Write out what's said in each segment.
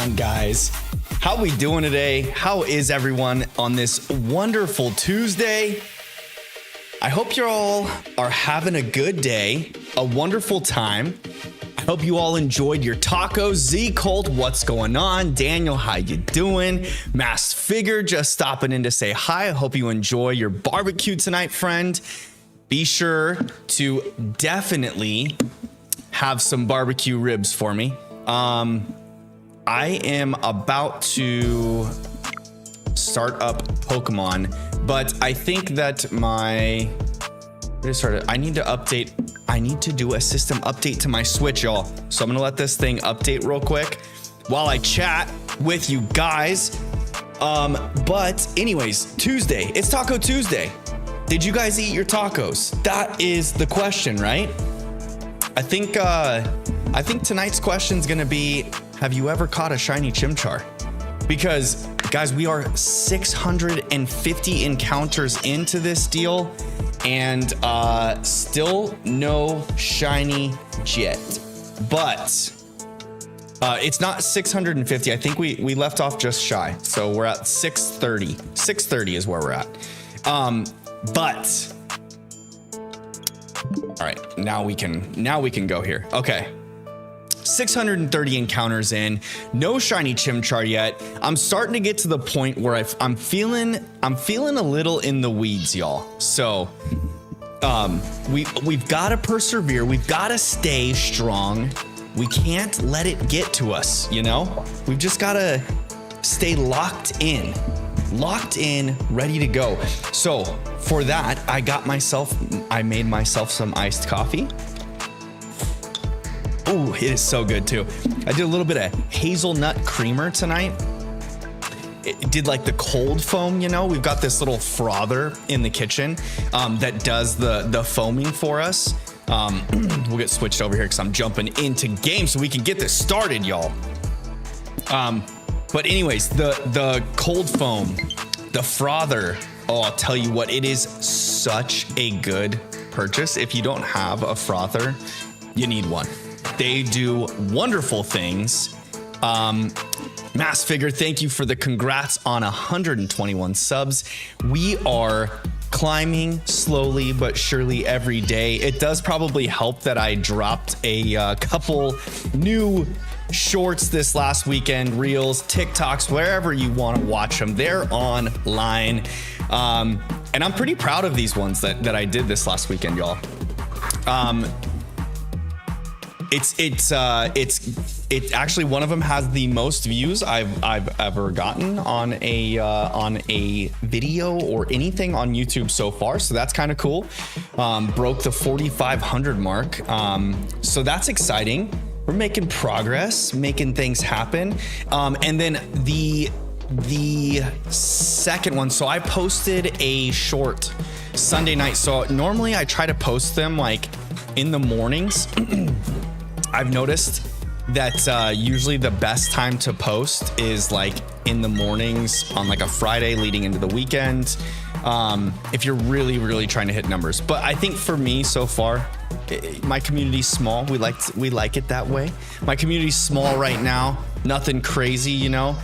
on, guys? How we doing today? How is everyone on this wonderful Tuesday? I hope you all are having a good day, a wonderful time. I hope you all enjoyed your tacos. Z Colt, what's going on? Daniel, how you doing? Masked Figure, just stopping in to say hi. I hope you enjoy your barbecue tonight, friend. Be sure to definitely have some barbecue ribs for me. I am about to start up Pokemon, but I think that I need to update. I need to do a system update to my Switch, y'all. So I'm gonna let this thing update real quick while I chat with you guys. But anyways, Tuesday, it's Taco Tuesday. Did you guys eat your tacos? That is the question, right? I think tonight's question is gonna be, have you ever caught a shiny Chimchar? Because guys, we are 650 encounters into this deal and still no shiny jet. But it's not 650. I think we left off just shy. So we're at 630. 630 is where we're at. But all right, now we can go here. Okay. 630 encounters in, no shiny Chimchar yet. I'm starting to get to the point where I'm feeling a little in the weeds, y'all. So we've got to persevere. We've got to stay strong. We can't let it get to us, you know? We've just got to stay locked in, ready to go. So for that, I made myself some iced coffee. Ooh, it is so good too. I did a little bit of hazelnut creamer tonight. It did like the cold foam, you know? We've got this little frother in the kitchen that does the foaming for us. We'll get switched over here because I'm jumping into game so we can get this started, y'all. But anyways, the cold foam, the frother, oh, I'll tell you what, it is such a good purchase. If you don't have a frother, you need one. They do wonderful things. Masked Figure, thank you for the congrats on 121 subs. We are climbing slowly but surely every day. It does probably help that I dropped a couple new shorts this last weekend, reels, TikToks, wherever you want to watch them. They're online. And I'm pretty proud of these ones that I did this last weekend, y'all. It's actually one of them has the most views I've ever gotten on a video or anything on YouTube so far. So that's kind of cool. Broke the 4,500 mark. So that's exciting. We're making progress, making things happen. And then the second one. So I posted a short Sunday night. So normally I try to post them like in the mornings. I've noticed that usually the best time to post is like in the mornings on like a Friday leading into the weekend. If you're really trying to hit numbers. But I think for me so far, my community's small. We like it that way. My community's small right now. Nothing crazy, you know.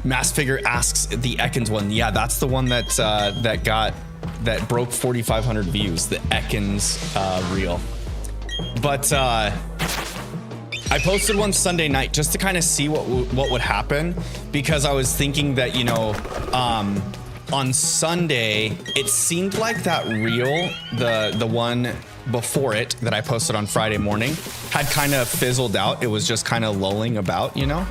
Masked Figure asks the Ekans one. Yeah, that's the one that broke 4,500 views. The Ekans reel. But I posted one Sunday night just to kind of see what would happen, because I was thinking that, you know, on Sunday it seemed like that reel, the one before it that I posted on Friday morning, had kind of fizzled out. It was just kind of lulling about, you know.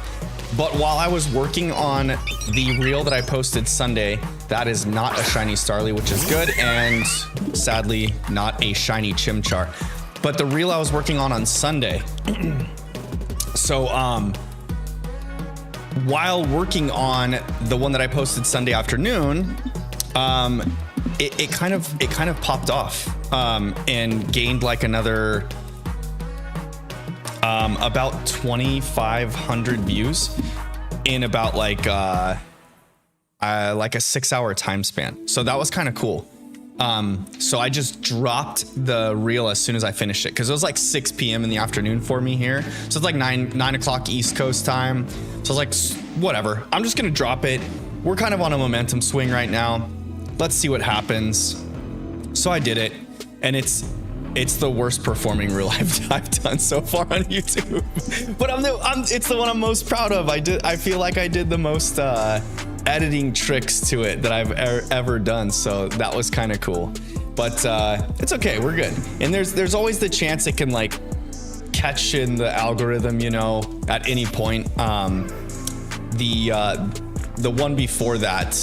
But while I was working on the reel that I posted Sunday, that is not a shiny Starly, which is good, and sadly not a shiny Chimchar. But the reel I was working on Sunday. So while working on the one that I posted Sunday afternoon, it kind of popped off and gained like another about 2,500 views in about like a 6-hour time span. So that was kind of cool. So I just dropped the reel as soon as I finished it because it was like 6 p.m. in the afternoon for me here. So it's like 9 o'clock East Coast time. So I was like, whatever, I'm just going to drop it. We're kind of on a momentum swing right now. Let's see what happens. So I did it, and it's the worst performing reel I've done so far on YouTube. But it's the one I'm most proud of. I feel like I did the most editing tricks to it that I've ever done. So that was kind of cool. But it's okay. We're good. And there's always the chance it can like catch in the algorithm, you know, at any point. The one before that,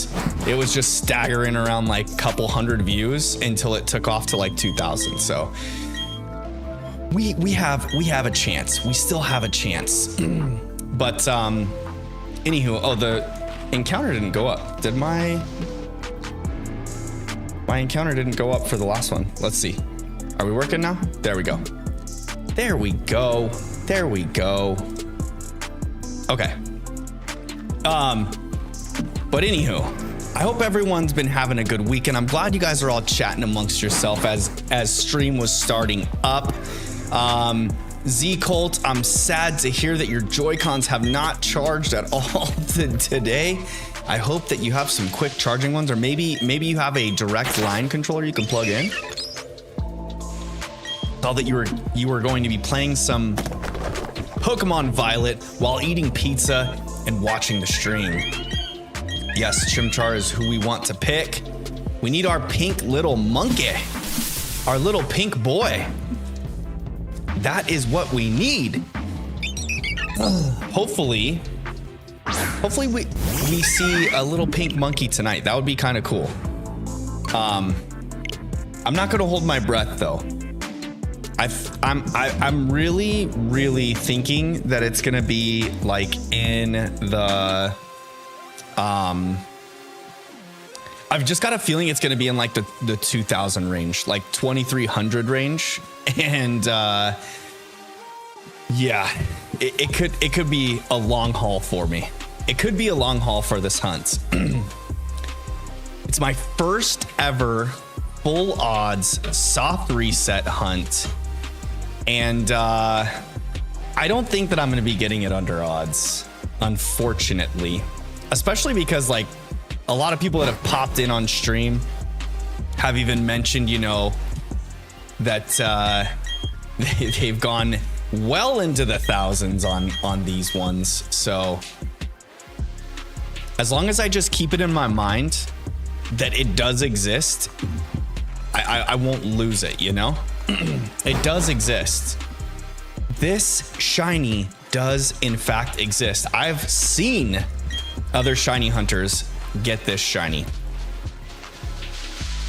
it was just staggering around like a couple hundred views until it took off to like 2,000. So we have a chance. We still have a chance. But anywho, oh, the encounter didn't go up. Did my encounter didn't go up for the last one? Let's see. Are we working now? There we go. There we go. There we go. Okay. But anywho, I hope everyone's been having a good weekend. I'm glad you guys are all chatting amongst yourself as stream was starting up. Z Colt, I'm sad to hear that your Joy-Cons have not charged at all today. I hope that you have some quick charging ones, or maybe you have a direct line controller you can plug in. Saw that you were going to be playing some Pokemon Violet while eating pizza and watching the stream. Yes, Chimchar is who we want to pick. We need our pink little monkey, our little pink boy. That is what we need. Hopefully we see a little pink monkey tonight. That would be kind of cool. I'm not gonna hold my breath though. I'm really thinking that it's gonna be like in the I've just got a feeling it's gonna be in like the 2000 range, like 2300 range, and yeah, it could be a long haul for me. It could be a long haul for this hunt. It's my first ever full odds soft reset hunt, and I don't think that I'm gonna be getting it under odds, unfortunately, especially because like a lot of people that have popped in on stream have even mentioned, you know, that they've gone well into the thousands on these ones. So as long as I just keep it in my mind that it does exist, I won't lose it, you know? It does exist. This shiny does in fact exist. I've seen other shiny hunters get this shiny.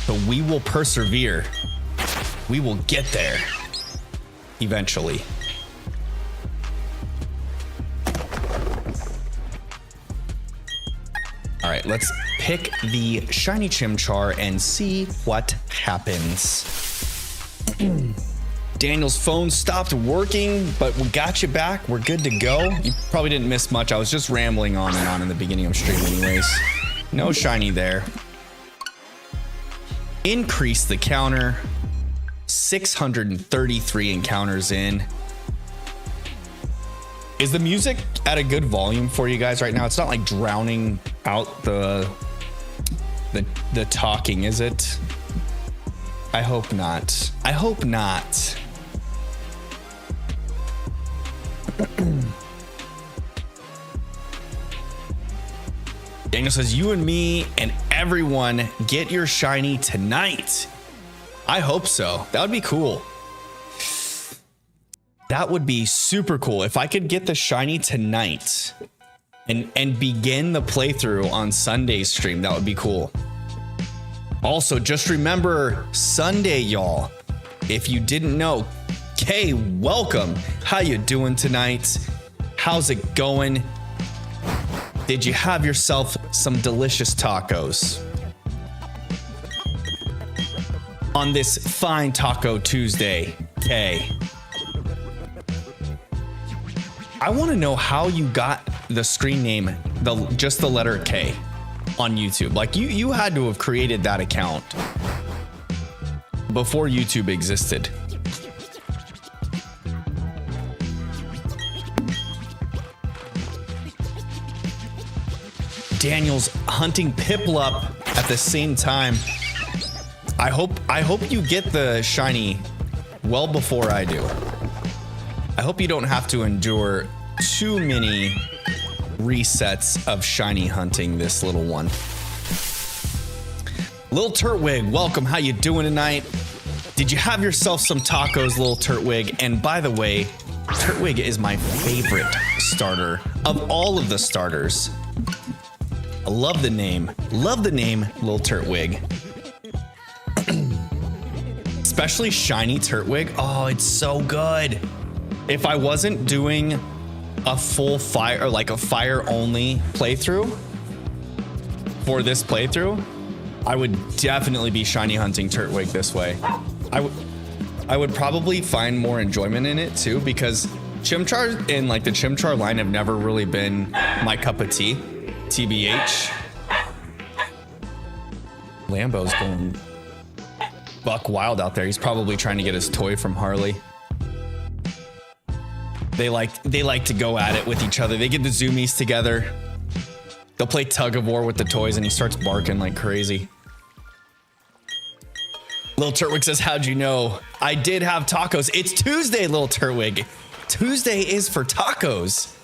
So we will persevere. We will get there eventually. All right, let's pick the shiny Chimchar and see what happens. Daniel's phone stopped working, but we got you back. We're good to go. You probably didn't miss much. I was just rambling on and on in the beginning of stream anyways. No shiny there. Increase the counter. 633 encounters in. Is the music at a good volume for you guys right now? It's not like drowning out the talking, is it? I hope not. I hope not. Daniel says, you and me and everyone get your shiny tonight. I hope so. That would be cool. That would be super cool if I could get the shiny tonight and begin the playthrough on Sunday's stream. That would be cool. Also, just remember Sunday, y'all. If you didn't know, Kay, welcome. How you doing tonight? How's it going? Did you have yourself some delicious tacos on this fine Taco Tuesday, Kay? I want to know how you got the screen name, just the letter K on YouTube. Like you had to have created that account before YouTube existed. Daniel's hunting Piplup at the same time. I hope you get the shiny well before I do. I hope you don't have to endure too many resets of shiny hunting this little one. Little Turtwig, welcome. How you doing tonight? Did you have yourself some tacos, little Turtwig? And by the way, Turtwig is my favorite starter of all of the starters. I love the name. Love the name, little Turtwig. Especially shiny Turtwig. Oh, it's so good. If I wasn't doing a full fire, or like a fire only playthrough for this playthrough, I would definitely be shiny hunting Turtwig this way. I would probably find more enjoyment in it too, because Chimchar and like the Chimchar line have never really been my cup of tea. TBH. Lambo's going buck wild out there. He's probably trying to get his toy from Harley. They like to go at it with each other. They get the zoomies together. They'll play tug of war with the toys, and he starts barking like crazy. Little Turtwig says, how'd you know? I did have tacos. It's Tuesday, Little Turtwig. Tuesday is for tacos.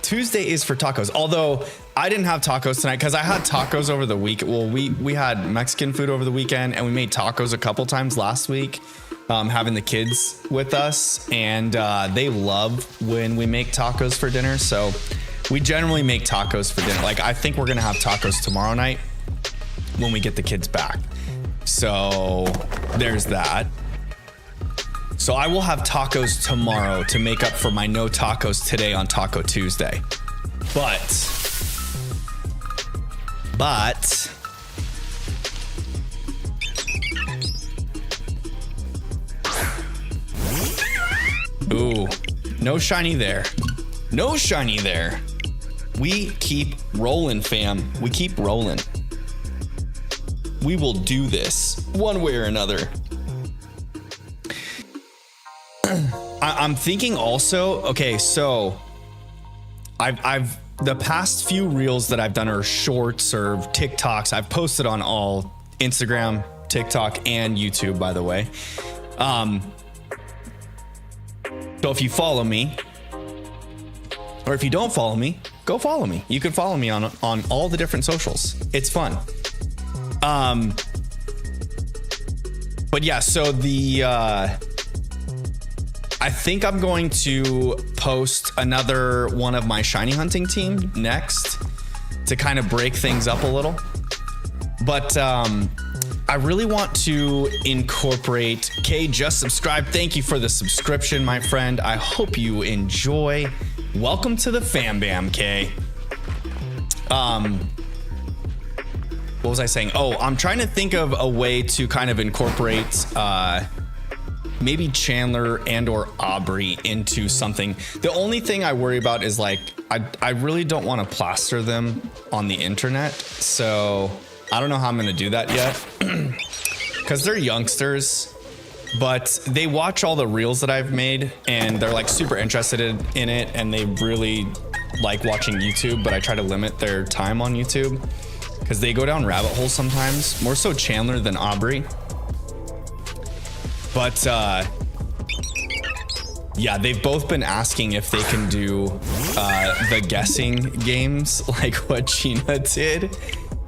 Tuesday is for tacos. Although I didn't have tacos tonight because I had tacos over the week. Well, we had Mexican food over the weekend, and we made tacos a couple times last week, having the kids with us, and they love when we make tacos for dinner. So we generally make tacos for dinner. Like, I think we're gonna have tacos tomorrow night when we get the kids back. So there's that. So I will have tacos tomorrow to make up for my no tacos today on Taco Tuesday. But ooh, no shiny there. No shiny there. We keep rolling, fam. We keep rolling. We will do this one way or another. I'm thinking also, okay, so I've the past few reels that I've done are shorts or TikToks. I've posted on all Instagram, TikTok, and YouTube, by the way. So if you follow me, or if you don't follow me, go follow me. You can follow me on all the different socials. It's fun. But yeah, so I think I'm going to post another one of my shiny hunting team next to kind of break things up a little. But I really want to incorporate Kay, just subscribe. Thank you for the subscription, my friend. I hope you enjoy. Welcome to the Fam Bam, Kay. What was I saying? Oh, I'm trying to think of a way to kind of incorporate maybe Chandler and or Aubrey into something. The only thing I worry about is like I really don't want to plaster them on the internet, so I don't know how I'm gonna do that yet because they're youngsters, but they watch all the reels that I've made and they're like super interested in it, and they really like watching YouTube, but I try to limit their time on YouTube because they go down rabbit holes sometimes, more so Chandler than Aubrey. But yeah, they've both been asking if they can do the guessing games like what Gina did,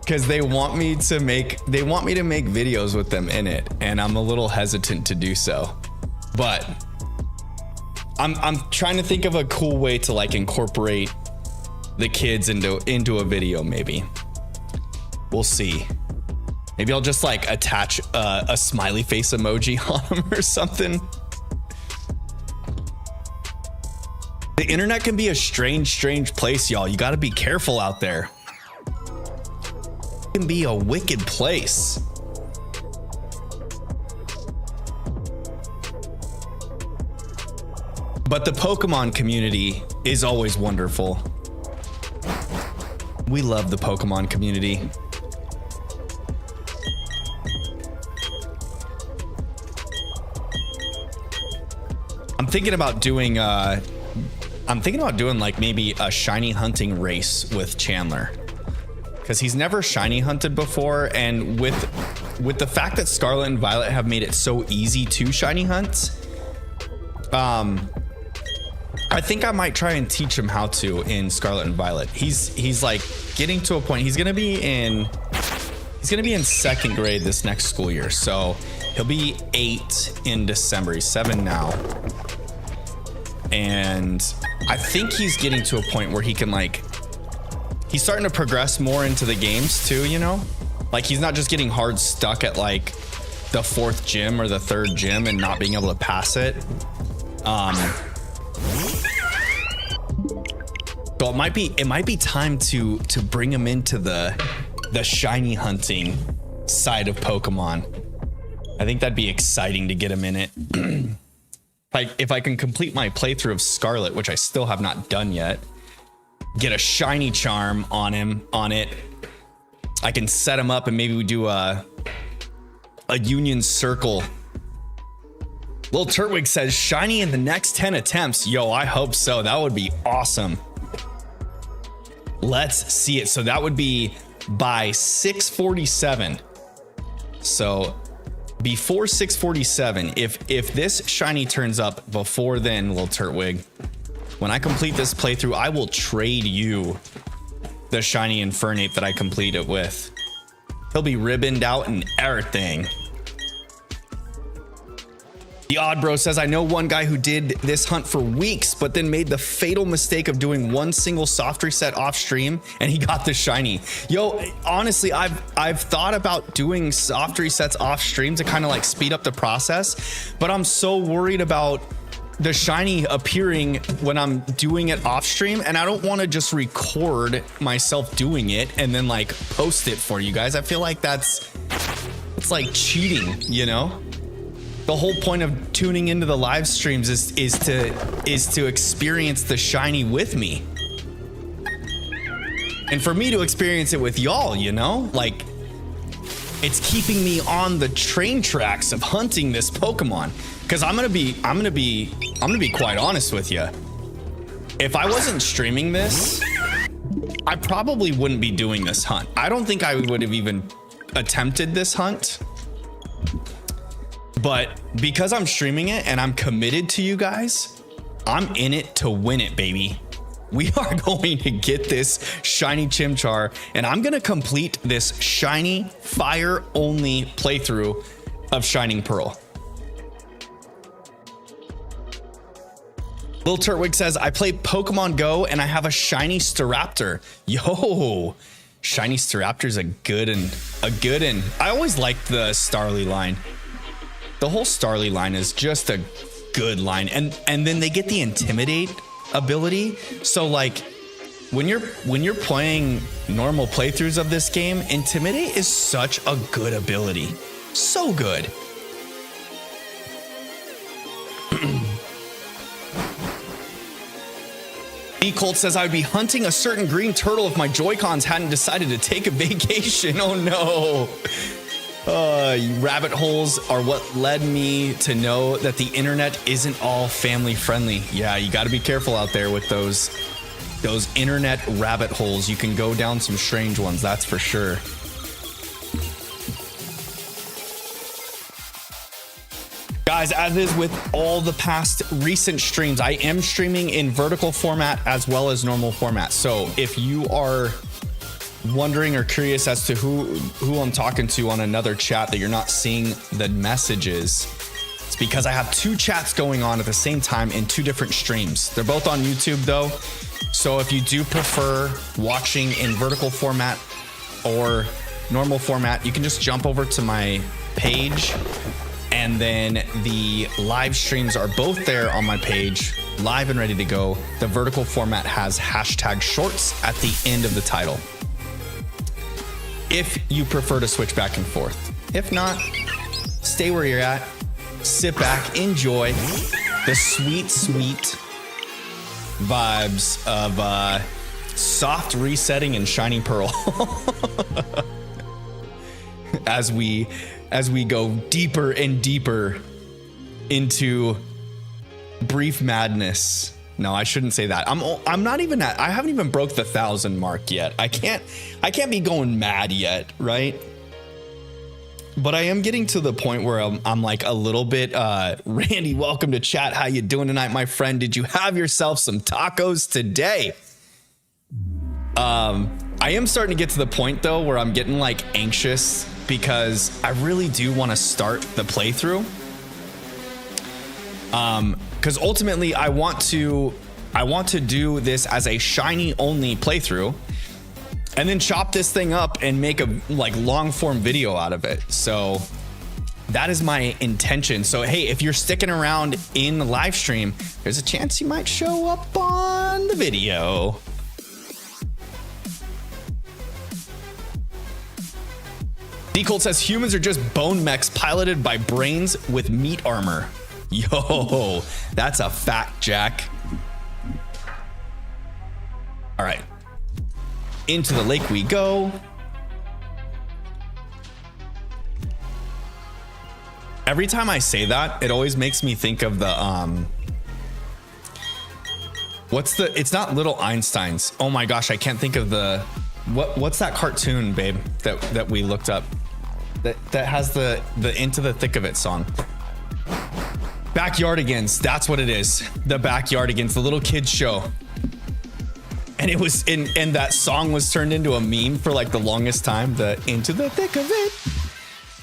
because they want me to make videos with them in it, and I'm a little hesitant to do so. But I'm trying to think of a cool way to like incorporate the kids into a video. Maybe we'll see. Maybe I'll just like attach a smiley face emoji on them or something. The internet can be a strange place, y'all. You got to be careful out there. It can be a wicked place. But the Pokemon community is always wonderful. We love the Pokemon community. I'm thinking about doing like maybe a shiny hunting race with Chandler, because he's never shiny hunted before, and with the fact that Scarlet and Violet have made it so easy to shiny hunt, I think I might try and teach him how to in Scarlet and Violet. He's like getting to a point. He's gonna be in second grade this next school year, so he'll be 8 in December. He's 7 now, and I think he's getting to a point where he can like, he's starting to progress more into the games too, you know? Like he's not just getting hard stuck at like the 4th gym or the 3rd gym and not being able to pass it. So it might be time to bring him into the shiny hunting side of Pokemon. I think that'd be exciting to get him in it. If I can complete my playthrough of Scarlet, which I still have not done yet, get a shiny charm on it, I can set him up and maybe we do a Union Circle. Lil Turtwig says shiny in the next 10 attempts. Yo, I hope so. That would be awesome. Let's see it. So that would be by 6:47. So before 6:47, if this shiny turns up before then, Lil Turtwig, when I complete this playthrough, I will trade you the shiny Infernape that I complete it with. He'll be ribboned out and everything. The Odd Bro says, I know one guy who did this hunt for weeks, but then made the fatal mistake of doing one single soft reset off stream and he got the shiny. Yo, honestly, I've thought about doing soft resets off stream to kind of like speed up the process, but I'm so worried about the shiny appearing when I'm doing it off stream, and I don't want to just record myself doing it and then like post it for you guys. I feel like it's like cheating, you know? The whole point of tuning into the live streams is to experience the shiny with me, and for me to experience it with y'all, you know, like it's keeping me on the train tracks of hunting this Pokemon. Because I'm gonna be quite honest with you. If I wasn't streaming this, I probably wouldn't be doing this hunt. I don't think I would have even attempted this hunt. But because I'm streaming it and I'm committed to you guys, I'm in it to win it, baby. We are going to get this shiny Chimchar, and I'm gonna complete this shiny fire only playthrough of Shining Pearl. Lil Turtwig says, I play Pokemon Go and I have a shiny Staraptor. Yo, shiny Staraptor's a good one. I always liked the Starly line. The whole Starly line is just a good line. And then they get the Intimidate ability. So like when you're playing normal playthroughs of this game, Intimidate is such a good ability. So good. E Colt says, I would be hunting a certain green turtle if my Joy-Cons hadn't decided to take a vacation. Oh no. Rabbit holes are what led me to know that the internet isn't all family friendly. Yeah, you got to be careful out there with those internet rabbit holes. You can go down some strange ones, that's for sure. Guys, as is with all the past recent streams, I am streaming in vertical format as well as normal format. So if you are wondering or curious as to who I'm talking to on another chat that you're not seeing the messages, it's because I have 2 chats going on at the same time in 2 different streams. They're both on YouTube though. So if you do prefer watching in vertical format or normal format, you can just jump over to my page, and then the live streams are both there on my page, live and ready to go. The vertical format has #shorts at the end of the title, if you prefer to switch back and forth. If not, stay where you're at, sit back, enjoy the sweet, sweet vibes of soft resetting and Shining Pearl as we go deeper and deeper into brief madness. No, I shouldn't say that. I'm not even at, I haven't even broke the 1,000 mark yet. I can't be going mad yet, right? But I am getting to the point where I'm like a little bit, Randy, welcome to chat. How you doing tonight, my friend? Did you have yourself some tacos today? I am starting to get to the point though, where I'm getting like anxious because I really do want to start the playthrough. Because ultimately I want to do this as a shiny only playthrough and then chop this thing up and make a like long form video out of it. So that is my intention. So, hey, if you're sticking around in the live stream, there's a chance you might show up on the video. D-Colt says humans are just bone mechs piloted by brains with meat armor. Yo, that's a fact, Jack. All right. Into the lake we go. Every time I say that, it always makes me think of the it's not Little Einsteins. Oh my gosh, I can't think of the what's that cartoon, babe, that we looked up that has the Into the Thick of It song. Backyardigans, that's what it is. The Backyardigans, the little kids show. And it was and that song was turned into a meme for like the longest time. The Into the Thick of It.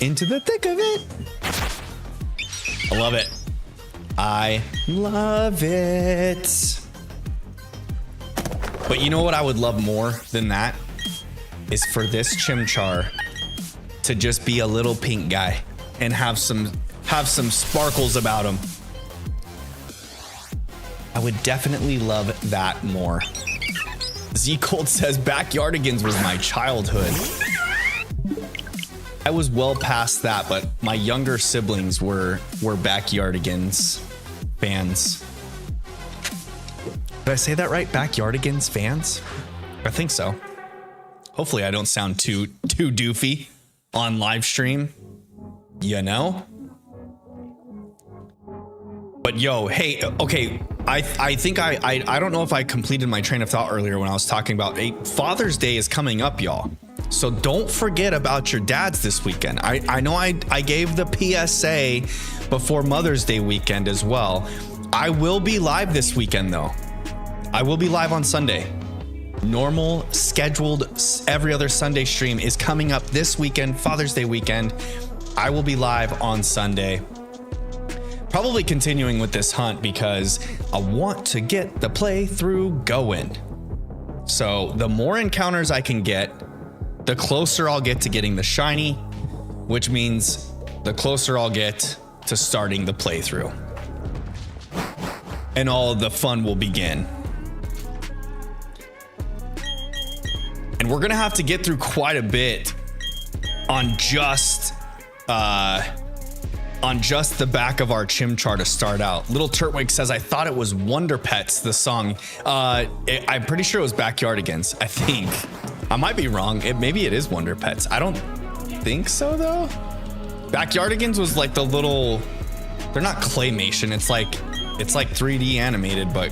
Into the Thick of It. I love it. I love it. But you know what I would love more than that? Is for this Chimchar to just be a little pink guy and have some sparkles about him. I would definitely love that more. Z-Cold says Backyardigans was my childhood. I was well past that, but my younger siblings were Backyardigans fans. Did I say that right? Backyardigans fans? I think so. Hopefully I don't sound too doofy on live stream, you know? But yo, hey, okay, I think I don't know if I completed my train of thought earlier when I was talking about Father's Day is coming up, y'all. So don't forget about your dads this weekend. I know I gave the PSA before Mother's Day weekend as well. I will be live this weekend though. I will be live on Sunday. Normal scheduled every other Sunday stream is coming up this weekend, Father's Day weekend. I will be live on Sunday. Probably continuing with this hunt because I want to get the playthrough going. So the more encounters I can get, the closer I'll get to getting the shiny, which means the closer I'll get to starting the playthrough. And all of the fun will begin. And we're gonna have to get through quite a bit on just the back of our Chimchar to start out. Little Turtwig says, I thought it was Wonder Pets, the song. I'm pretty sure it was Backyardigans, I think. I might be wrong. Maybe it is Wonder Pets. I don't think so though. Backyardigans was like the little, they're not claymation. It's like 3D animated, but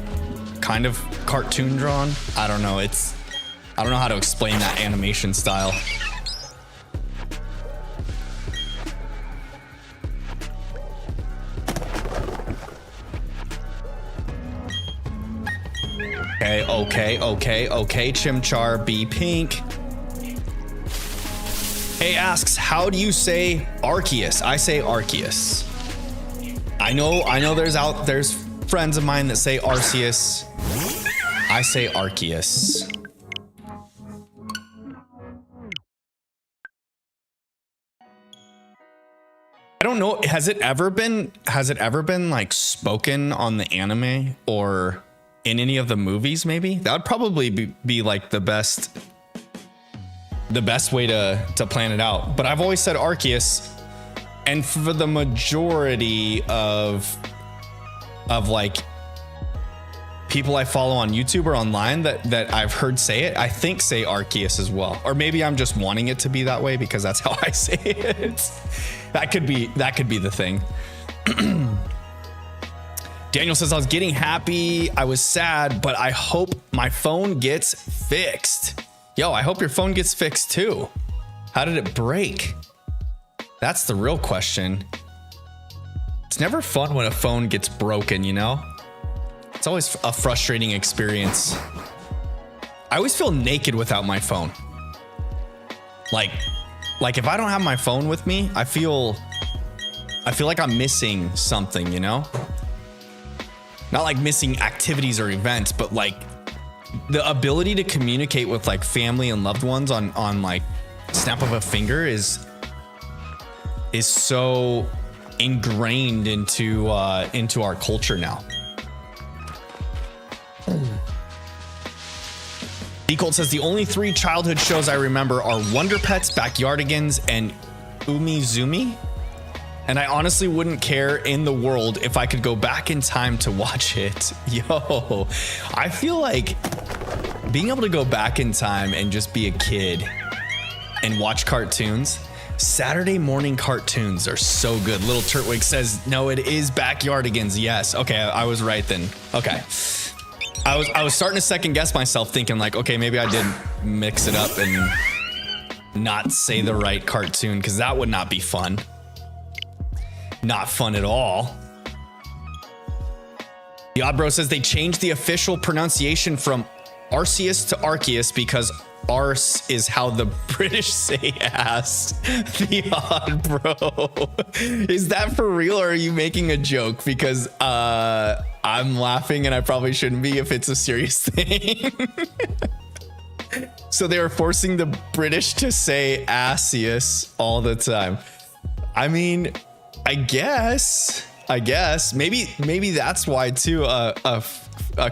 kind of cartoon drawn. I don't know. I don't know how to explain that animation style. Okay, Chimchar, be pink. Hey asks, how do you say Arceus? I say Arceus. I know there's friends of mine that say Arceus. I say Arceus. I don't know, has it ever been like spoken on the anime or in any of the movies? Maybe that would probably be like the best way to plan it out. But I've always said Arceus, and for the majority of like people I follow on YouTube or online that I've heard say it, I think say Arceus as well. Or maybe I'm just wanting it to be that way because that's how I say it. That could be the thing. Daniel says, I was getting happy. I was sad, but I hope my phone gets fixed. Yo, I hope your phone gets fixed too. How did it break? That's the real question. It's never fun when a phone gets broken, you know? It's always a frustrating experience. I always feel naked without my phone. Like if I don't have my phone with me, I feel like I'm missing something, you know? Not like missing activities or events, but like the ability to communicate with like family and loved ones on like snap of a finger is so ingrained into our culture now. D-Colt says the only 3 childhood shows I remember are Wonder Pets, Backyardigans, and Umizoomi. And I honestly wouldn't care in the world if I could go back in time to watch it. Yo, I feel like being able to go back in time and just be a kid and watch cartoons. Saturday morning cartoons are so good. Little Turtwig says, no, it is Backyardigans. Yes. Okay, I was right then. Okay. I was starting to second guess myself, thinking like, okay, maybe I did mix it up and not say the right cartoon, because that would not be fun. Not fun at all. The Odd Bro says they changed the official pronunciation from Arceus to Arceus because arse is how the British say ass. The Odd Bro. Is that for real, or are you making a joke? Because I'm laughing and I probably shouldn't be if it's a serious thing. So they were forcing the British to say Arceus all the time. I mean, I guess maybe that's why too. A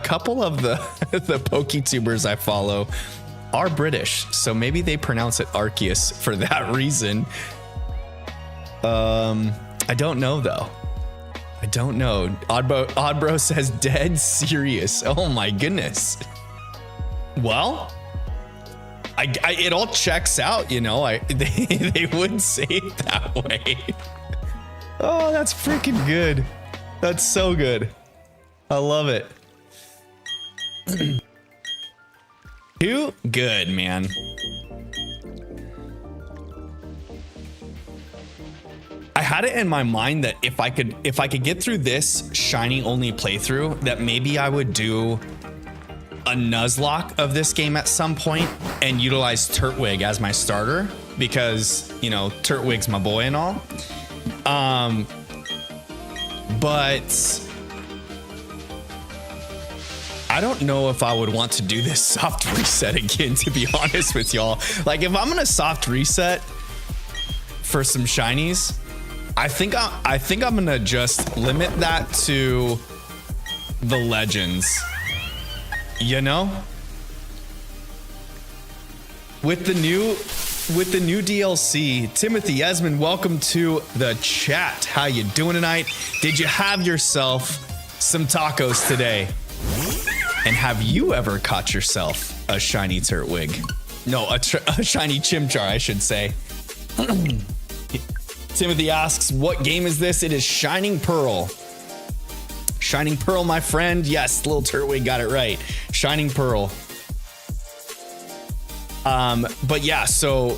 couple of the PokeTubers I follow are British, so maybe they pronounce it Arceus for that reason. I don't know though. I don't know. Oddbro says dead serious. Oh my goodness. Well, it all checks out, you know. They wouldn't say it that way. Oh, that's freaking good. That's so good. I love it. Too good, man. I had it in my mind that if I could get through this shiny only playthrough, that maybe I would do a Nuzlocke of this game at some point and utilize Turtwig as my starter, because, you know, Turtwig's my boy and all. But I don't know if I would want to do this soft reset again, to be honest with y'all. Like, if I'm gonna soft reset for some shinies, I think I'm gonna just limit that to the legends, you know? With the new DLC, Timothy Esmond, welcome to the chat. How you doing tonight? Did you have yourself some tacos today? And have you ever caught yourself a shiny Turtwig? No, a shiny Chimchar, I should say. Timothy asks, what game is this? It is Shining Pearl. Shining Pearl, my friend. Yes, little Turtwig got it right. Shining Pearl. But yeah, so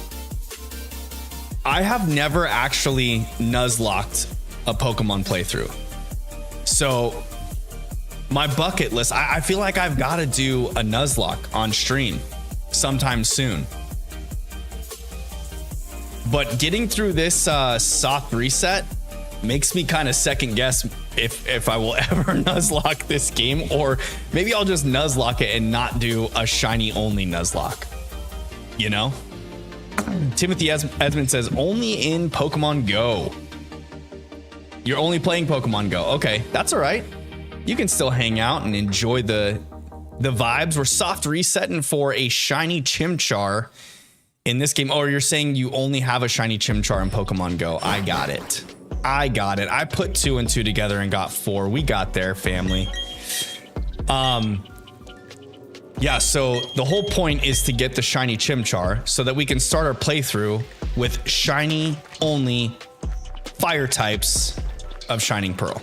I have never actually Nuzlocked a Pokemon playthrough. So my bucket list, I feel like I've got to do a Nuzlocke on stream sometime soon. But getting through this soft reset makes me kind of second guess if I will ever Nuzlocke this game, or maybe I'll just Nuzlocke it and not do a shiny only Nuzlocke. You know? Timothy Esmond says, only in Pokemon Go. You're only playing Pokemon Go. Okay, that's all right. You can still hang out and enjoy the vibes. We're soft resetting for a shiny Chimchar in this game. Or you're saying you only have a shiny Chimchar in Pokemon Go. I got it. I put 2 and 2 together and got 4. We got there, family. Yeah, so the whole point is to get the shiny Chimchar so that we can start our playthrough with shiny only fire types of Shining Pearl.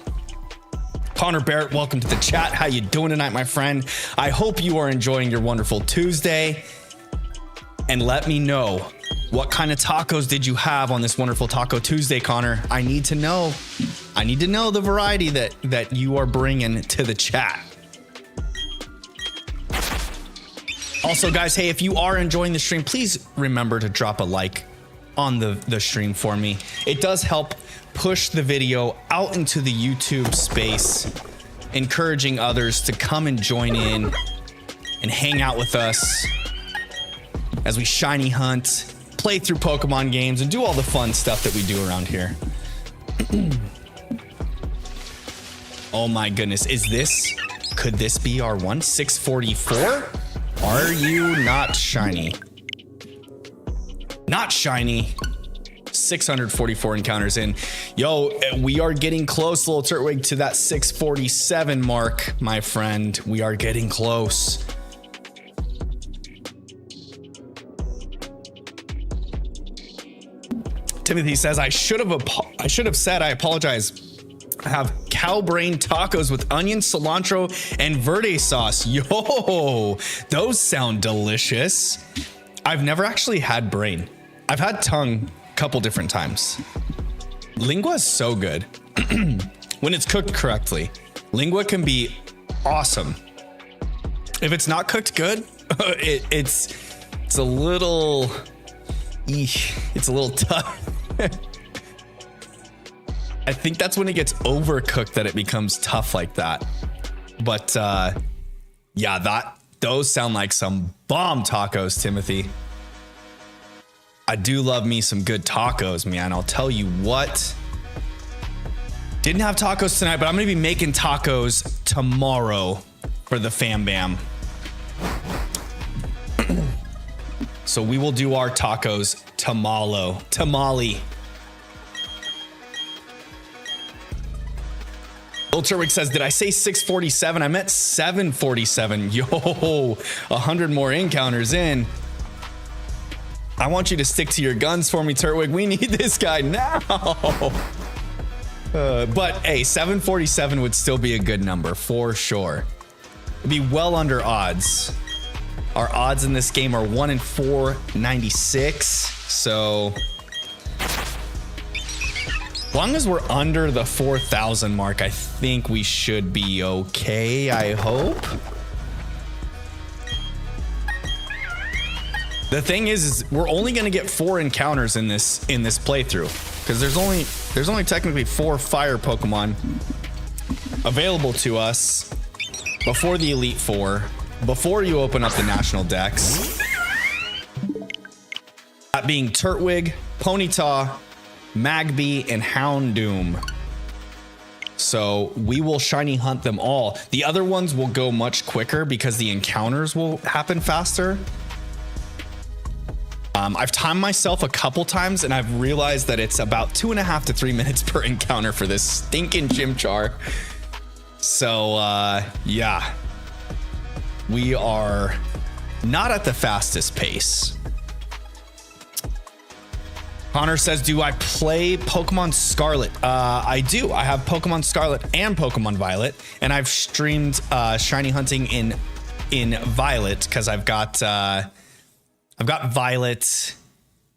Connor Barrett, welcome to the chat. How you doing tonight, my friend? I hope you are enjoying your wonderful Tuesday. And let me know, what kind of tacos did you have on this wonderful Taco Tuesday, Connor? I need to know. I need to know the variety that you are bringing to the chat. Also, guys, hey, if you are enjoying the stream, please remember to drop a like on the stream for me. It does help push the video out into the YouTube space, encouraging others to come and join in and hang out with us as we shiny hunt, play through Pokemon games, and do all the fun stuff that we do around here. Oh my goodness, could this be our one? 644? Are you not shiny? Not shiny. 644 encounters in. Yo, we are getting close, little Turtwig, to that 647 mark, my friend. We are getting close. Timothy says, I should have said I apologize. I have cow brain tacos with onion, cilantro, and verde sauce. Yo, those sound delicious. I've never actually had brain. I've had tongue a couple different times. Lingua is so good when it's cooked correctly. Lingua can be awesome. If it's not cooked good, it's a little, it's a little tough. I think that's when it gets overcooked that it becomes tough like that. But yeah, those sound like some bomb tacos, Timothy. I do love me some good tacos, man. I'll tell you what. Didn't have tacos tonight, but I'm gonna be making tacos tomorrow for the fam bam. So we will do our tacos tamale. Ultrawick says, did I say 647? I meant 747. Yo, 100 more encounters in. I want you to stick to your guns for me, Turtwig. We need this guy now. But hey, 747 would still be a good number for sure. It'd be well under odds. Our odds in this game are 1 in 496. So as long as we're under the 4,000 mark, I think we should be okay, I hope. The thing is we're only going to get 4 encounters in this playthrough, because there's only technically 4 fire Pokemon available to us before the Elite Four, before you open up the National Dex. That being Turtwig, Ponyta, Magby, and Houndoom. So we will shiny hunt them all. The other ones will go much quicker because the encounters will happen faster. I've timed myself a couple times and I've realized that it's about 2.5 to 3 minutes per encounter for this stinking Chimchar. So yeah, we are not at the fastest pace. Connor says, do I play Pokemon Scarlet? I do. I have Pokemon Scarlet and Pokemon Violet, and I've streamed shiny hunting in Violet because I've got Violet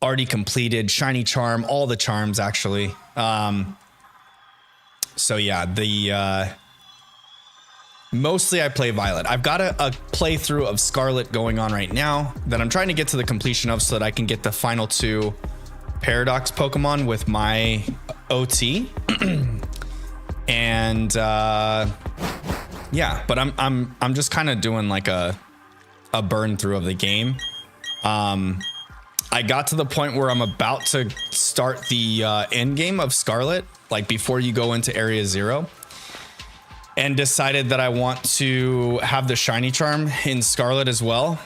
already completed, Shiny Charm, all the charms actually. So yeah, mostly I play Violet. I've got a playthrough of Scarlet going on right now that I'm trying to get to the completion of so that I can get the final 2 Paradox Pokemon with my OT. And yeah, but I'm just kind of doing like a burn through of the game. I got to the point where I'm about to start the end game of Scarlet, like before you go into Area 0, and decided that I want to have the Shiny Charm in Scarlet as well.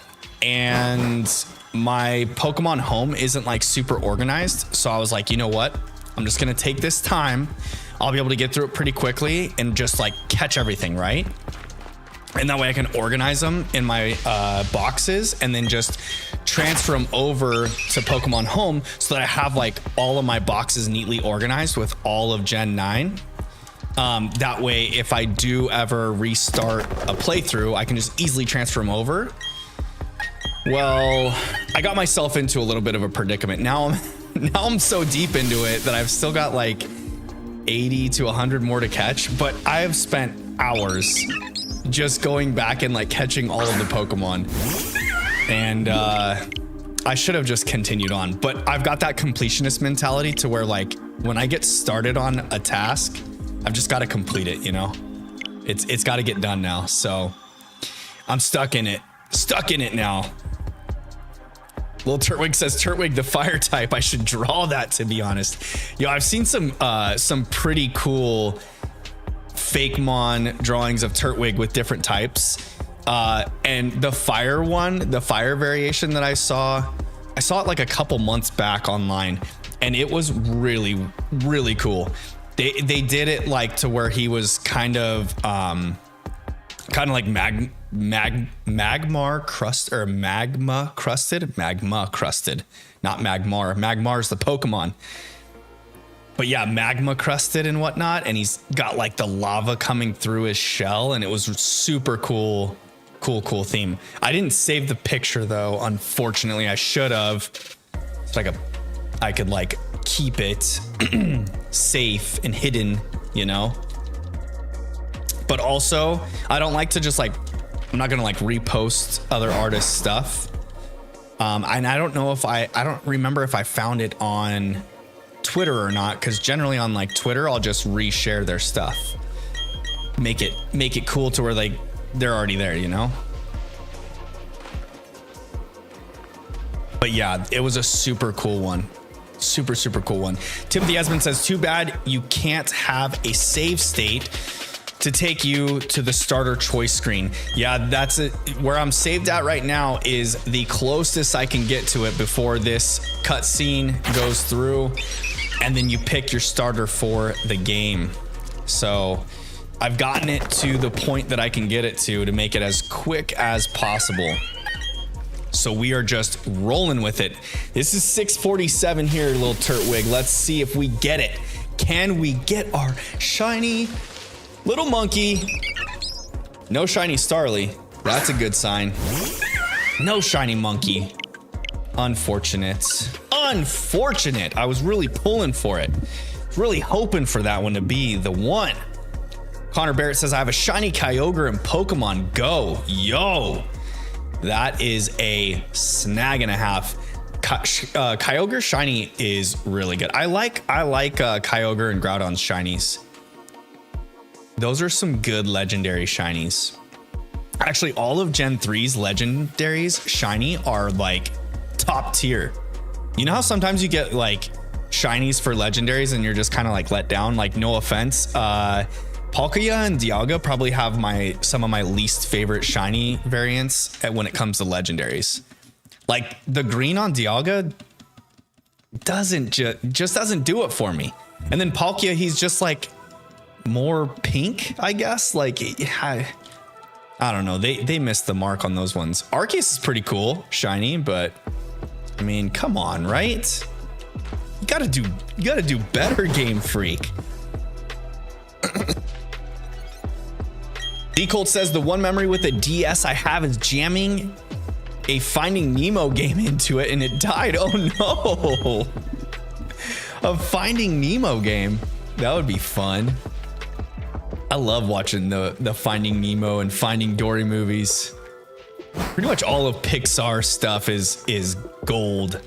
And my Pokemon home isn't like super organized, so I was like, you know what, I'm just gonna take this time. I'll be able to get through it pretty quickly and just like catch everything, right? And that way I can organize them in my boxes and then just transfer them over to Pokemon Home so that I have like all of my boxes neatly organized with all of Gen 9. That way, if I do ever restart a playthrough, I can just easily transfer them over. Well, I got myself into a little bit of a predicament. Now I'm so deep into it that I've still got like 80 to 100 more to catch, but I have spent hours just going back and like catching all of the Pokemon. And I should have just continued on, but I've got that completionist mentality to where like when I get started on a task, I've just got to complete it, you know? It's got to get done now. So I'm stuck in it now. Little Turtwig says, Turtwig, the fire type. I should draw that, to be honest. Yo, I've seen some pretty cool Fakemon drawings of Turtwig with different types. And the fire one, the fire variation that I saw it like a couple months back online, and it was really, really cool. They did it like to where he was kind of like magma crusted, not Magmar. Magmar's the Pokemon. But yeah, magma crusted and whatnot. And he's got like the lava coming through his shell, and it was super cool theme. I didn't save the picture though. Unfortunately, I should have. So I could like keep it safe and hidden, you know? But also, I don't like to just like, I'm not gonna like repost other artists' stuff. And I don't know if I don't remember if I found it on Twitter or not, because generally on like Twitter, I'll just reshare their stuff. Make it cool to where like they're already there, you know? But yeah, it was a super cool one. Super cool one. Timothy Esmond says, too bad you can't have a save state to take you to the starter choice screen. Yeah, that's it. Where I'm saved at right now is the closest I can get to it before this cutscene goes through, and then you pick your starter for the game. So I've gotten it to the point that I can get it to make it as quick as possible. So we are just rolling with it. This is 6:47 here, little Turtwig. Let's see if we get it. Can we get our shiny little monkey? No shiny Starly. That's a good sign. No shiny monkey. Unfortunate. I was really pulling for it. Really hoping for that one to be the one. Connor Barrett says, I have a shiny Kyogre in Pokemon Go. Yo. That is a snag and a half. Kyogre shiny is really good. I like Kyogre and Groudon's shinies. Those are some good legendary shinies. Actually, all of Gen 3's legendaries shiny are like top tier. You know how sometimes you get like shinies for legendaries and you're just kind of like let down? Like, no offense. Palkia and Dialga probably have some of my least favorite shiny variants when it comes to legendaries. Like the green on Dialga just doesn't do it for me. And then Palkia, he's just like more pink, I guess. Like I don't know. They missed the mark on those ones. Arceus is pretty cool, shiny, but I mean, come on, right? You gotta do better, Game Freak. D-Colt says, the one memory with a DS I have is jamming a Finding Nemo game into it and it died. Oh no. A Finding Nemo game. That would be fun. I love watching the Finding Nemo and Finding Dory movies. Pretty much all of Pixar stuff is gold.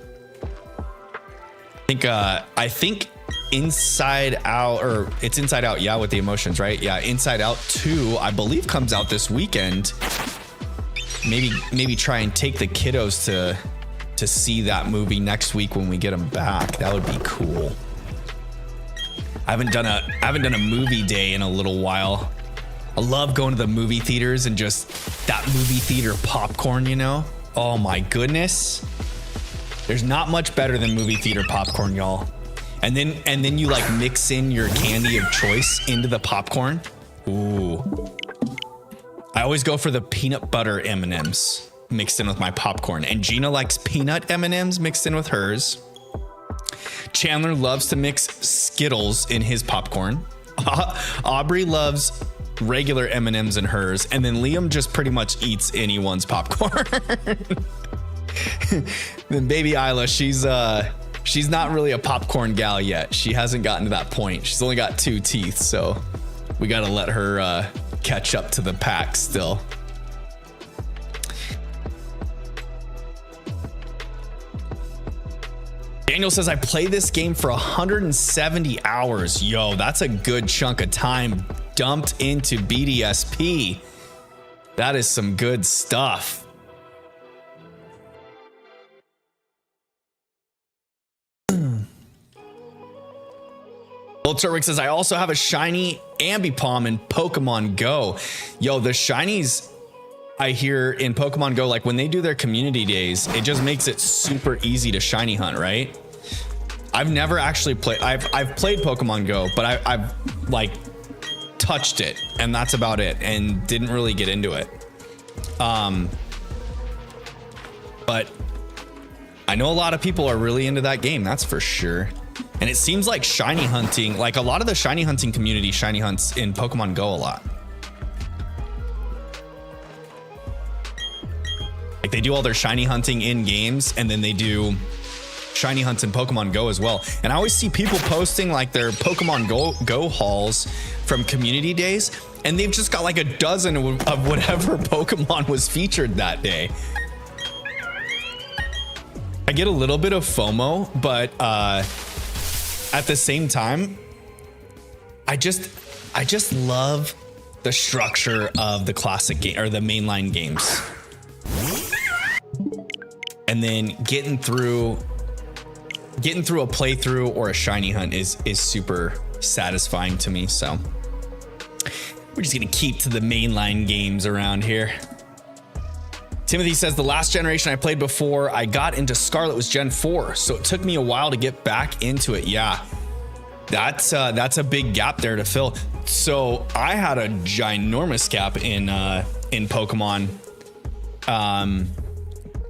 I think Inside Out, or it's Inside Out, yeah, with the emotions, right? Yeah, Inside Out 2, I believe, comes out this weekend. Maybe try and take the kiddos to see that movie next week when we get them back. That would be cool. I haven't done a movie day in a little while. I love going to the movie theaters and just that movie theater popcorn, you know? Oh my goodness. There's not much better than movie theater popcorn, y'all. And then you like mix in your candy of choice into the popcorn. Ooh. I always go for the peanut butter M&Ms mixed in with my popcorn. And Gina likes peanut M&Ms mixed in with hers. Chandler loves to mix Skittles in his popcorn. Aubrey loves regular M&Ms in hers, and then Liam just pretty much eats anyone's popcorn. Then baby Isla, she's not really a popcorn gal yet. She hasn't gotten to that point. She's only got 2 teeth, so we gotta let her catch up to the pack still. Daniel says, I play this game for 170 hours. Yo, that's a good chunk of time dumped into BDSP. That is some good stuff. Old Turwick says, I also have a shiny Ambipom in Pokemon Go. Yo, the shinies I hear in Pokemon Go, like when they do their community days, it just makes it super easy to shiny hunt, right? I've never actually played, I've played Pokemon Go, but I've like touched it, and that's about it, and didn't really get into it. But I know a lot of people are really into that game, that's for sure. And it seems like shiny hunting, like a lot of the shiny hunting community shiny hunts in Pokemon Go a lot. Like they do all their shiny hunting in games, and then they do shiny hunts in Pokemon Go as well. And I always see people posting like their Pokemon Go hauls from community days, and they've just got like a dozen of whatever Pokemon was featured that day. I get a little bit of FOMO, but at the same time, I just love the structure of the classic game or the mainline games. And then getting through a playthrough or a shiny hunt is super satisfying to me. So we're just gonna keep to the mainline games around here. Timothy says, the last generation I played before I got into Scarlet was Gen 4, so it took me a while to get back into it. Yeah, that's a big gap there to fill. So I had a ginormous gap in Pokemon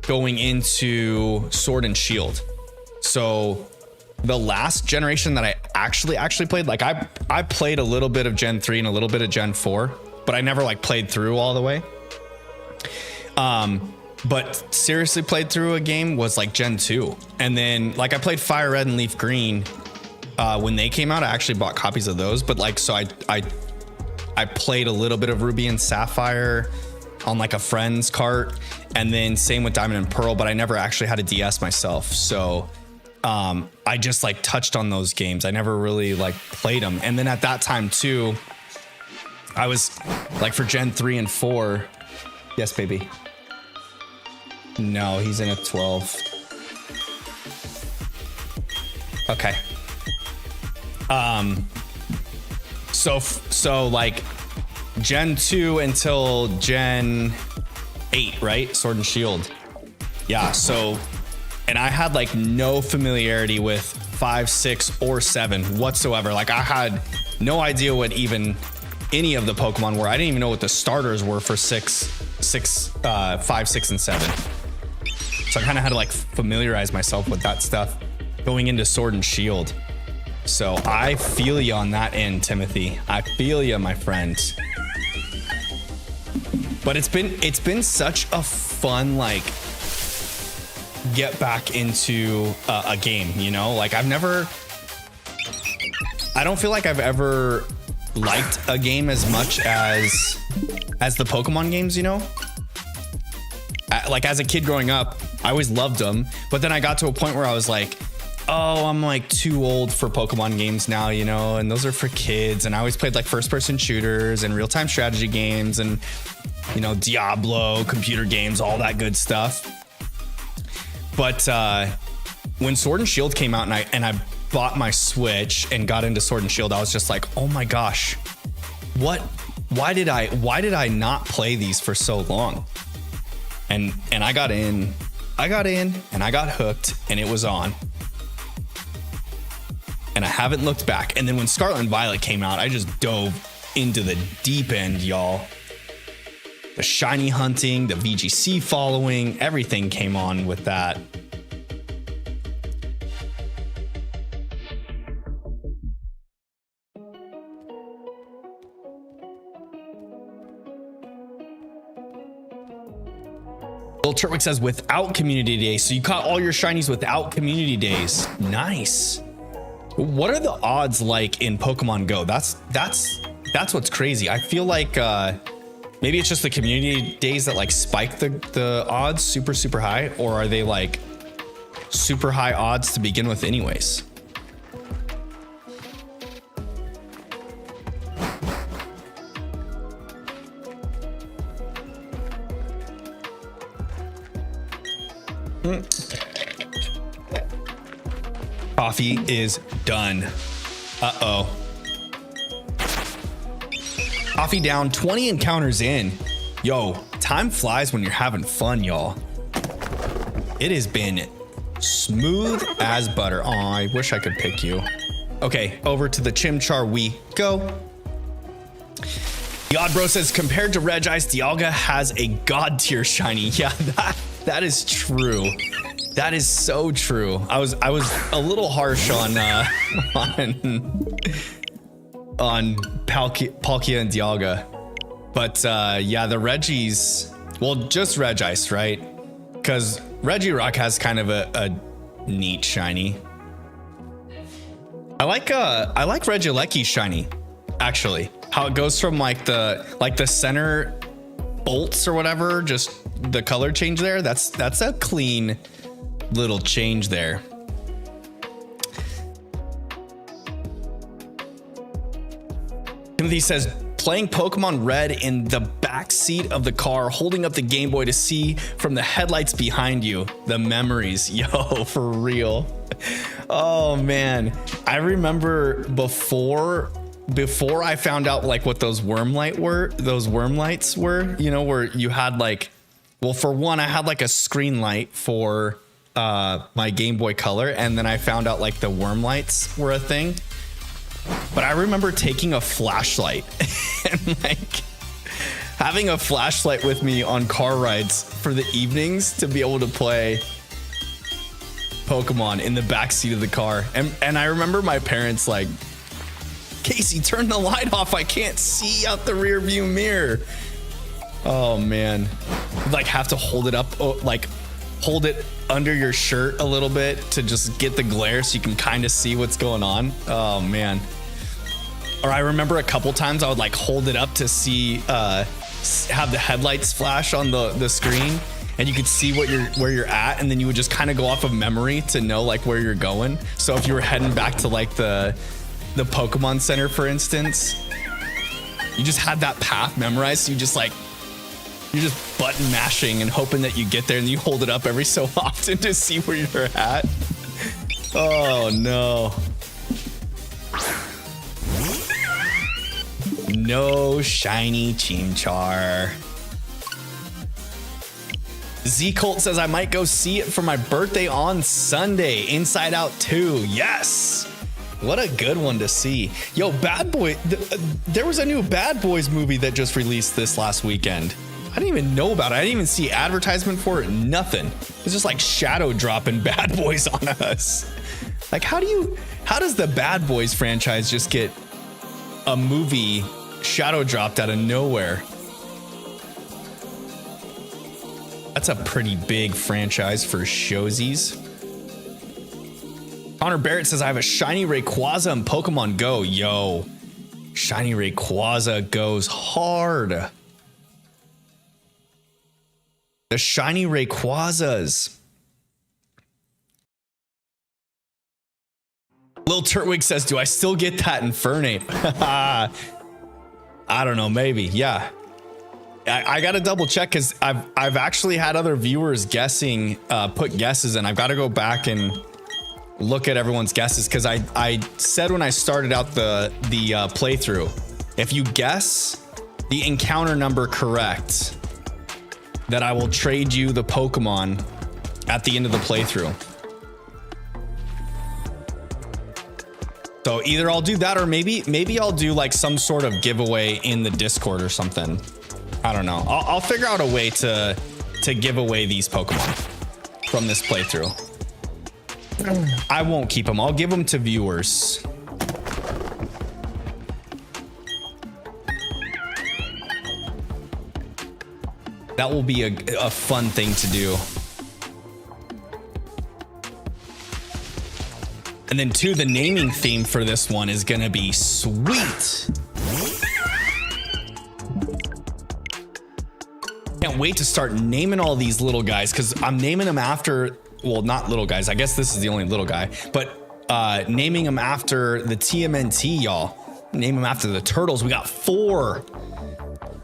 going into Sword and Shield. So the last generation that I actually played, like I played a little bit of Gen 3 and a little bit of Gen 4, but I never like played through all the way. But seriously played through a game was like Gen 2. And then like I played Fire Red and Leaf Green when they came out. I actually bought copies of those, but like so I played a little bit of Ruby and Sapphire on like a friend's cart, and then same with Diamond and Pearl, but I never actually had a DS myself. So I just like touched on those games. I never really like played them. And then at that time too, I was like for Gen 3 and 4. Yes, baby. No, he's in a 12. Okay. So like Gen 2 until Gen 8, right? Sword and Shield. Yeah, so, and I had like no familiarity with 5, 6, or 7 whatsoever. Like I had no idea what even any of the Pokemon were. I didn't even know what the starters were for 5, 6, and 7. So I kind of had to like familiarize myself with that stuff going into Sword and Shield. So I feel you on that end, Timothy. I feel you, my friend. But it's been such a fun like get back into a game, you know? Like I don't feel like I've ever liked a game as much as the Pokemon games, you know? Like as a kid growing up, I always loved them, but then I got to a point where I was like, oh, I'm like too old for Pokemon games now, you know, and those are for kids. And I always played like first person shooters and real-time strategy games and, you know, Diablo, computer games, all that good stuff. But when Sword and Shield came out and I bought my Switch and got into Sword and Shield, I was just like, oh my gosh, why did I not play these for so long? And I got in and I got hooked and it was on. And I haven't looked back. And then when Scarlet and Violet came out, I just dove into the deep end, y'all. The shiny hunting, the VGC following, everything came on with that. Lil Turtwig says without community days. So you caught all your shinies without community days. Nice. What are the odds like in Pokemon Go? That's what's crazy. I feel like maybe it's just the community days that like spike the odds super high, or are they like super high odds to begin with anyways? Coffee is done. Uh-oh. Coffee down, 20 encounters in. Yo, time flies when you're having fun, y'all. It has been smooth as butter. Oh, I wish I could pick you. Okay, over to the Chimchar we go. The Odd Bro says, compared to Regice, Dialga has a god tier shiny. Yeah, that is true. That is so true. I was a little harsh on Palkia and Dialga, but yeah, the Regis, well, just Regice, right? Because Regirock has kind of a neat shiny. I like Regieleki's shiny, actually. How it goes from like the center bolts or whatever, just the color change there. That's a clean little change there. Timothy says, playing Pokemon Red in the back seat of the car, holding up the Game Boy to see from the headlights behind you. The memories, yo, for real. Oh man, I remember before I found out like what those wormlights were, you know, where you had like, well, for one, I had like a screen light for my Game Boy Color, and then I found out like the wormlights were a thing. But I remember taking a flashlight and like having a flashlight with me on car rides for the evenings to be able to play Pokemon in the back seat of the car. And I remember my parents like, Casey, turn the light off. I can't see out the rear view mirror. Oh man. Like have to hold it up, like hold it under your shirt a little bit to just get the glare so you can kind of see what's going on. Oh man. Or I remember a couple times I would like hold it up to see, have the headlights flash on the screen, and you could see where you're at, and then you would just kind of go off of memory to know like where you're going. So if you were heading back to like the Pokemon Center, for instance, you just had that path memorized. So you're just button mashing and hoping that you get there, and you hold it up every so often to see where you're at. Oh no. No shiny Chimchar. Z Colt says, I might go see it for my birthday on Sunday. Inside Out 2. Yes. What a good one to see. Yo, Bad Boy. There was a new Bad Boys movie that just released this last weekend. I didn't even know about it. I didn't even see advertisement for it. Nothing. It's just like shadow dropping Bad Boys on us. Like, how does the Bad Boys franchise just get a movie shadow dropped out of nowhere? That's a pretty big franchise for showsies. Connor Barrett says, I have a shiny Rayquaza in Pokemon Go. Yo, shiny Rayquaza goes hard. The shiny Rayquazas. Lil Turtwig says, do I still get that Infernape? I don't know, maybe. Yeah. I gotta double check because I've actually had other viewers guessing, put guesses, and I've got to go back and look at everyone's guesses, because I said when I started out the playthrough, if you guess the encounter number correct, that I will trade you the Pokemon at the end of the playthrough. So either I'll do that, or maybe I'll do like some sort of giveaway in the Discord or something. I don't know. I'll figure out a way to give away these Pokemon from this playthrough. I won't keep them. I'll give them to viewers. That will be a fun thing to do. And then two, the naming theme for this one is gonna be sweet. Can't wait to start naming all these little guys, because I'm naming them after, well, not little guys. I guess this is the only little guy, but naming them after the TMNT, y'all. Name them after the turtles. We got four.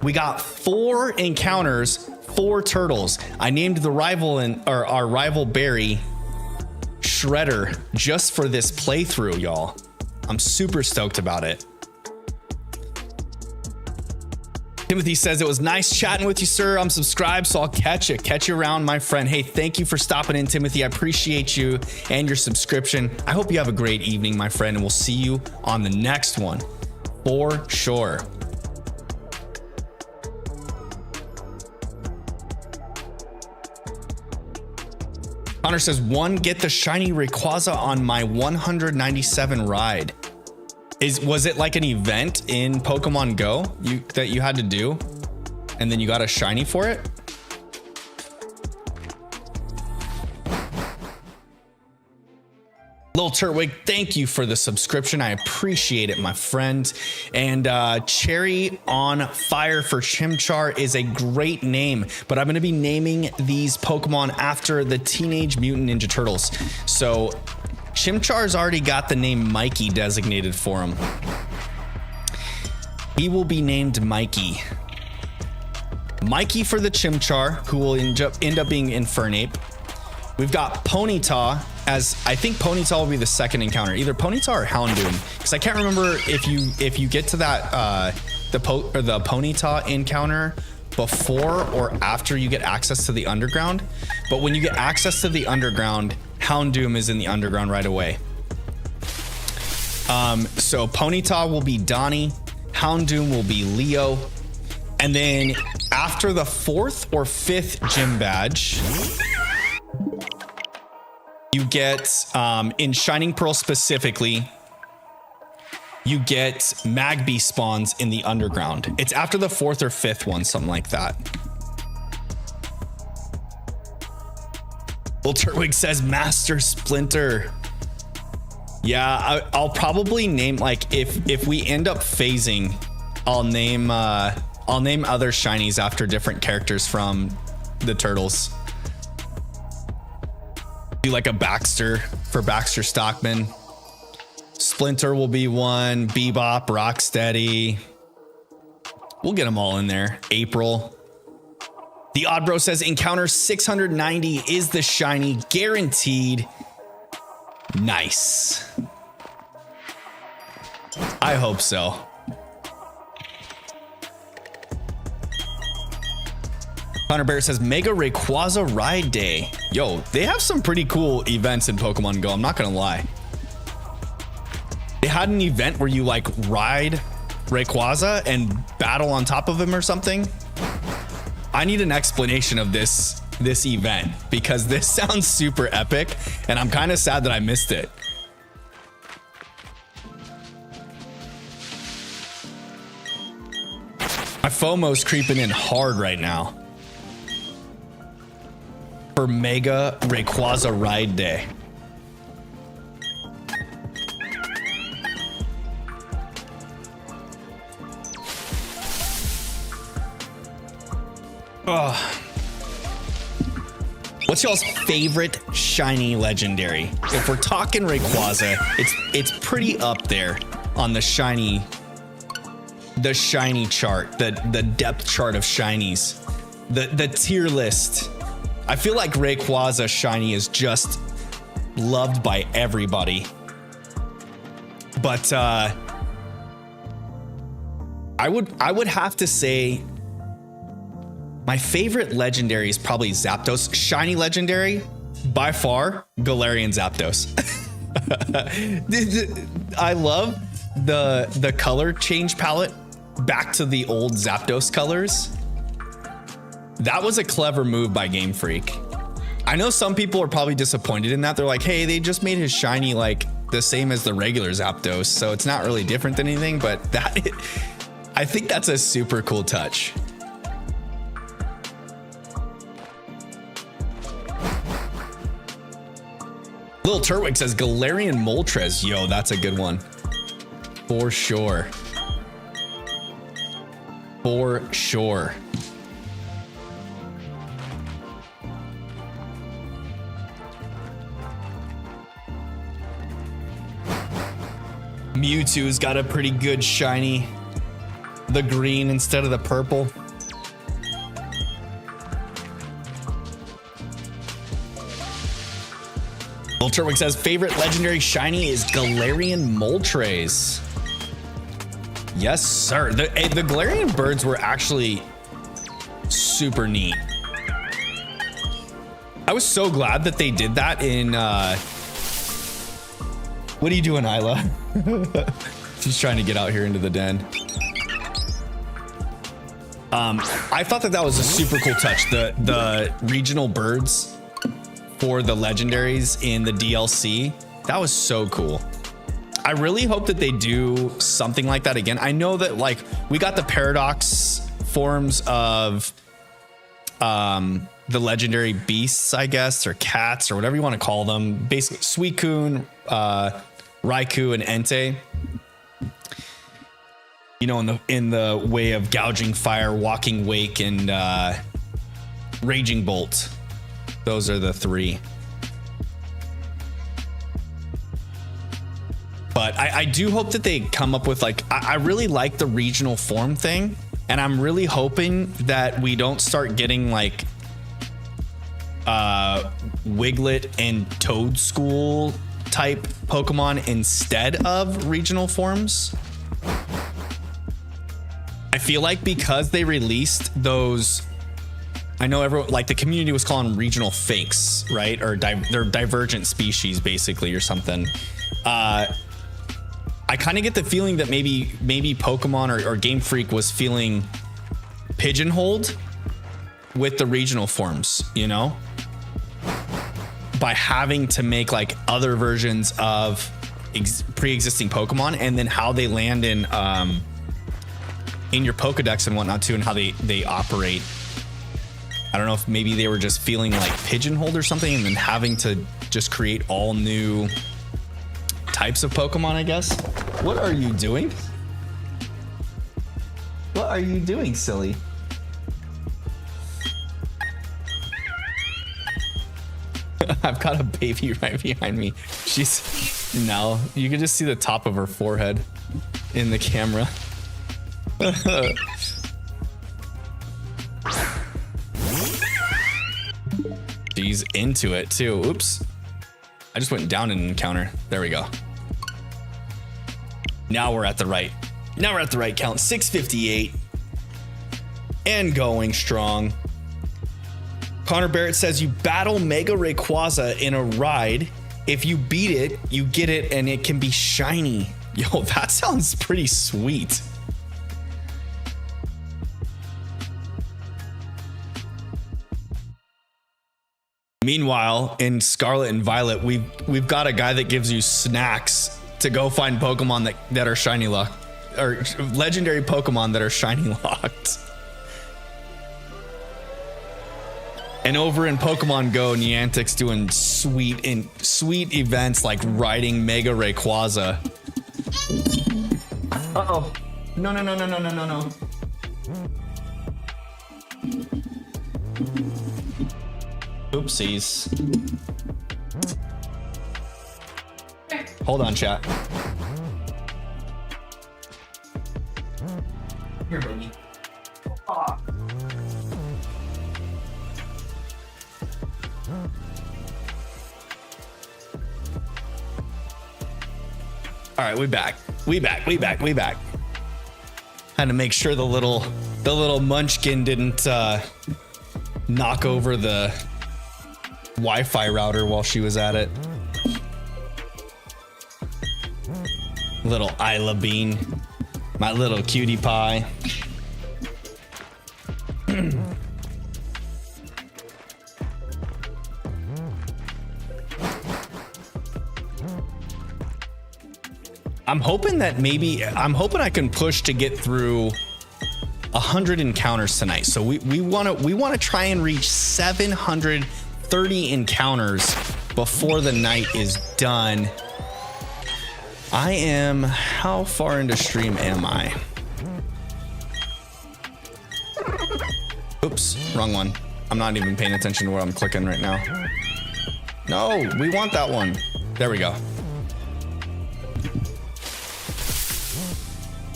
We got 4 encounters, 4 turtles. I named the rival our rival Barry Shredder just for this playthrough, y'all. I'm super stoked about it. Timothy says, it was nice chatting with you, sir. I'm subscribed, so I'll catch you around, my friend. Hey, thank you for stopping in, Timothy. I appreciate you and your subscription. I hope you have a great evening, my friend, and we'll see you on the next one for sure. Connor says, get the shiny Rayquaza on my 197 ride. Was it like an event in Pokemon Go that you had to do, and then you got a shiny for it? Lil Turtwig, thank you for the subscription. I appreciate it, my friend. And Cherry on Fire for Chimchar is a great name, but I'm going to be naming these Pokemon after the Teenage Mutant Ninja Turtles. So Chimchar's already got the name Mikey designated for him. He will be named Mikey. Mikey for the Chimchar, who will end up being Infernape. We've got Ponyta, as I think Ponyta will be the second encounter, either Ponyta or Houndoom, because I can't remember if you get to that the Ponyta encounter before or after you get access to the underground. But when you get access to the underground, Houndoom is in the underground right away. So Ponyta will be Donnie, Houndoom will be Leo, and then after the 4th or 5th gym badge, you get, in Shining Pearl specifically, you get Magby spawns in the underground. It's after the 4th or 5th one, something like that. Well, Turtwig says Master Splinter. Yeah, I'll probably name, like, if we end up phasing, I'll name other shinies after different characters from the Turtles. Do like a Baxter for Baxter Stockman. Splinter will be one. Bebop, Rocksteady. We'll get them all in there. April. The Oddbro says encounter 690 is the shiny, guaranteed. Nice. I hope so. Hunter Bear says Mega Rayquaza Ride Day. Yo, they have some pretty cool events in Pokemon Go. I'm not gonna lie. They had an event where you like ride Rayquaza and battle on top of him or something. I need an explanation of this event, because this sounds super epic and I'm kind of sad that I missed it. My FOMO's creeping in hard right now for Mega Rayquaza Ride Day. What's y'all's favorite shiny legendary? If we're talking Rayquaza, it's pretty up there on the shiny chart, the depth chart of shinies, the tier list. I feel like Rayquaza shiny is just loved by everybody. But I would have to say my favorite legendary is probably Zapdos. Shiny legendary, by far, Galarian Zapdos. I love the color change palette back to the old Zapdos colors. That was a clever move by Game Freak. I know some people are probably disappointed in that. They're like, hey, they just made his shiny like the same as the regular Zapdos, so it's not really different than anything, but I think that's a super cool touch. Little Turtwig says Galarian Moltres. Yo, that's a good one. For sure. For sure. Mewtwo's got a pretty good shiny. The green instead of the purple. Little Turtwig says favorite legendary shiny is Galarian Moltres. Yes, sir. The Galarian birds were actually super neat. I was so glad that they did that in what are you doing, Isla? She's trying to get out here into the den. I thought that was a super cool touch. The regional birds for the legendaries in the DLC. That was so cool. I really hope that they do something like that again. I know that like we got the paradox forms of the legendary beasts, I guess, or cats or whatever you want to call them. Basically Suicune, Raikou, and Entei. You know, in the way of gouging fire, walking wake, and raging bolt. Those are the three. But I do hope that they come up with like, I really like the regional form thing. And I'm really hoping that we don't start getting like Wiglet and Toadschool type Pokemon instead of regional forms. I feel like because they released those, I know everyone, like the community was calling them regional fakes, right? Or they're divergent species basically or something. I kind of get the feeling that maybe Pokemon or Game Freak was feeling pigeonholed with the regional forms, you know, by having to make like other versions of pre-existing Pokemon, and then how they land in your Pokedex and whatnot too, and how they operate. I don't know if maybe they were just feeling like pigeonholed or something, and then having to just create all new types of Pokemon, I guess. What are you doing? What are you doing, silly? I've got a baby right behind me. No, you can just see the top of her forehead in the camera. She's into it too. Oops. I just went down an encounter. There we go. Now we're at the right count. 658 and going strong. Connor Barrett says you battle Mega Rayquaza in a ride. If you beat it, you get it and it can be shiny. Yo, that sounds pretty sweet. Meanwhile, in Scarlet and Violet, we've got a guy that gives you snacks to go find Pokemon that are shiny locked, or legendary Pokemon that are shiny locked. And over in Pokemon Go, Niantic's doing sweet events like riding Mega Rayquaza. Uh-oh. No. Oopsies. Hold on, chat. Here, baby. All right, we back. Had to make sure the little munchkin didn't knock over the Wi-Fi router while she was at it. Little Isla Bean, my little cutie pie. I'm hoping I can push to get through 100 encounters tonight. So we want to try and reach 730 encounters before the night is done. How far into stream am I? Oops, wrong one. I'm not even paying attention to what I'm clicking right now. No, we want that one. There we go.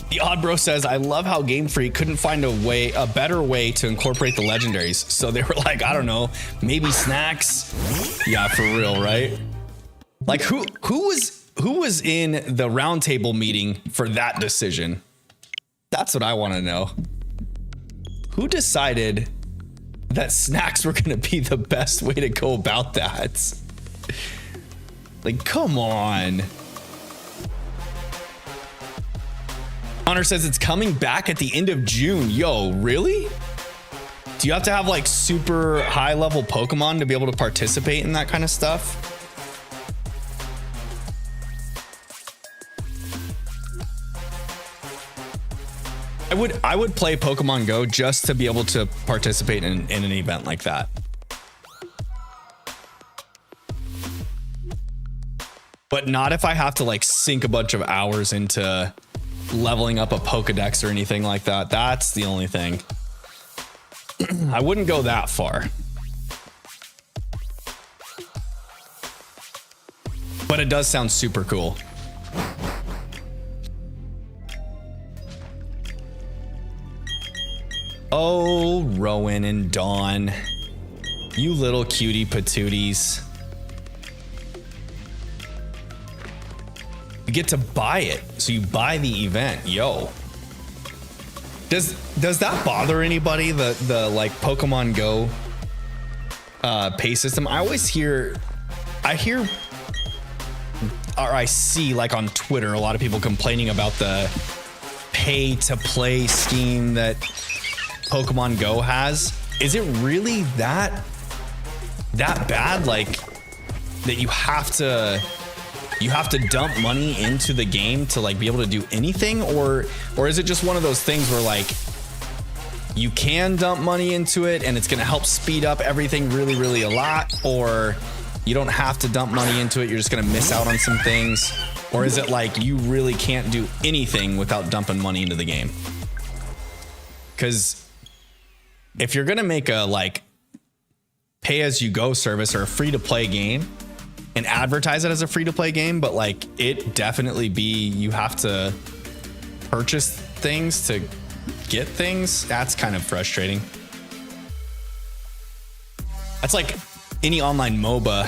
The Odd Bro says, I love how Game Freak couldn't find a better way to incorporate the legendaries. So they were like, I don't know, maybe snacks. Yeah, for real, right? Like who was in the roundtable meeting for that decision? That's what I want to know. Who decided that snacks were going to be the best way to go about that? Like, come on. Honor says it's coming back at the end of June. Yo, really? Do you have to have like super high level Pokemon to be able to participate in that kind of stuff? I would play Pokemon Go just to be able to participate in an event like that. But not if I have to like sink a bunch of hours into leveling up a Pokedex or anything like that. That's the only thing. I wouldn't go that far. But it does sound super cool. Oh, Rowan and Dawn. You little cutie patooties. You get to buy it. So you buy the event. Yo. Does that bother anybody? The like Pokemon Go pay system? I hear or I see like on Twitter a lot of people complaining about the pay to play scheme that Pokemon Go has. Is it really that bad? Like that you have to dump money into the game to like be able to do anything, or is it just one of those things where like you can dump money into it and it's going to help speed up everything really, really a lot, or you don't have to dump money into it, you're just going to miss out on some things? Or is it like you really can't do anything without dumping money into the game? Because if you're going to make a like pay as you go service or a free to play game and advertise it as a free to play game, but like it definitely be, you have to purchase things to get things, that's kind of frustrating. That's like any online MOBA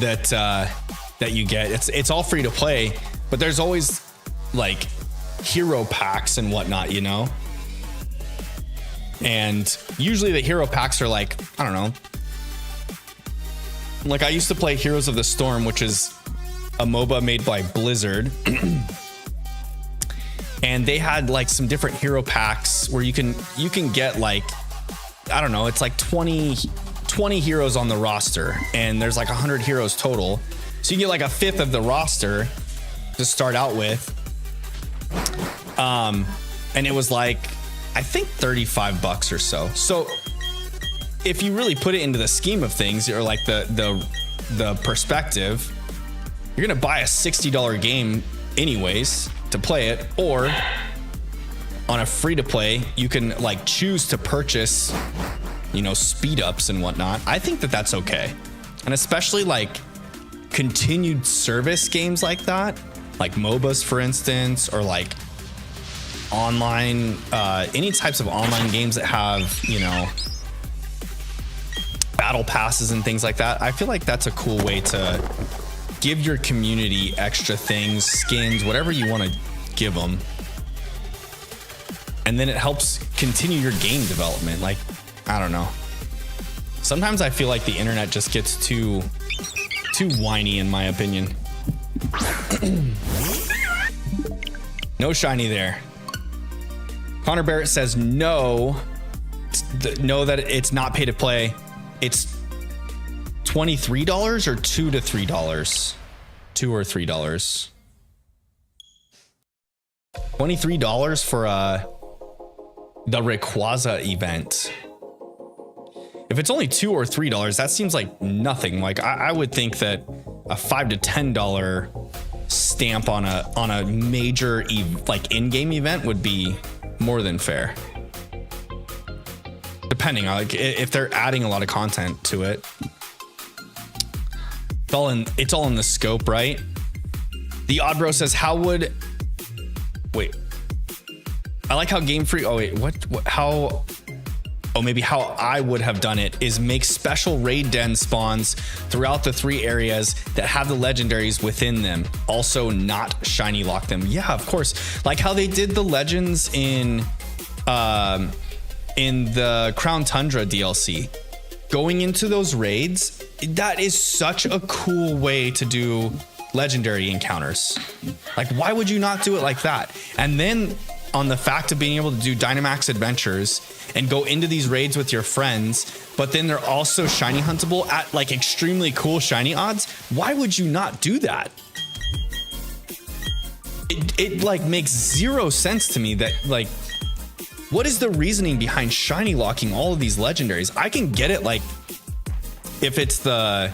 that you get. It's all free to play, but there's always like hero packs and whatnot, you know? And usually the hero packs are like, I don't know. Like I used to play Heroes of the Storm, which is a MOBA made by Blizzard. And they had like some different hero packs where you can get like, I don't know, it's like 20 heroes on the roster, and there's like 100 heroes total. So you get like a fifth of the roster to start out with. And it was like, I think $35 or so. So if you really put it into the scheme of things, or like the perspective, you're gonna buy a $60 game anyways to play it, or on a free to play, you can like choose to purchase, you know, speed ups and whatnot. I think that that's okay. And especially like continued service games like that, like MOBAs, for instance, or like online, any types of online games that have, you know, battle passes and things like that. I feel like that's a cool way to give your community extra things, skins, whatever you want to give them. And then it helps continue your game development. Like, I don't know. Sometimes I feel like the internet just gets too whiny, in my opinion. No shiny there. Connor Barrett says no. Know that it's not pay to play. It's $23 or $2 to $3. $2 or $3. $23 for the Rayquaza event. If it's only $2 or $3, that seems like nothing. Like I would think that a $5 to $10 stamp on a major like in-game event would be more than fair. Depending on like if they're adding a lot of content to it. It's all in the scope, right? The Odd Bro says, wait. I like how Game Freak. Oh wait, how? Oh, maybe how I would have done it is make special raid den spawns throughout the 3 areas that have the legendaries within them. Also not shiny lock them. Yeah, of course. Like how they did the legends in the Crown Tundra DLC. Going into those raids, that is such a cool way to do legendary encounters. Like, why would you not do it like that? And then on the fact of being able to do Dynamax adventures and go into these raids with your friends, but then they're also shiny huntable at like extremely cool shiny odds. Why would you not do that? It like makes zero sense to me that like, what is the reasoning behind shiny locking all of these legendaries? I can get it like if it's the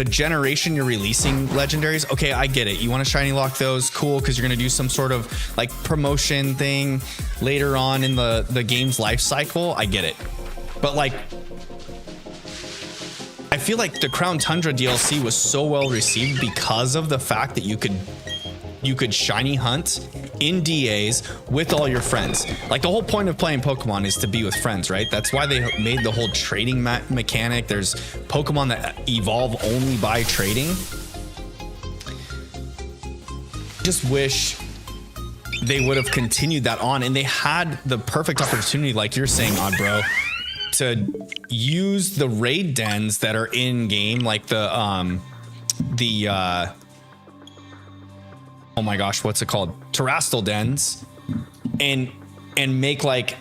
generation you're releasing legendaries, okay, I get it. You want to shiny lock those, cool, because you're going to do some sort of like promotion thing later on in the game's life cycle. I get it. But like, I feel like the Crown Tundra DLC was so well received because of the fact that you could shiny hunt in DAs with all your friends. Like the whole point of playing Pokemon is to be with friends, right? That's why they made the whole trading mechanic. There's Pokemon that evolve only by trading. Just wish they would have continued that on, and they had the perfect opportunity, like you're saying, Odd Bro, to use the raid dens that are in game, like the oh my gosh, what's it called? Terrestrial dens, and make like,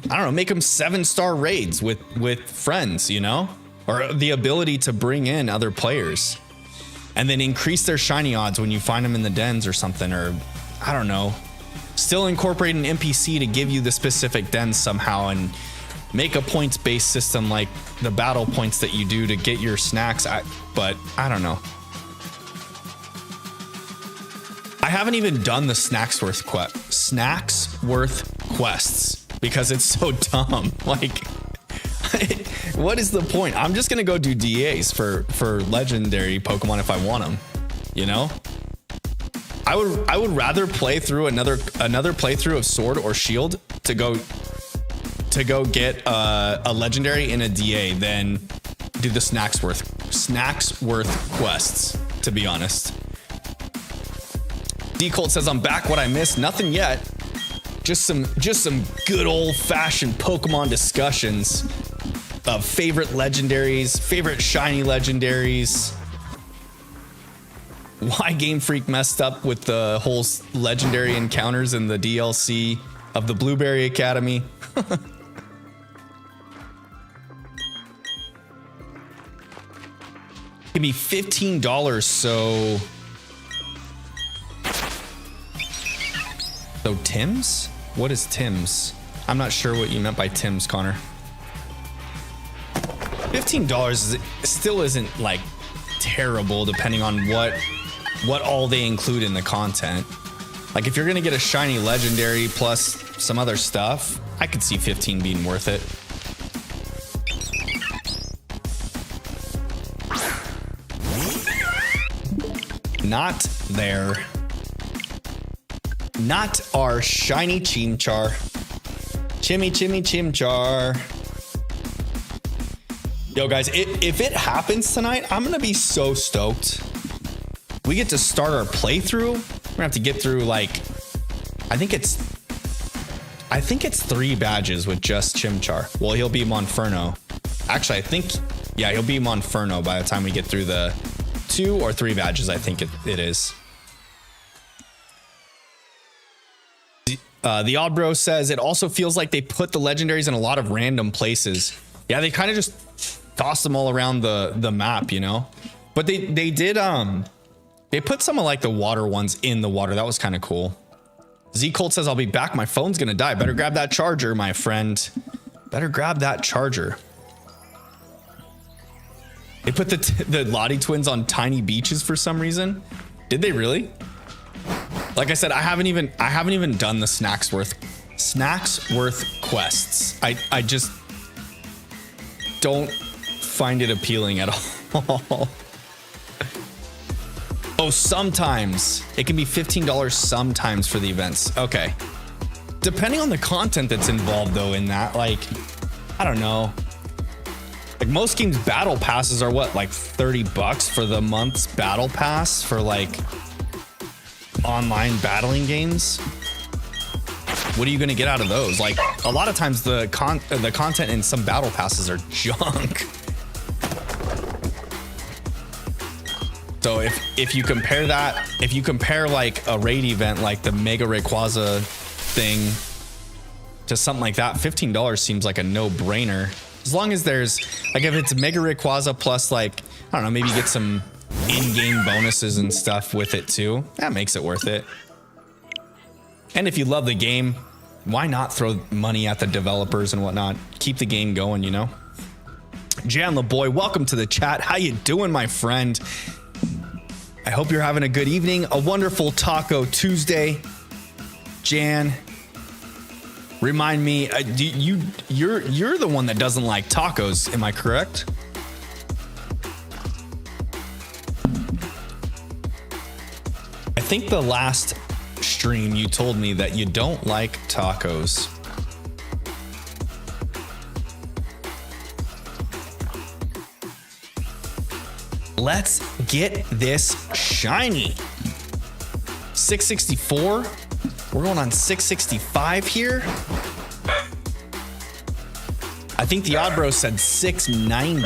I don't know, make them 7-star raids with friends, you know, or the ability to bring in other players and then increase their shiny odds when you find them in the dens or something, or I don't know, still incorporate an NPC to give you the specific dens somehow and make a points-based system like the battle points that you do to get your snacks. But I don't know. I haven't even done the Snacksworth quests because it's so dumb. Like, what is the point? I'm just gonna go do DAs for legendary Pokemon if I want them. You know, I would rather play through another playthrough of Sword or Shield to go get a legendary in a DA than do the Snacksworth quests. To be honest. D Colt says, I'm back. What I missed? Nothing yet. Just some good old fashioned Pokemon discussions of favorite legendaries, favorite shiny legendaries. Why Game Freak messed up with the whole legendary encounters in the DLC of the Blueberry Academy. Give me $15, so Tim's? What is Tim's? I'm not sure what you meant by Tim's, Connor. $15 still isn't like terrible depending on what all they include in the content. Like if you're gonna get a shiny legendary plus some other stuff, I could see 15 being worth it. Not there. Not our shiny Chimchar. Chimchar. Yo guys, if it happens tonight, I'm gonna be so stoked. We get to start our playthrough. We're gonna have to get through like, I think it's 3 badges with just Chimchar. Well, he'll be Monferno. Actually, I think, yeah, he'll be Monferno by the time we get through the 2 or 3 badges, I think it is. The Odd Bro says it also feels like they put the legendaries in a lot of random places. Yeah, they kind of just toss them all around the map, you know. But they did they put some of like the water ones in the water. That was kind of cool. Z Colt says, I'll be back. My phone's gonna die. Better grab that charger, my friend. Better grab that charger. They put the Lottie twins on tiny beaches for some reason. Did they really? Like I said, I haven't even done the Snacksworth quests. I just don't find it appealing at all. Oh, sometimes it can be $15 sometimes for the events. Okay. Depending on the content that's involved though in that, like, I don't know. Like most games battle passes are what, like $30 for the month's battle pass for like online battling games? What are you going to get out of those? Like a lot of times the content in some battle passes are junk. So if you compare that, if you compare like a raid event like the Mega Rayquaza thing to something like that, $15 seems like a no-brainer. As long as there's like, if it's Mega Rayquaza plus like, I don't know, maybe you get some in-game bonuses and stuff with it too, that makes it worth it. And if you love the game, why not throw money at the developers and whatnot? Keep the game going, you know? Jan LeBoy, welcome to the chat. How you doing, my friend? I hope you're having a good evening, a wonderful Taco Tuesday. Jan, remind me, you're the one that doesn't like tacos, am I correct? I think the last stream you told me that you don't like tacos. Let's get this shiny. 664. We're going on 665 here. I think the odd bro said 690.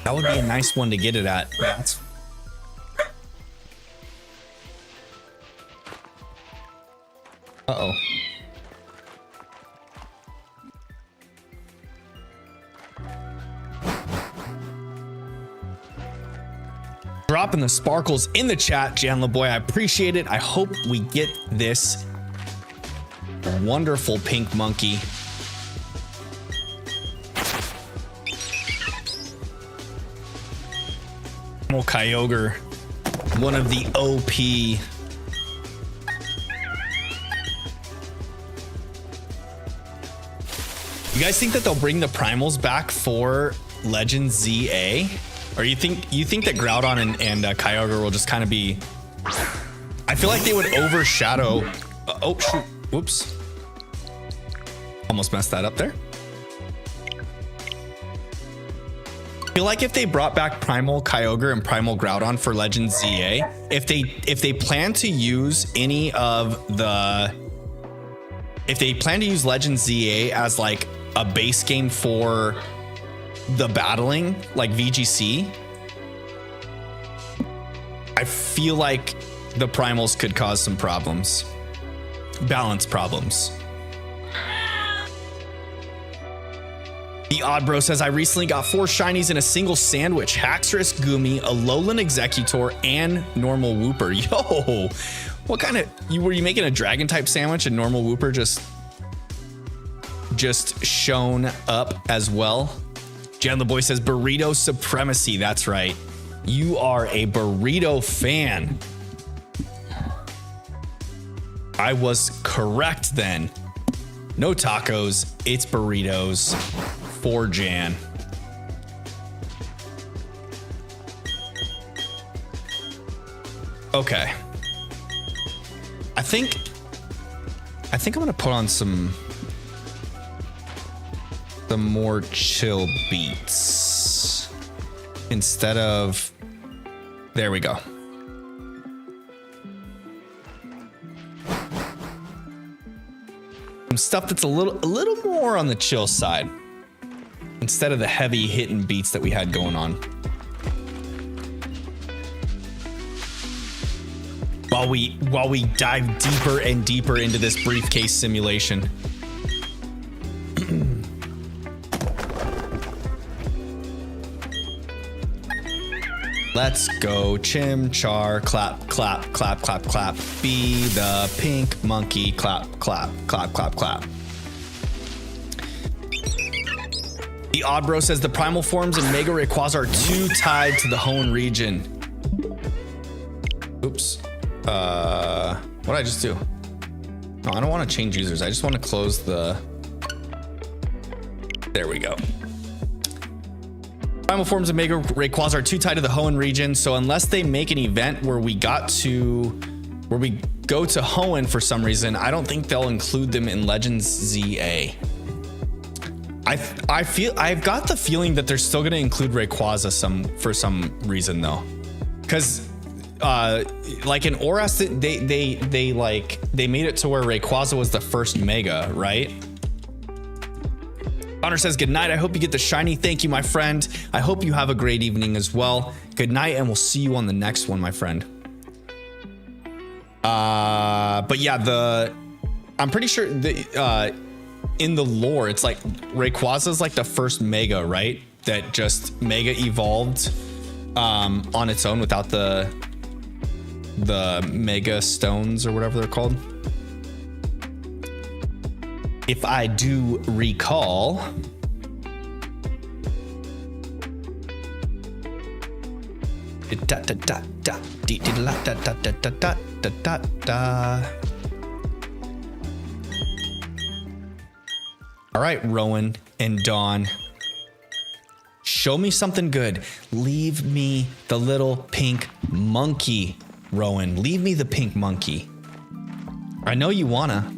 That would be a nice one to get it at. That's uh-oh. Dropping the sparkles in the chat, Jan LeBoy. I appreciate it. I hope we get this wonderful pink monkey. Kyogre, one of the OP. You guys think that they'll bring the primals back for Legend ZA? Or you think that Groudon and Kyogre will just kind of be... I feel like they would overshadow... oh, shoot. Whoops. Almost messed that up there. I feel like if they brought back Primal Kyogre and Primal Groudon for Legend ZA, if they plan to use any of the... If they plan to use Legend ZA as like a base game for the battling, like VGC, I feel like the primals could cause some problems, balance problems. The Odd Bro says, I recently got 4 shinies in a single sandwich: Haxorus, Goomy, Alolan Executor, and normal Wooper. Yo, what kind of, were you making a dragon type sandwich and normal Wooper just shown up as well? Jan the Boy says burrito supremacy. That's right. You are a burrito fan. I was correct then. No tacos, it's burritos for Jan. Okay. I think I'm gonna put on some more chill beats instead of, there we go. Some stuff that's a little more on the chill side instead of the heavy hitting beats that we had going on. While we dive deeper and deeper into this Breifcase simulation. Let's go. Chimchar, clap, clap, clap, clap, clap. Be the pink monkey, clap, clap, clap, clap, clap. The Odd Bro says the primal forms and Mega Rayquaza are too tied to the Hoenn region. Oops. What did I just do? No, I don't want to change users. I just want to close the... There we go. Primal forms of Mega Rayquaza are too tied to the Hoenn region, so unless they make an event where we go to Hoenn for some reason, I don't think they'll include them in Legends ZA. I've got the feeling that they're still going to include Rayquaza for some reason though, because like in Oras, they made it to where Rayquaza was the first Mega, right? Connor says, good night. I hope you get the shiny. Thank you, my friend. I hope you have a great evening as well. Good night, and we'll see you on the next one, my friend. But yeah, I'm pretty sure in the lore, it's like Rayquaza is like the first Mega, right? That just Mega evolved on its own without the Mega Stones or whatever they're called. If I do recall. All right, Rowan and Dawn. Show me something good. Leave me the little pink monkey, Rowan. Leave me the pink monkey. I know you wanna.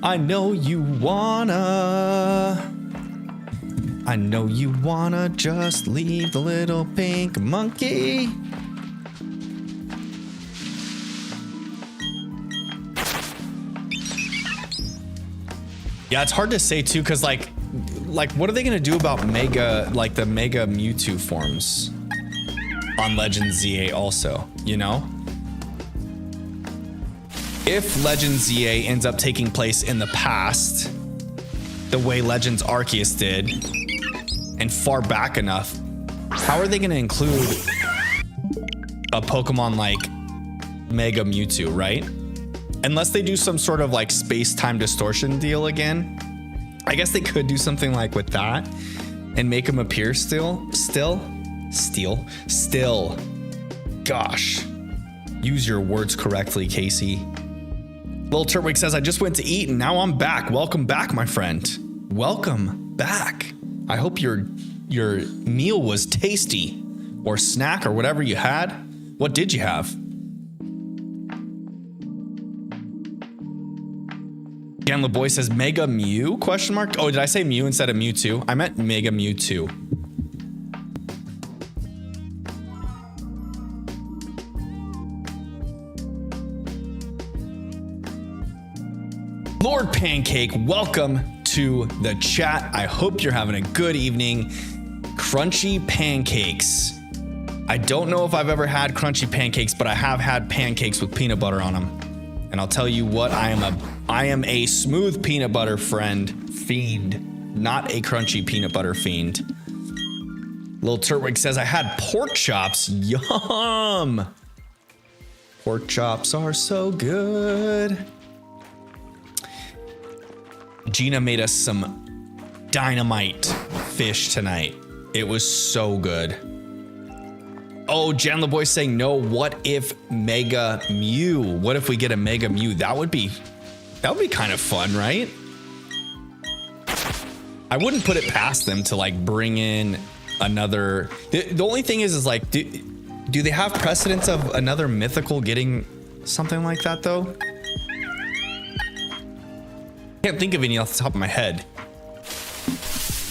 I know you wanna. I know you wanna just leave the little pink monkey. Yeah, it's hard to say too, because like what are they gonna do about Mega, like the Mega Mewtwo forms on Legends ZA also, you know? If Legends ZA ends up taking place in the past, the way Legends Arceus did, and far back enough, how are they going to include a Pokemon like Mega Mewtwo, right? Unless they do some sort of like space-time distortion deal again. I guess they could do something like with that and make him appear still. Gosh, use your words correctly, Casey. Little Turtwig says, I just went to eat and now I'm back. Welcome back, my friend. Welcome back. I hope your meal was tasty, or snack, or whatever you had. What did you have? Ganla Boy says, Mega Mew? Question mark. Oh, did I say Mew instead of Mewtwo? I meant Mega Mewtwo. Lord Pancake, welcome to the chat. I hope you're having a good evening. Crunchy pancakes. I don't know if I've ever had crunchy pancakes, but I have had pancakes with peanut butter on them. And I'll tell you what, I am a smooth peanut butter fiend, not a crunchy peanut butter fiend. Little Turtwig says, I had pork chops. Yum. Pork chops are so good. Gina made us some dynamite fish tonight. It was so good. Oh, Janla Boy saying, no, what if Mega Mew? What if we get a Mega Mew? That would be kind of fun, right? I wouldn't put it past them to like bring in another. The only thing is like, do they have precedence of another mythical getting something like that though? Can't think of any off the top of my head.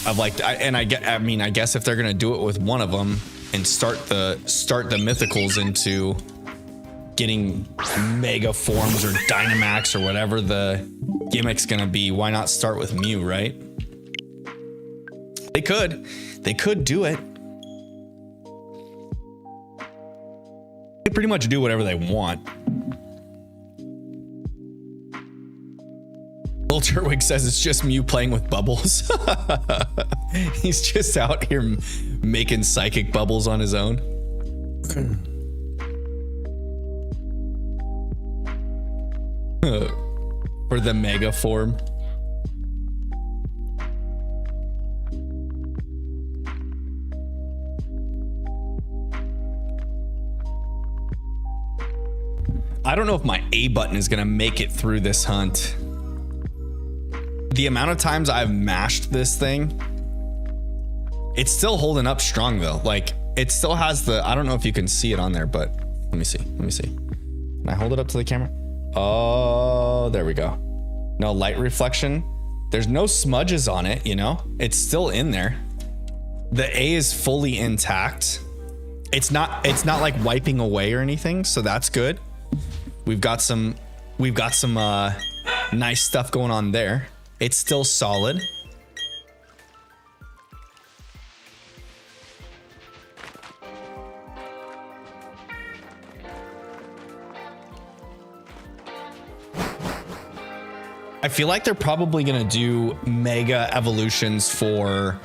I've like, I guess if they're gonna do it with one of them and start the mythicals into getting mega forms or Dynamax or whatever the gimmick's gonna be, why not start with Mew, right? They could do it. They pretty much do whatever they want. Lil Turtwig says it's just Mew playing with bubbles. He's just out here making psychic bubbles on his own. For the mega form. I don't know if my A button is gonna make it through this hunt. The amount of times I've mashed this thing, it's still holding up strong though. Like it still has the, I don't know if you can see it on there, but let me see. Can I hold it up to the camera? Oh, there we go. No light reflection. There's no smudges on it, you know? It's still in there. The A is fully intact. It's not like wiping away or anything, so that's good. We've got some nice stuff going on there. It's still solid. I feel like they're probably gonna do mega evolutions for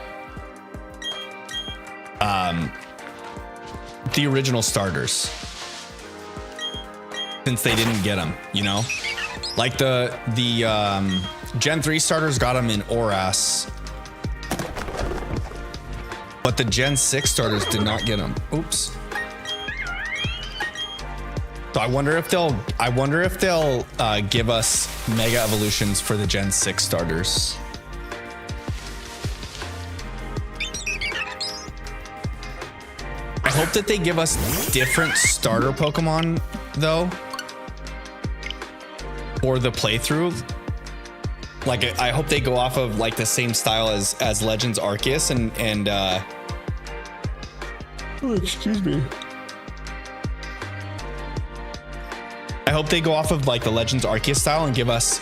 the original starters, since they didn't get them, you know, like the Gen 3 starters got them in Oras, but the Gen 6 starters did not get them. Oops. So I wonder if they'll give us mega evolutions for the Gen 6 starters. I hope that they give us different starter Pokemon though for the playthrough. Like I hope they go off of like the same style as Legends Arceus and oh, excuse me. I hope they go off of like the Legends Arceus style and give us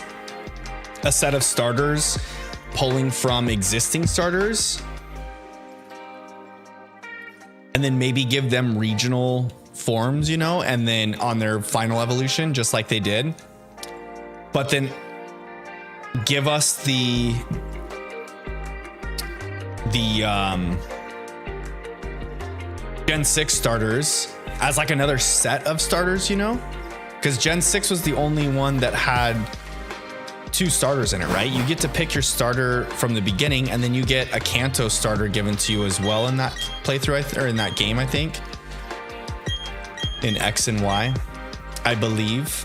a set of starters pulling from existing starters, and then maybe give them regional forms, you know, and then on their final evolution, just like they did. But then give us the Gen 6 starters as like another set of starters, you know? Because Gen 6 was the only one that had 2 starters in it, right? You get to pick your starter from the beginning, and then you get a Kanto starter given to you as well in that playthrough, or in that game, I think. In X and Y, I believe.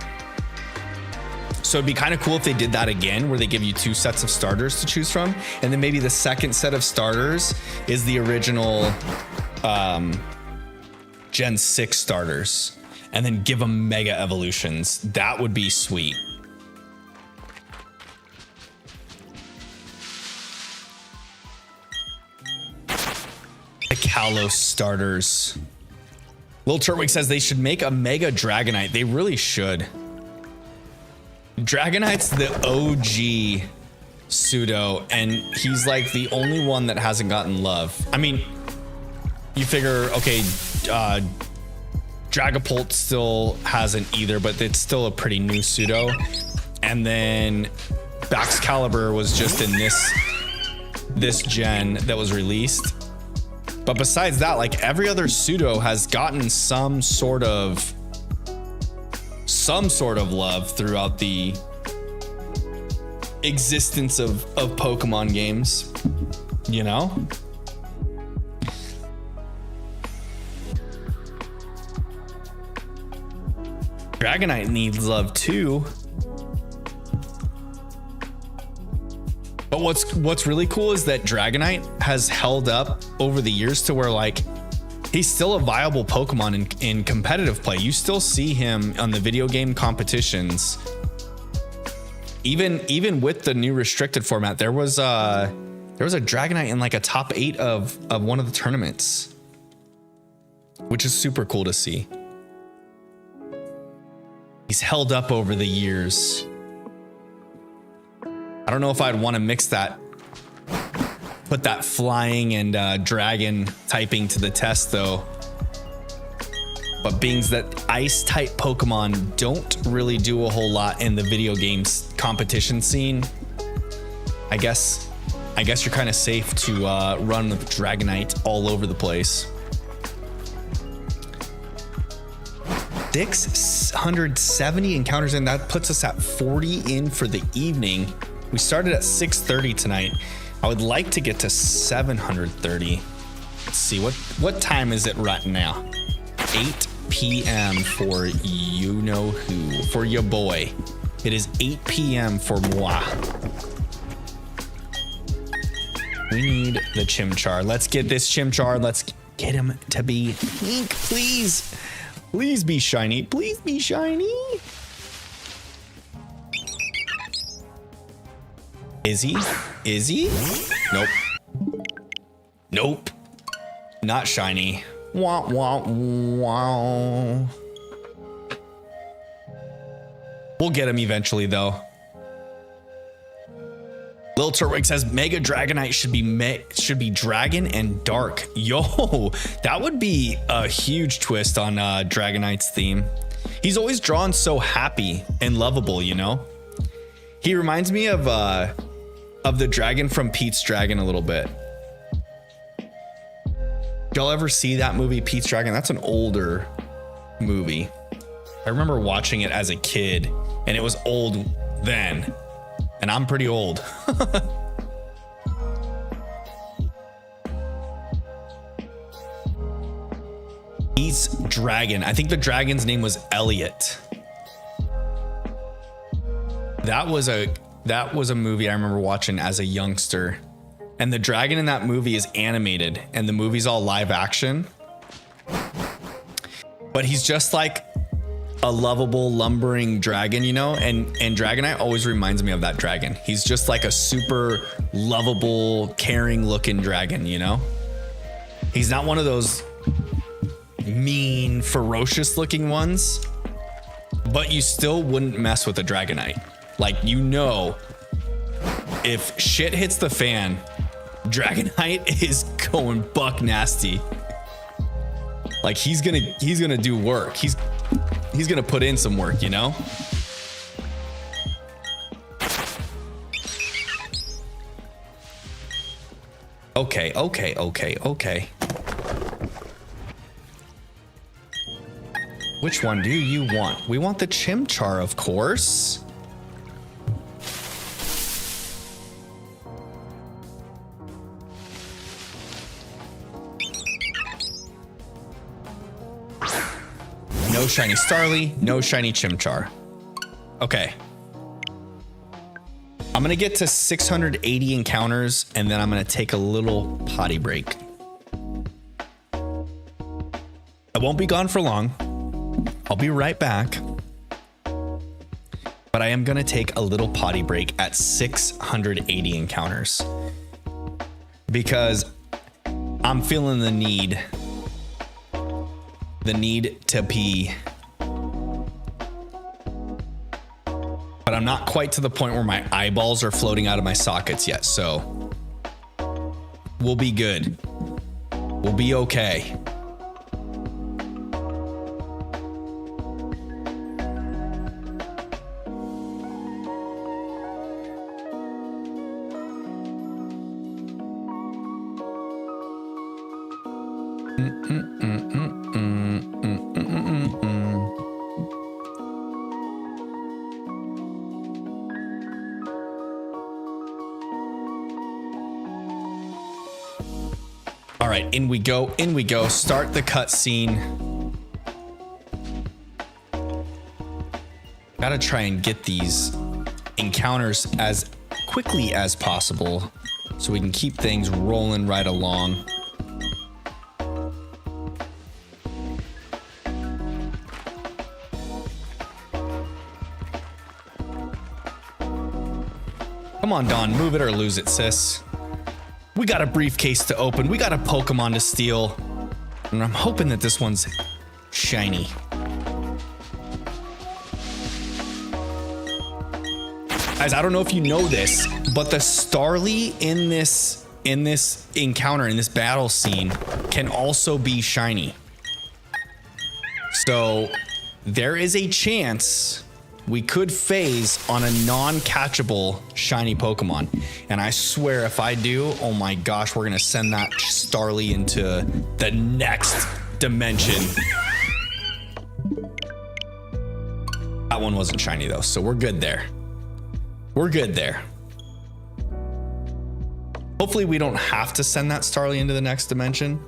So it'd be kind of cool if they did that again, where they give you 2 sets of starters to choose from, and then maybe the second set of starters is the original Gen 6 starters, and then give them mega evolutions. That would be sweet. The Kalos starters. Lil Turtwig says they should make a mega Dragonite. They really should. Dragonite's the OG pseudo, and he's like the only one that hasn't gotten love. I mean, you figure, okay, Dragapult still hasn't either, but it's still a pretty new pseudo. And then Baxcalibur was just in this gen that was released. But besides that, like every other pseudo has gotten some sort of love throughout the existence of Pokemon games, you know? Dragonite needs love too. But what's really cool is that Dragonite has held up over the years to where like he's still a viable Pokemon in competitive play. You still see him on the video game competitions. Even with the new restricted format, there was a Dragonite in like a top 8 of one of the tournaments, which is super cool to see. He's held up over the years. I don't know if I'd want to mix that, put that flying and dragon typing to the test though. But being that ice type Pokemon don't really do a whole lot in the video games competition scene, I guess you're kind of safe to run with Dragonite all over the place. 670 encounters in, that puts us at 40 in for the evening. We started at 6:30 tonight. I would like to get to 730. Let's see, what time is it right now? 8 p.m. for you know who, for your boy. It is 8 p.m. for moi. We need the Chimchar. Let's get this Chimchar. Let's get him to be pink, please. Please be shiny. Please be shiny. Is he? Is he? Nope. Nope. Not shiny. Wah, wah, wah. We'll get him eventually, though. Lil Turtwig says Mega Dragonite should be dragon and dark. Yo, that would be a huge twist on Dragonite's theme. He's always drawn so happy and lovable, you know? He reminds me of the dragon from Pete's Dragon a little bit. Y'all ever see that movie, Pete's Dragon? That's an older movie. I remember watching it as a kid, and it was old then. And I'm pretty old. Pete's Dragon. I think the dragon's name was Elliot. That was a movie I remember watching as a youngster. And the dragon in that movie is animated, and the movie's all live action. But he's just like a lovable, lumbering dragon, you know? And Dragonite always reminds me of that dragon. He's just like a super lovable, caring looking dragon, you know? He's not one of those mean, ferocious looking ones, but you still wouldn't mess with a Dragonite. Like, you know, if shit hits the fan, Dragonite is going buck nasty. Like, he's gonna do work. He's gonna put in some work, you know? Okay. Which one do you want? We want the Chimchar, of course. No shiny Starly, no shiny Chimchar. Okay. I'm gonna get to 680 encounters, and then I'm gonna take a little potty break. I won't be gone for long. I'll be right back. But I am gonna take a little potty break at 680 encounters. Because I'm feeling the need to pee. But I'm not quite to the point where my eyeballs are floating out of my sockets yet, so we'll be good. We'll be okay. All right, in we go. Start the cutscene. Gotta try and get these encounters as quickly as possible so we can keep things rolling right along. Come on, Dawn, move it or lose it, sis. We got a briefcase to open. We got a Pokemon to steal. And I'm hoping that this one's shiny. Guys, I don't know if you know this, but the Starly in this encounter, in this battle scene, can also be shiny. So there is a chance we could phase on a non-catchable shiny Pokemon. And I swear if I do, oh my gosh, we're gonna send that Starly into the next dimension. That one wasn't shiny though, so we're good there. We're good there. Hopefully we don't have to send that Starly into the next dimension.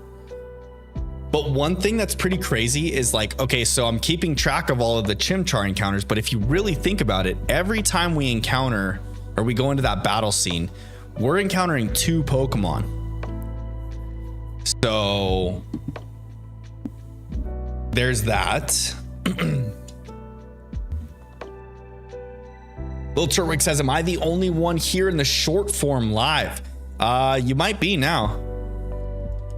But one thing that's pretty crazy is like, okay, so I'm keeping track of all of the Chimchar encounters, but if you really think about it, every time we encounter or we go into that battle scene, we're encountering 2 Pokemon. So there's that. Little Turtwig says, am I the only one here in the short form live? You might be now.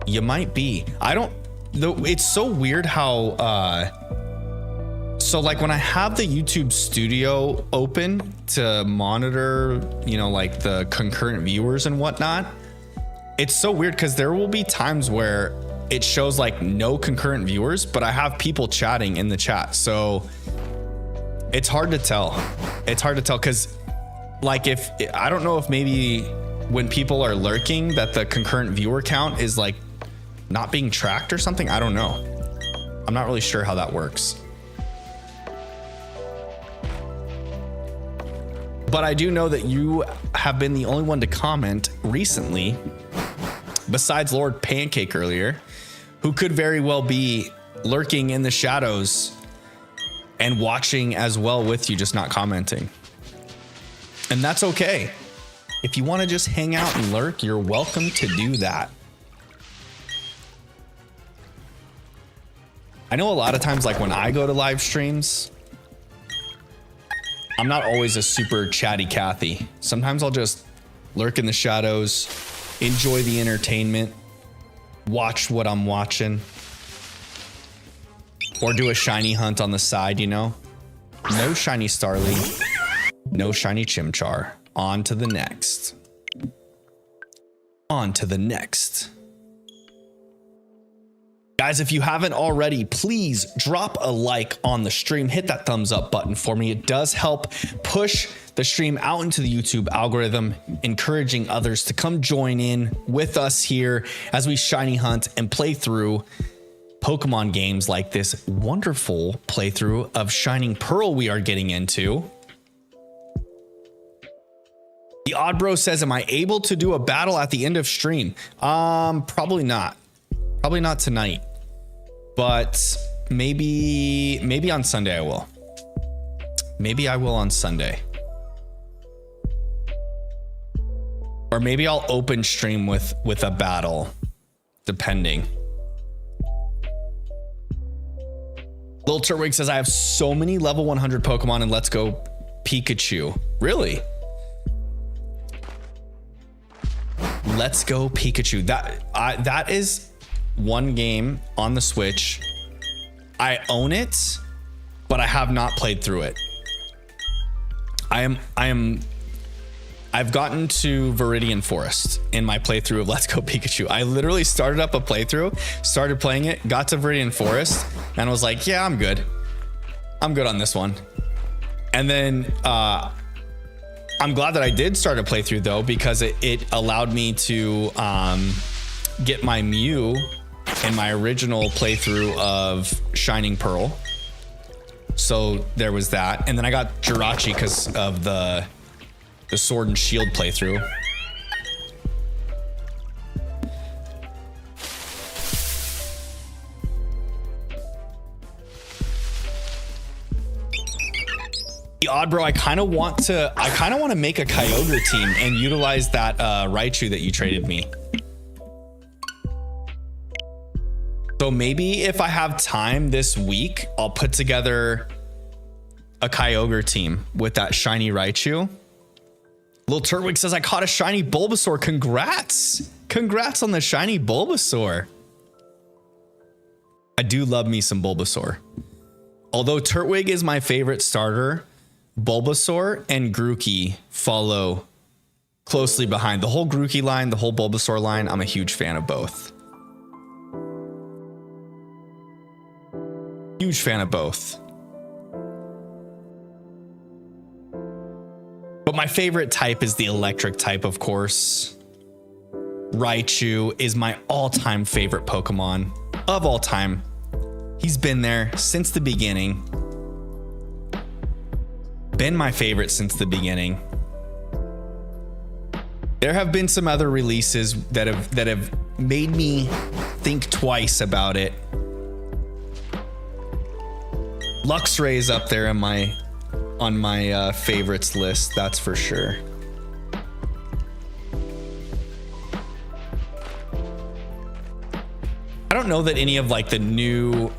You might be. I don't, it's so weird how, so like when I have the YouTube studio open to monitor, you know, like the concurrent viewers and whatnot, it's so weird because there will be times where it shows like no concurrent viewers, but I have people chatting in the chat. So it's hard to tell. It's hard to tell because like if, I don't know if maybe when people are lurking that the concurrent viewer count is like not being tracked or something. I don't know. I'm not really sure how that works. But I do know that you have been the only one to comment recently, besides Lord Pancake earlier, who could very well be lurking in the shadows and watching as well with you, just not commenting. And that's okay. If you want to just hang out and lurk, you're welcome to do that. I know a lot of times, like when I go to live streams, I'm not always a super chatty Cathy. Sometimes I'll just lurk in the shadows, enjoy the entertainment, watch what I'm watching, or do a shiny hunt on the side, you know? No shiny Starly, no shiny Chimchar. On to the next. On to the next. Guys, if you haven't already, please drop a like on the stream. Hit that thumbs up button for me. It does help push the stream out into the YouTube algorithm, encouraging others to come join in with us here as we shiny hunt and play through Pokemon games like this wonderful playthrough of Shining Pearl we are getting into. The Odd Bro says, am I able to do a battle at the end of stream? Probably not. Probably not tonight, but maybe on Sunday I will. Maybe I will on Sunday. Or maybe I'll open stream with a battle, depending. Little Turtwig says, I have so many level 100 Pokemon and Let's Go Pikachu. Really? Let's Go Pikachu. That is one game on the Switch. I own it, but I have not played through it. I've gotten to Viridian Forest in my playthrough of Let's Go Pikachu. I literally started up a playthrough, started playing it, got to Viridian Forest, and was like, yeah, I'm good. I'm good on this one. And then I'm glad that I did start a playthrough though, because it allowed me to get my Mew in my original playthrough of Shining Pearl. So there was that. And then I got Jirachi because of the Sword and Shield playthrough. The Odd Bro, I kind of want to make a Kyogre team and utilize that Raichu that you traded me. So maybe if I have time this week, I'll put together a Kyogre team with that shiny Raichu. Little Turtwig says, I caught a shiny Bulbasaur. Congrats. Congrats on the shiny Bulbasaur. I do love me some Bulbasaur. Although Turtwig is my favorite starter, Bulbasaur and Grookey follow closely behind. The whole Grookey line, the whole Bulbasaur line, I'm a huge fan of both. Huge fan of both. But my favorite type is the electric type, of course. Raichu is my all-time favorite Pokemon of all time. He's been there since the beginning. Been my favorite since the beginning. There have been some other releases that have made me think twice about it. Luxray's up there in on my favorites list, that's for sure. I don't know that any of like the new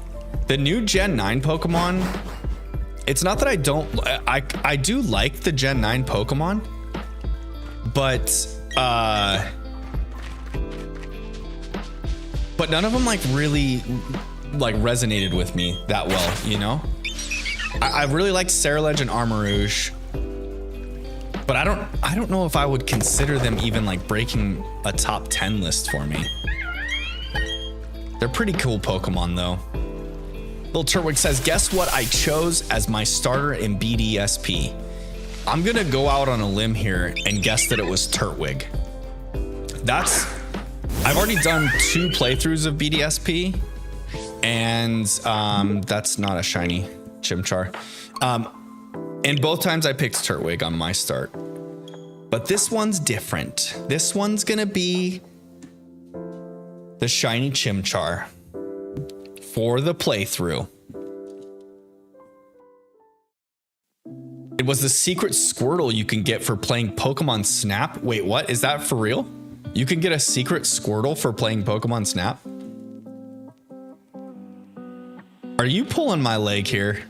Gen 9 Pokemon, it's not that I don't, I do like the Gen 9 Pokemon, but none of them like really like resonated with me that well, you know? I really liked Ceruledge and Armarouge, but I don't know if I would consider them even like breaking a top 10 list for me. They're pretty cool Pokemon though. Little Turtwig says, guess what I chose as my starter in BDSP? I'm gonna go out on a limb here and guess that it was Turtwig. I've already done 2 playthroughs of BDSP, and that's not a shiny Chimchar. And both times I picked Turtwig on my start. But this one's different. This one's gonna be the shiny Chimchar for the playthrough. It was the secret Squirtle you can get for playing Pokemon Snap. Wait, what? Is that for real? You can get a secret Squirtle for playing Pokemon Snap? Are you pulling my leg here?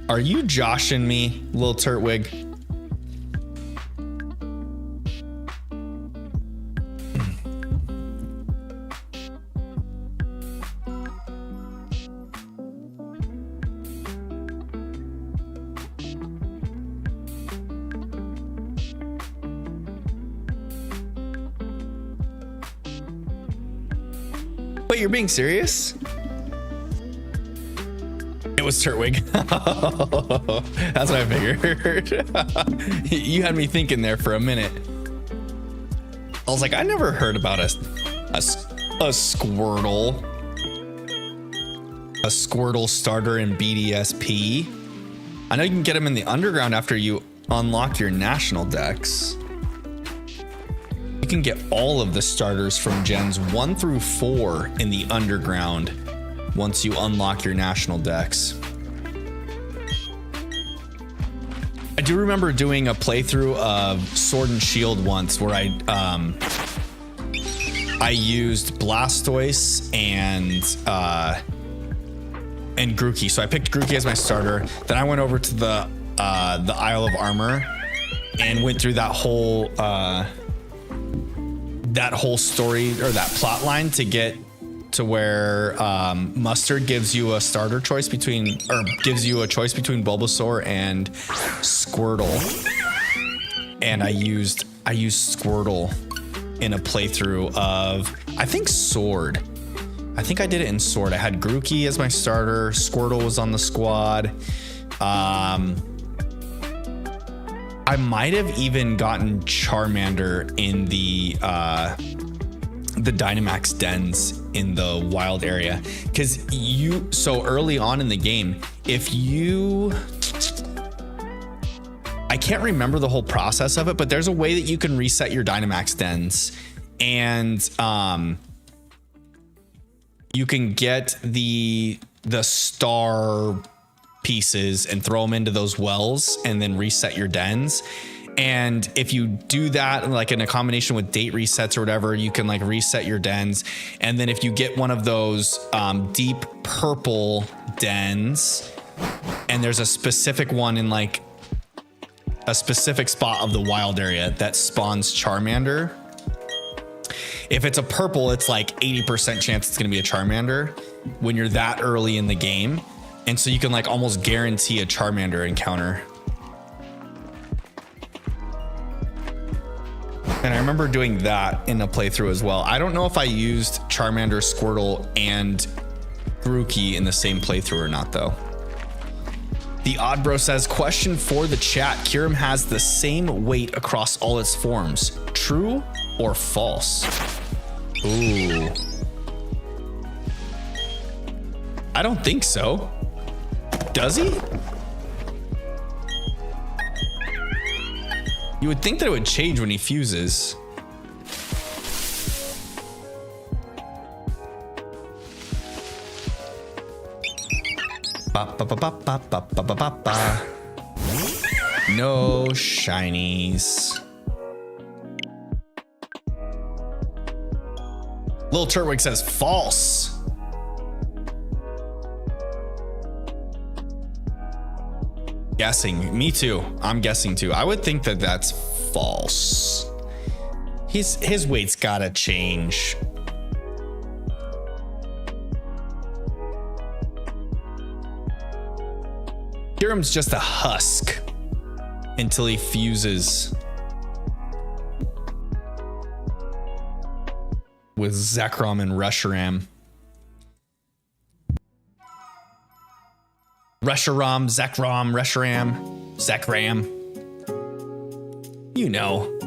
Are you joshing me, little Turtwig? Wait, you're being serious? It was Turtwig. That's what I figured. You had me thinking there for a minute. I was like, I never heard about a Squirtle. A Squirtle starter in BDSP. I know you can get them in the underground after you unlock your national decks. You can get all of the starters from gens 1 through 4 in the underground once you unlock your national decks. I do remember doing a playthrough of Sword and Shield once where I used Blastoise and Grookey. So I picked Grookey as my starter. Then I went over to the Isle of Armor and went through that whole story or that plot line to get to where Mustard gives you a starter choice between, or gives you a choice between Bulbasaur and Squirtle. And I used Squirtle in a playthrough of, I think, Sword. I think I did it in Sword. I had Grookey as my starter. Squirtle was on the squad. I might have even gotten Charmander in the Dynamax dens in the wild area, because so early on in the game, I can't remember the whole process of it, but there's a way that you can reset your Dynamax dens, and you can get the star pieces and throw them into those wells and then reset your dens. And if you do that like in a combination with date resets or whatever, you can like reset your dens. And then if you get one of those deep purple dens, and there's a specific one in like a specific spot of the wild area that spawns Charmander. If it's a purple, it's like 80% chance it's going to be a Charmander when you're that early in the game. And so you can like almost guarantee a Charmander encounter. And I remember doing that in a playthrough as well. I don't know if I used Charmander, Squirtle, and Grookey in the same playthrough or not though. The Oddbro says, question for the chat. Kyurem has the same weight across all its forms. True or false? Ooh. I don't think so. Does he? You would think that it would change when he fuses. Ba, ba, ba, ba, ba, ba, ba, ba, ba, ba. No shinies. Little Turtwig says false. Guessing. Me too. I'm guessing too. I would think that that's false. His weight's gotta change. Hiram's just a husk until he fuses with Zekrom and Reshiram. Reshiram, Zekrom, Reshiram, Zekram. You know,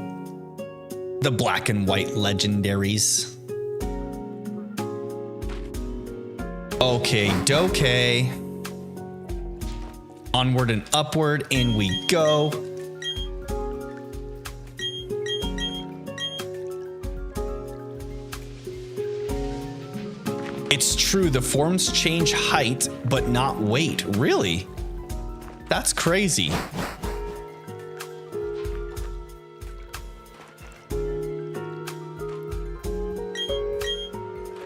the black and white legendaries. Okay, doke. Onward and upward, in we go. It's true, the forms change height, but not weight. Really? That's crazy.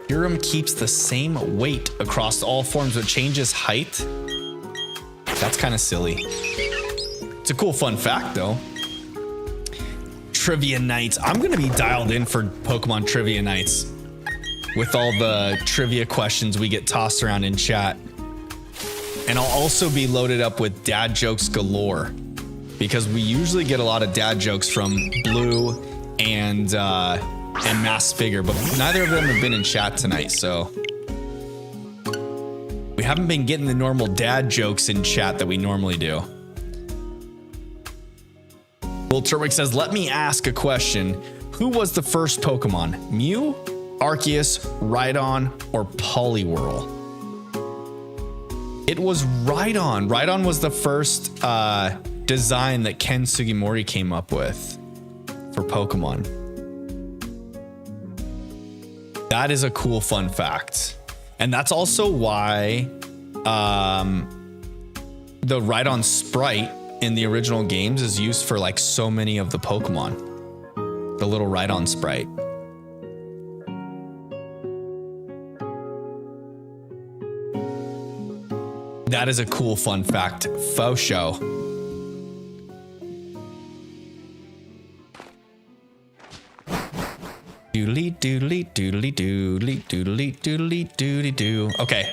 Hiram keeps the same weight across all forms, but changes height? That's kind of silly. It's a cool fun fact, though. Trivia nights. I'm going to be dialed in for Pokemon Trivia nights with all the trivia questions we get tossed around in chat. And I'll also be loaded up with dad jokes galore, because we usually get a lot of dad jokes from Blue and Mass Figure, but neither of them have been in chat tonight, so we haven't been getting the normal dad jokes in chat that we normally do. Will Turtwig says, let me ask a question. Who was the first Pokemon? Mew, Arceus, Rhydon, or Poliwhirl? It was Rhydon. Rhydon was the first design that Ken Sugimori came up with for Pokemon. That is a cool fun fact. And that's also why the Rhydon sprite in the original games is used for like so many of the Pokemon. The little Rhydon sprite. That is a cool fun fact. Faux show. Doodly doodly doodly doodly doodly doodly doodly doo. Okay,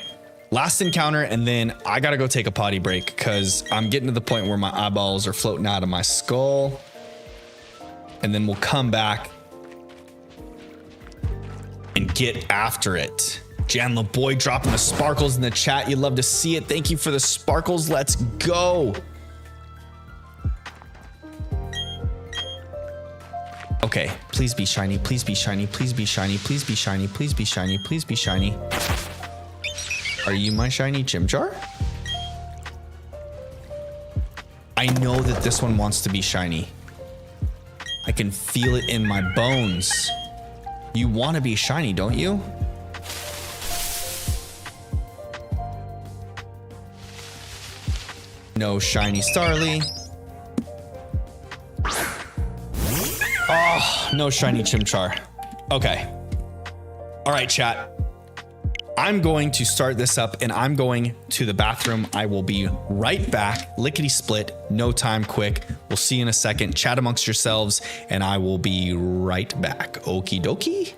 last encounter, and then I gotta go take a potty break because I'm getting to the point where my eyeballs are floating out of my skull. And then we'll come back and get after it. Jan LeBoy dropping the sparkles in the chat. You'd love to see it. Thank you for the sparkles. Let's go. Okay, please be shiny. Please be shiny. Please be shiny. Please be shiny. Please be shiny. Please be shiny. Are you my shiny Chimchar? I know that this one wants to be shiny. I can feel it in my bones. You want to be shiny, don't you? No shiny Starly. Oh, no shiny Chimchar. Okay. All right, chat. I'm going to start this up and I'm going to the bathroom. I will be right back. Lickety split. No time quick. We'll see you in a second. Chat amongst yourselves and I will be right back. Okie dokie.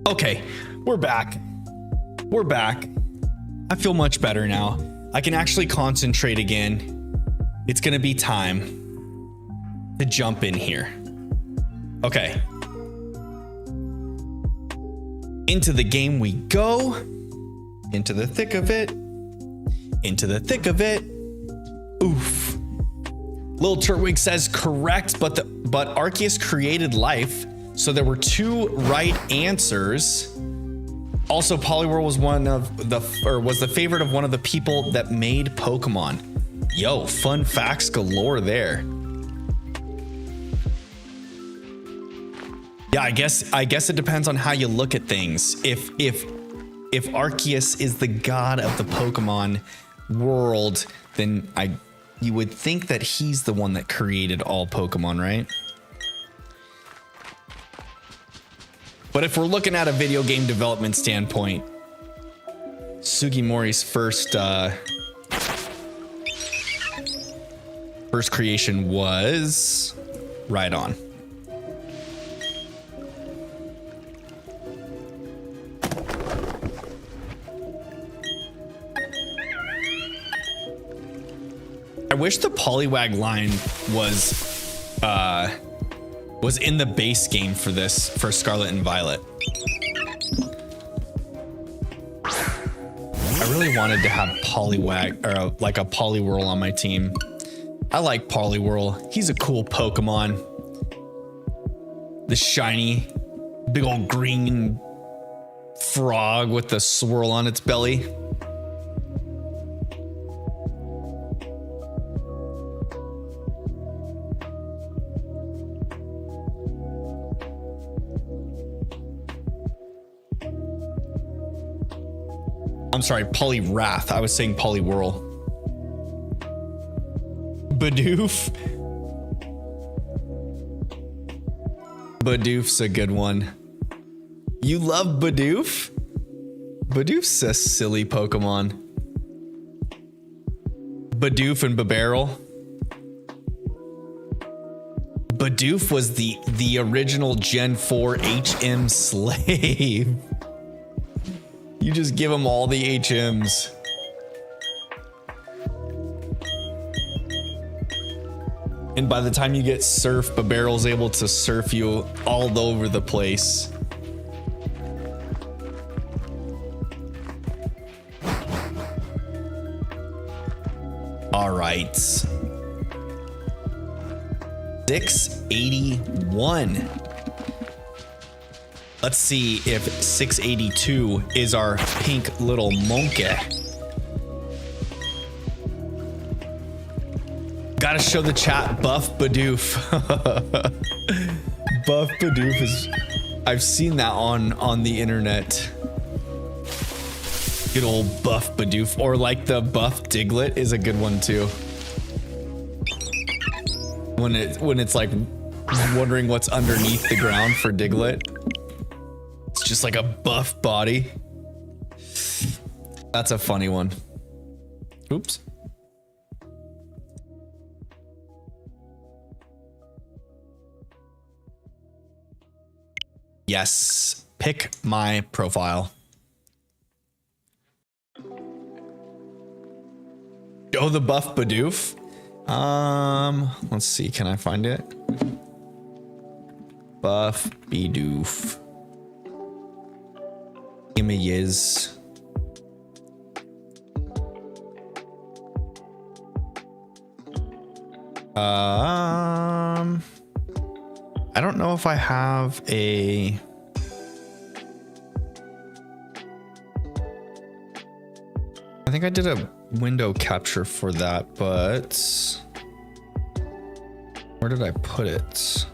Okay, we're back. We're back. I feel much better now. I can actually concentrate again. It's gonna be time to jump in here. Okay. Into the game we go. Into the thick of it. Into the thick of it. Oof. Lil Turtwig says correct, but Arceus created life, so there were 2 right answers. Also, Poliwhirl was was the favorite of one of the people that made Pokemon. Yo, fun facts galore there. Yeah, I guess it depends on how you look at things. If Arceus is the god of the Pokemon world, then you would think that he's the one that created all Pokemon, right? But if we're looking at a video game development standpoint, Sugimori's first creation was right on. I wish the Poliwag line was in the base game for Scarlet and Violet. I really wanted to have Poliwag or like a Poliwhirl on my team. I like Poliwhirl. He's a cool Pokemon. The shiny, big old green frog with the swirl on its belly. I'm sorry, Poliwrath. I was saying Poliwhirl. Bidoof. Bidoof's a good one. You love Bidoof? Bidoof's a silly Pokemon. Bidoof and Bibarel. Bidoof was the original Gen 4 HM slave. You just give them all the HMs. And by the time you get Surf, Bibarel's able to surf you all over the place. All right. 681. Let's see if 682 is our pink little monkey. Gotta show the chat Buff Bidoof. Buff Bidoof is... I've seen that on the internet. Good old Buff Bidoof. Or like the Buff Diglett is a good one too. When it's like wondering what's underneath the ground for Diglett. It's just like a buff body. That's a funny one. Oops. Yes, pick my profile. Oh, the Buff Bidoof. Let's see, can I find it? Buff Bidoof. Images. I don't know if I have a... I think I did a window capture for that, but where did I put it?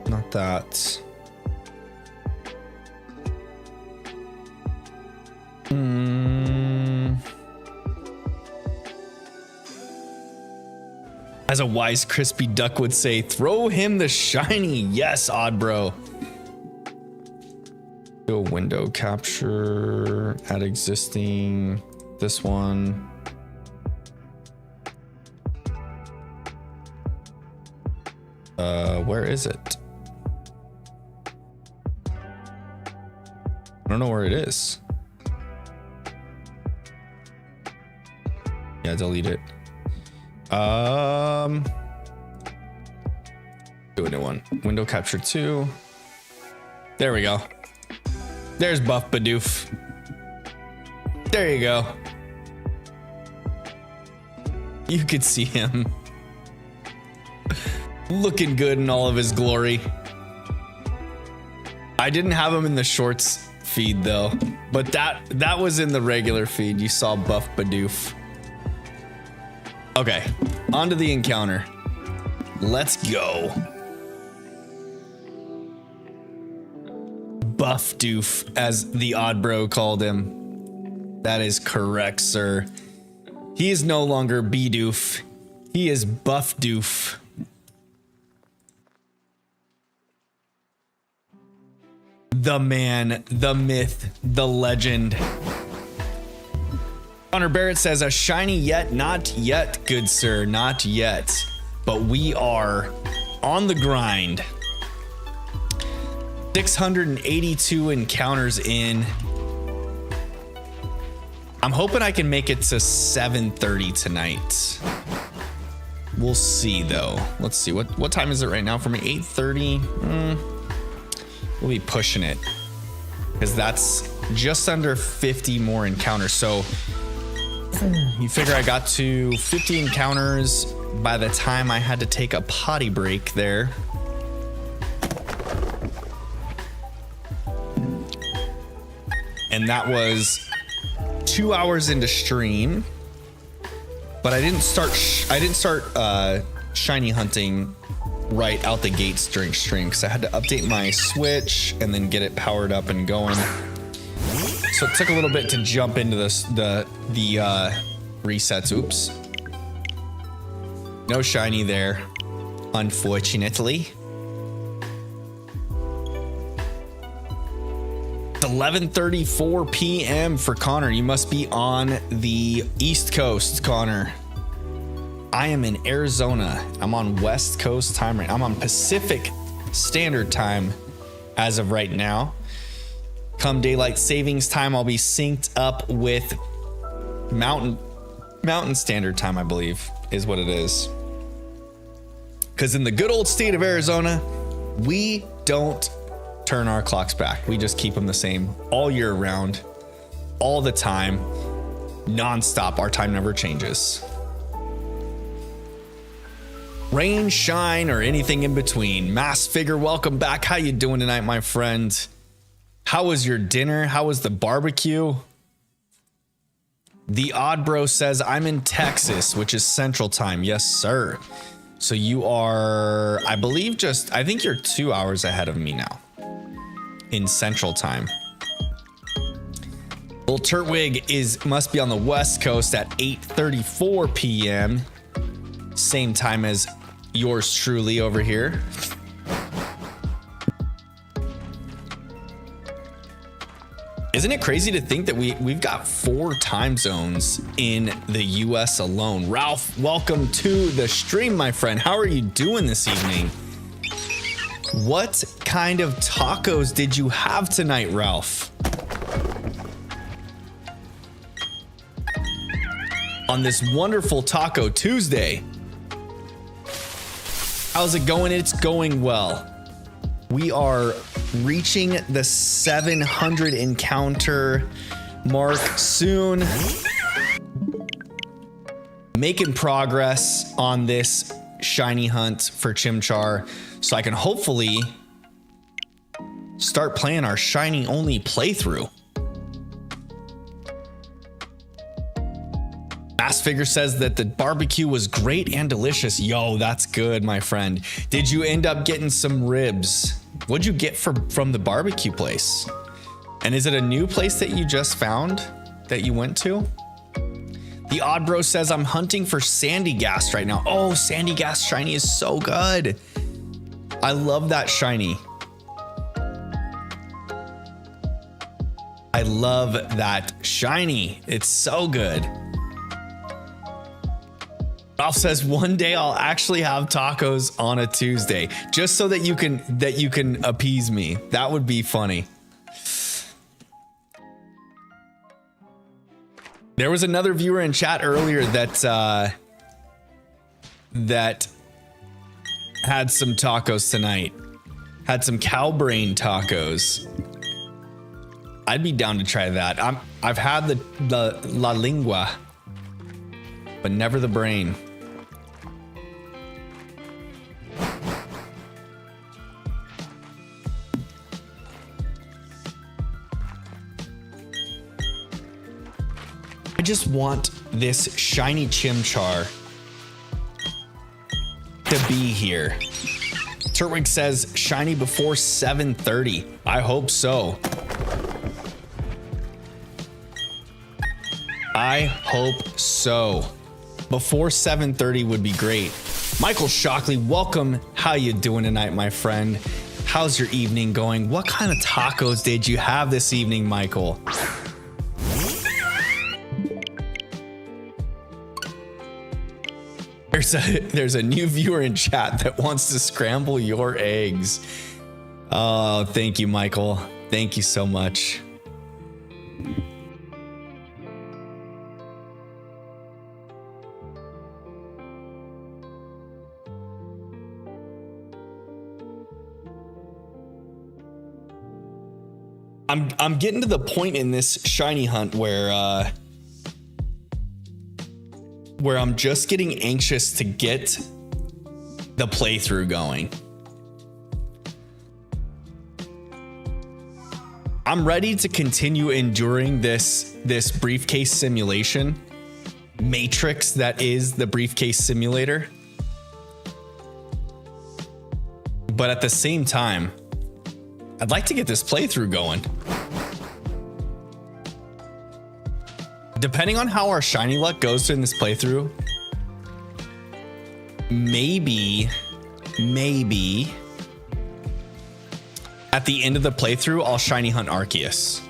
Not that. As a wise crispy duck would say, throw him the shiny. Yes, odd bro. Do a window capture, add existing, this one. Where is it? I don't know where it is. Yeah, delete it. Do a new one. Window capture 2. There we go. There's Buff Bidoof. There you go. You could see him looking good in all of his glory. I didn't have him in the shorts feed though, but that was in the regular feed. You saw Buff Bidoof. Okay, on to the encounter. Let's go. Buff Doof, as the odd bro called him. That is correct, sir. He is no longer Bidoof. He is Buff Doof. The man, the myth, the legend. Connor Barrett says, a shiny yet? Not yet, good sir, not yet. But we are on the grind. 682 encounters in. I'm hoping I can make it to 7:30 tonight. We'll see though. Let's see, what time is it right now for me? 8:30. We'll be pushing it because that's just under 50 more encounters. So you figure I got to 50 encounters by the time I had to take a potty break there. And that was 2 hours into stream, but I didn't start shiny hunting right out the gates during stream because I had to update my Switch and then get it powered up and going. So it took a little bit to jump into the resets. Oops. No shiny there, unfortunately. 11:34 p.m. for Connor. You must be on the East Coast, Connor. I am in Arizona. I'm on West Coast time right now. I'm on Pacific Standard Time as of right now. Come daylight savings time, I'll be synced up with Mountain Standard Time, I believe, is what it is. Because in the good old state of Arizona, we don't turn our clocks back. We just keep them the same all year round, all the time, nonstop. Our time never changes. Rain, shine, or anything in between. Mass Figure, welcome back. How you doing tonight, my friend? How was your dinner? How was the barbecue? The Odd Bro says, I'm in Texas, which is Central Time. Yes, sir. So you are, I believe I think you're 2 hours ahead of me now in Central Time. Little Turtwig must be on the West Coast at 8:34 p.m. Same time as yours truly over here. Isn't it crazy to think that we've got 4 time zones in the US alone? Ralph, welcome to the stream, my friend. How are you doing this evening? What kind of tacos did you have tonight, Ralph? On this wonderful Taco Tuesday. How's it going? It's going well. We are reaching the 700 encounter mark soon. Making progress on this shiny hunt for Chimchar so I can hopefully start playing our shiny only playthrough. Mass Figure says that the barbecue was great and delicious. Yo, that's good, my friend. Did you end up getting some ribs? What'd you get from the barbecue place? And is it a new place that you just found that you went to? The Odd Bro says, I'm hunting for Sandy Gas right now. Oh, Sandy Gas shiny is so good. I love that shiny. I love that shiny. It's so good. Ralph says one day I'll actually have tacos on a Tuesday, just so that you can appease me. That would be funny. There was another viewer in chat earlier that that had some tacos tonight. Had some cow brain tacos. I'd be down to try that. I've had the la lingua, but never the brain. I just want this shiny chimchar to be here. Turtwig says shiny before 7:30. I hope so. I hope so. Before 7:30 would be great. Michael Shockley, welcome. How you doing tonight, my friend? How's your evening going? What kind of tacos did you have this evening, Michael? There's a new viewer in chat that wants to scramble your eggs. Oh, thank you, Michael. Thank you so much. I'm getting to the point in this shiny hunt where I'm just getting anxious to get the playthrough going. I'm ready to continue enduring this briefcase simulation matrix that is the briefcase simulator. But at the same time, I'd like to get this playthrough going. Depending on how our shiny luck goes in this playthrough, maybe at the end of the playthrough, I'll shiny hunt Arceus.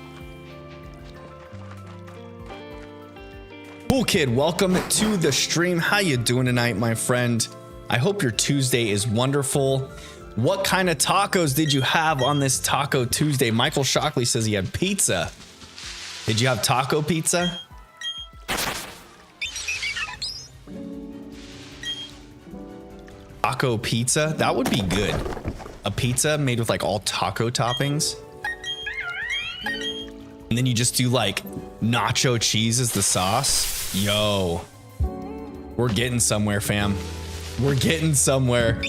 Cool Kid, welcome to the stream. How you doing tonight, my friend? I hope your Tuesday is wonderful. What kind of tacos did you have on this Taco Tuesday? Michael Shockley says he had pizza. Did you have taco pizza? Taco pizza? That would be good. A pizza made with like all taco toppings. And then you just do like nacho cheese as the sauce. Yo. We're getting somewhere, fam. We're getting somewhere.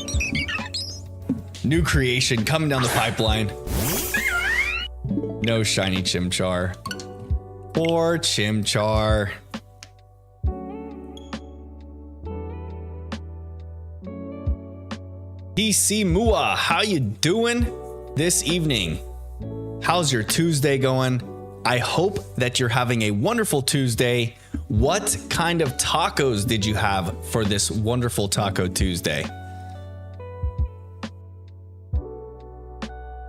New creation coming down the pipeline. No shiny chimchar. Poor chimchar. DC Mua, how you doing this evening? How's your Tuesday going? I hope that you're having a wonderful Tuesday. What kind of tacos did you have for this wonderful Taco Tuesday?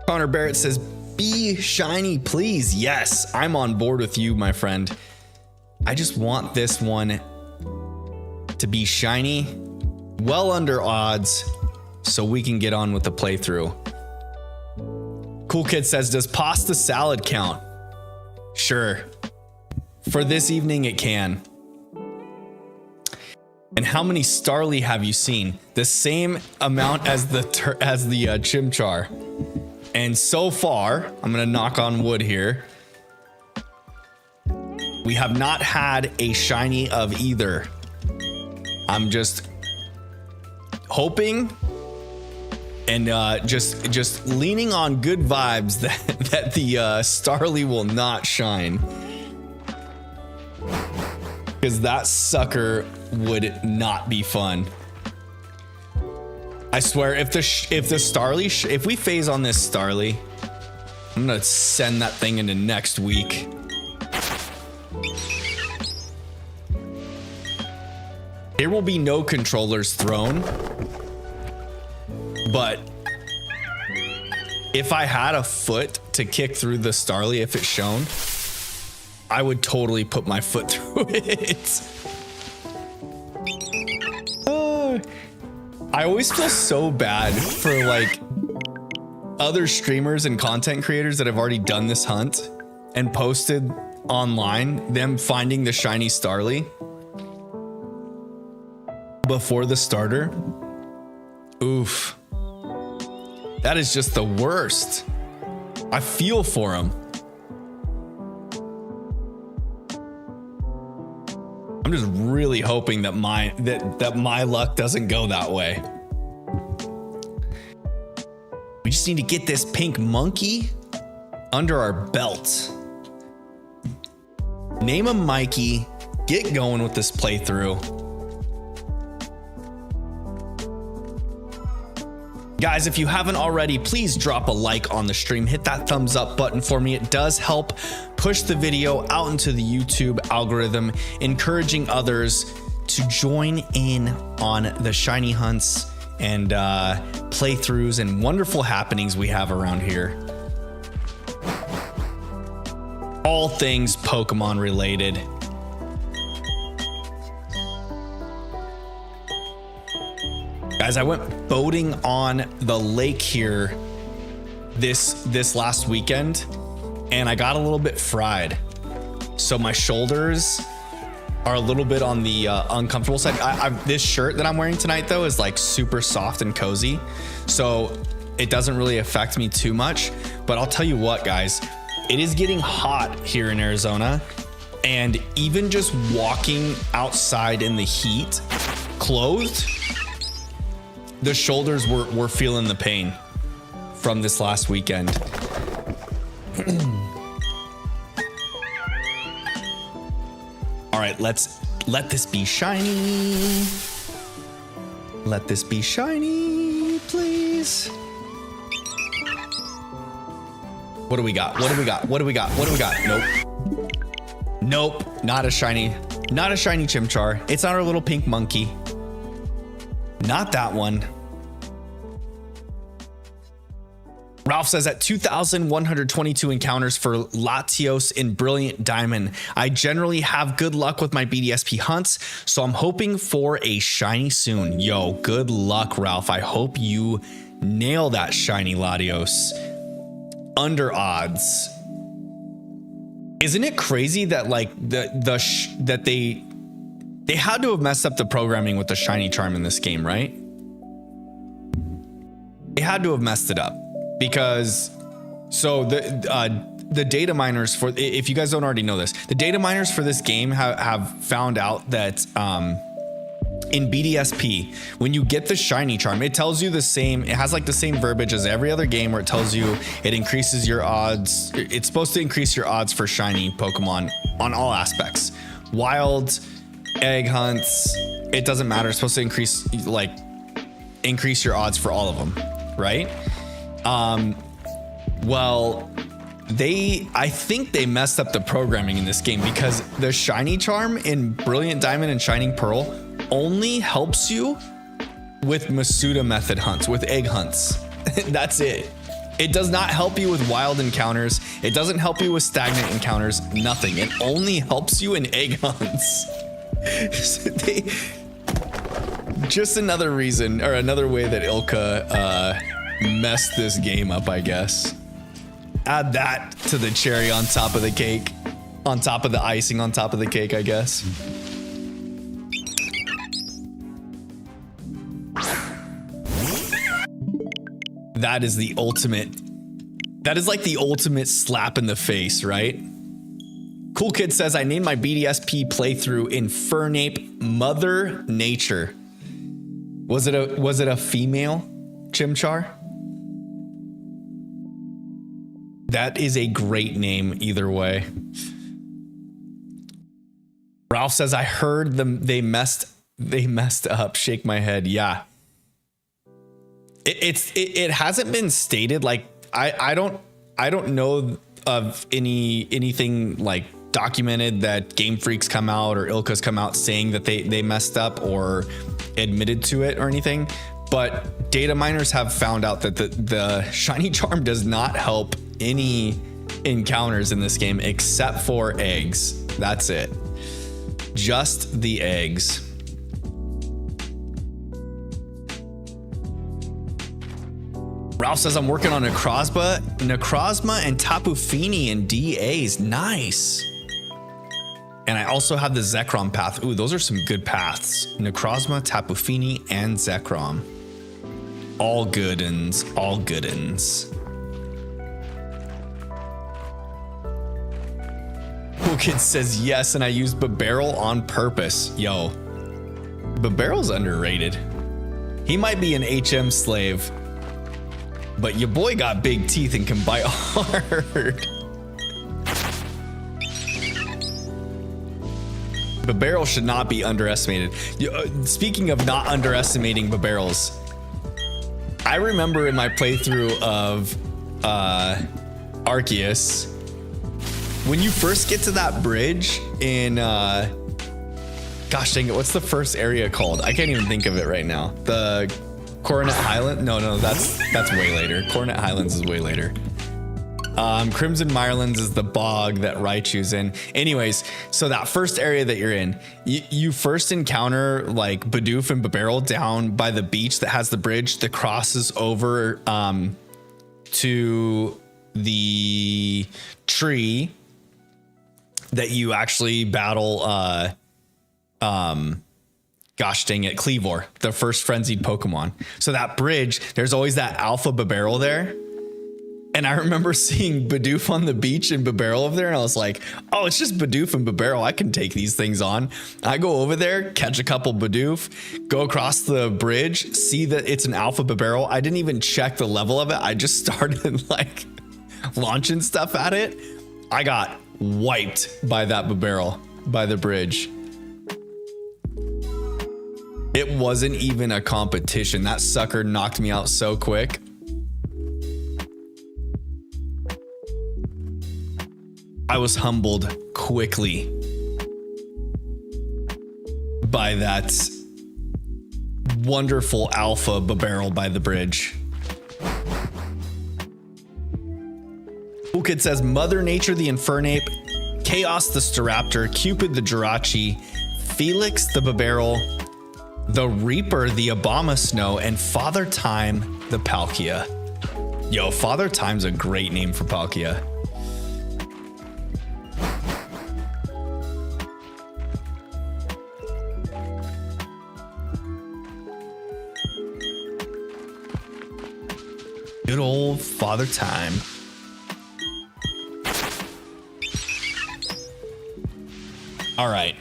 Connor Barrett says, be shiny, please. Yes, I'm on board with you, my friend. I just want this one to be shiny, well under odds, so we can get on with the playthrough. Cool Kid says, does pasta salad count? Sure. For this evening, it can. And how many Starly have you seen? The same amount as the chimchar. And so far, I'm gonna knock on wood here, we have not had a shiny of either. I'm just hoping and just leaning on good vibes that the Starly will not shine, because that sucker would not be fun. I swear, if the Starly, if we phase on this Starly, I'm gonna send that thing into next week. There will be no controllers thrown, but if I had a foot to kick through the Starly, if it's shown, I would totally put my foot through it. I always feel so bad for like other streamers and content creators that have already done this hunt and posted online, them finding the shiny Starly before the starter. Oof. That is just the worst. I feel for him. I'm just really hoping that my luck doesn't go that way. We just need to get this pink monkey under our belt. Name him Mikey. Get going with this playthrough. Guys, if you haven't already, please drop a like on the stream. Hit that thumbs up button for me. It does help push the video out into the YouTube algorithm, encouraging others to join in on the shiny hunts and playthroughs and wonderful happenings we have around here. All things Pokemon related. Guys, I went boating on the lake here this last weekend, and I got a little bit fried. So my shoulders are a little bit on the uncomfortable side. This shirt that I'm wearing tonight, though, is like super soft and cozy, so it doesn't really affect me too much. But I'll tell you what, guys, it is getting hot here in Arizona, and even just walking outside in the heat, clothed, the shoulders were feeling the pain from this last weekend. All right, let's let this be shiny. Let this be shiny, please. What do we got? What do we got? What do we got? What do we got? Nope. Nope, not a shiny Chimchar. It's not our little pink monkey. Not that one. Ralph says at 2,122 encounters for Latios in Brilliant Diamond, I generally have good luck with my BDSP hunts, so I'm hoping for a shiny soon. Yo, good luck, Ralph. I hope you nail that shiny Latios. Under odds. Isn't it crazy that like that they had to have messed up the programming with the shiny charm in this game, right? They had to have messed it up because so the data miners for, if you guys don't already know this, the data miners for this game have found out that in BDSP, when you get the shiny charm, it tells you the same, it has like the same verbiage as every other game where it tells you it increases your odds. It's supposed to increase your odds for shiny Pokemon on all aspects. Wild, egg hunts, it doesn't matter. It's supposed to increase your odds for all of them, right? Well, I think they messed up the programming in this game because the shiny charm in Brilliant Diamond and Shining Pearl only helps you with Masuda method hunts, with egg hunts. That's it. It does not help you with wild encounters. It doesn't help you with stagnant encounters. Nothing. It only helps you in egg hunts. Just another reason, or another way that Ilka messed this game up, I guess. Add that to the cherry on top of the cake, on top of the icing on top of the cake, I guess. That is the ultimate. That is like the ultimate slap in the face, right? Cool Kid says, I named my BDSP playthrough Infernape Mother Nature. Was it a female Chimchar? That is a great name either way. Ralph says, I heard they messed up. Shake my head. Yeah. It hasn't been stated, like I don't know of anything like documented that Game Freak's come out or Ilka's come out saying that they messed up or admitted to it or anything, but data miners have found out that the shiny charm does not help any encounters in this game except for eggs. That's it. Just the eggs. Ralph says, I'm working on Necrozma and Tapu Fini and DAs. Nice. And I also have the Zekrom path. Ooh, those are some good paths. Necrozma, Tapu Fini, and Zekrom. All good uns, all good uns. Cool Kid says yes, and I used Babarrel on purpose. Yo, Babarrel's underrated. He might be an HM slave, but your boy got big teeth and can bite hard. Babarrel should not be underestimated. Speaking of not underestimating Babarrels, I remember in my playthrough of Arceus, when you first get to that bridge in gosh dang it, what's the first area called? I can't even think of it right now. The Coronet Highland? No, that's way later. Coronet Highlands is way later. Crimson Mirelands is the bog that Raichu's in. Anyways, so that first area that you're in, you first encounter like Bidoof and Babarrel down by the beach that has the bridge that crosses over to the tree that you actually battle gosh dang it, Cleavor, the first frenzied Pokemon. So that bridge, there's always that alpha Babarrel there. And I remember seeing Bidoof on the beach and Babarrel over there, and I was like, oh, it's just Bidoof and Babarrel. I can take these things on. I go over there, catch a couple Bidoof, go across the bridge, see that it's an alpha Babarrel. I didn't even check the level of it. I just started like launching stuff at it. I got wiped by that Babarrel by the bridge. It wasn't even a competition. That sucker knocked me out so quick. I was humbled quickly by that wonderful alpha Babarrel by the bridge. Cool Kid says Mother Nature the Infernape, Chaos the Staraptor, Cupid the Jirachi, Felix the Babarrel, the Reaper the Abomasnow, and Father Time the Palkia. Yo, Father Time's a great name for Palkia. Good old Father Time. All right.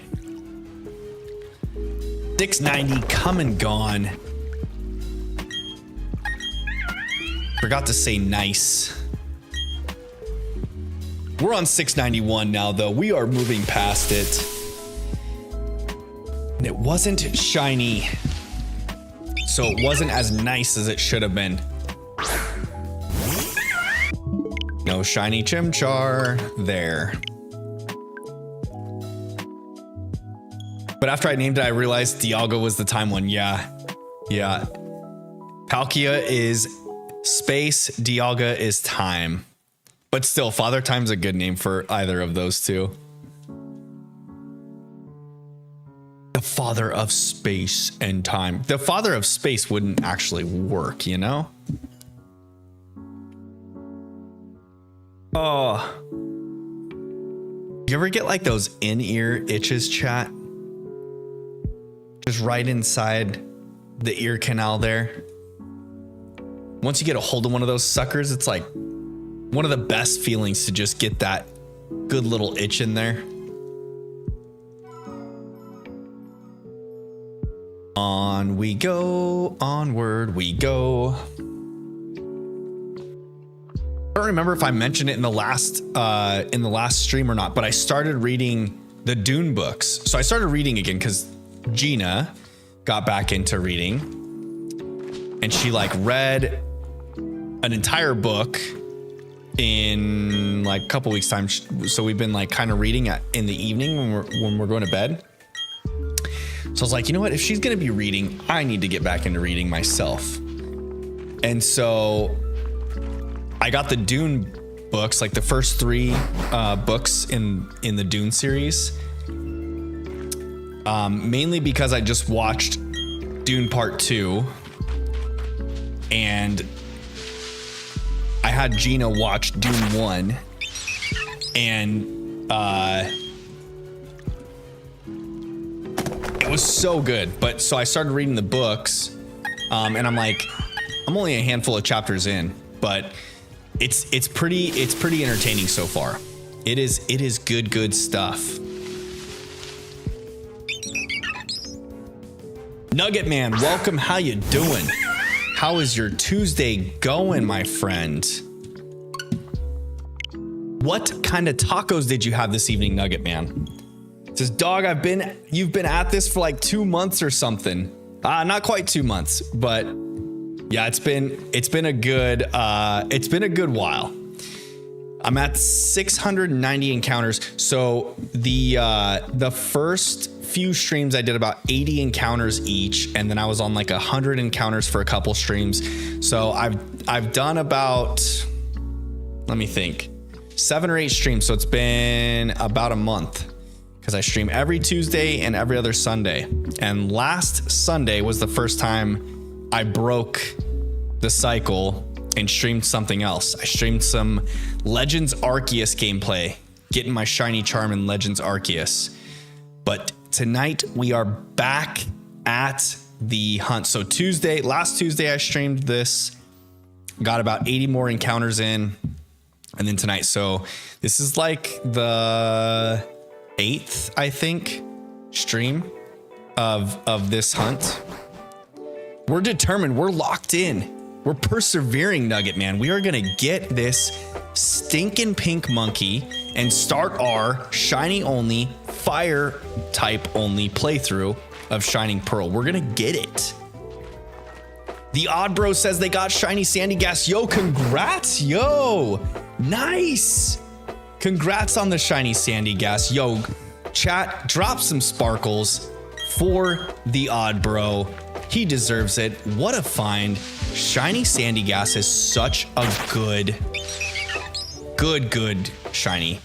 690 come and gone. Forgot to say nice. We're on 691 now, though. We are moving past it. And it wasn't shiny, so it wasn't as nice as it should have been. No shiny Chimchar there. But after I named it, I realized Dialga was the time one. Yeah. Palkia is space, Dialga is time. But still, Father Time's a good name for either of those two. The father of space and time. The father of space wouldn't actually work, you know? Oh. You ever get like those in-ear itches, chat? Just right inside the ear canal there. Once you get a hold of one of those suckers, it's like one of the best feelings to just get that good little itch in there. On we go, onward we go. I don't remember if I mentioned it in the last stream or not, but I started reading the Dune books. So I started reading again because Gina got back into reading, and she like read an entire book in like a couple weeks time. So we've been like kind of reading in the evening when we're going to bed. So I was like, you know what? If she's going to be reading, I need to get back into reading myself. And so I got the Dune books, like the first 3 books in the Dune series. Mainly because I just watched Dune Part 2, and I had Gina watch Dune 1, and it was so good. But so I started reading the books, and I'm like, I'm only a handful of chapters in, but it's pretty entertaining so far. It is good stuff. Nugget Man, welcome. How you doing? How is your Tuesday going, my friend? What kind of tacos did you have this evening, Nugget Man? It says, dog, you've been at this for like 2 months or something. Not quite 2 months, but yeah, it's been a good while. I'm at 690 encounters. So the first few streams I did about 80 encounters each, and then I was on like 100 encounters for a couple streams. So I've done about, let me think, 7 or 8 streams. So it's been about a month, because I stream every Tuesday and every other Sunday. And last Sunday was the first time I broke the cycle and streamed something else. I streamed some Legends Arceus gameplay, getting my shiny charm in Legends Arceus. But tonight we are back at the hunt. So last Tuesday I streamed this, got about 80 more encounters in, and then tonight. So this is like the 8th, I think, stream of this hunt. We're determined. We're locked in. We're persevering, Nugget Man. We are going to get this stinking pink monkey and start our shiny only, fire type only playthrough of Shining Pearl. We're going to get it. The Odd Bro says they got shiny sandy gas. Yo, congrats. Yo, nice. Congrats on the shiny sandy gas. Yo, chat, drop some sparkles for the Odd Bro. He deserves it. What a find. Shiny sandy gas is such a good shiny.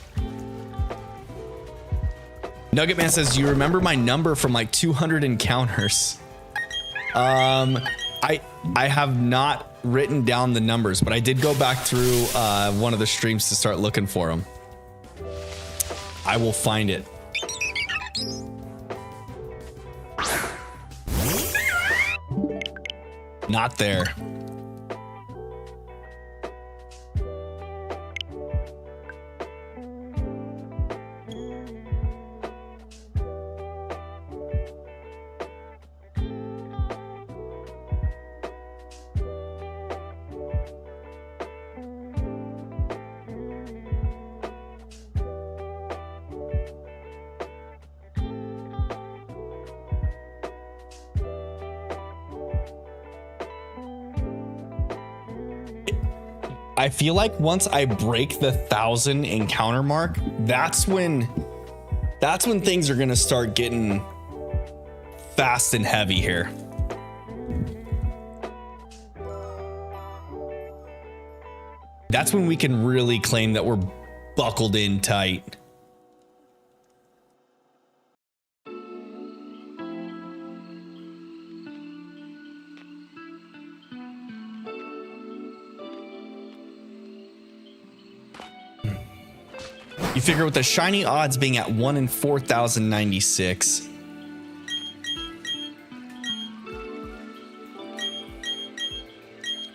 Nugget Man says, you remember my number from like 200 encounters? I have not written down the numbers, but I did go back through one of the streams to start looking for them. I will find it. Not there. I feel like once I break the 1,000 encounter mark, that's when things are gonna start getting fast and heavy here. That's when we can really claim that we're buckled in tight. You figure with the shiny odds being at 1 in 4,096.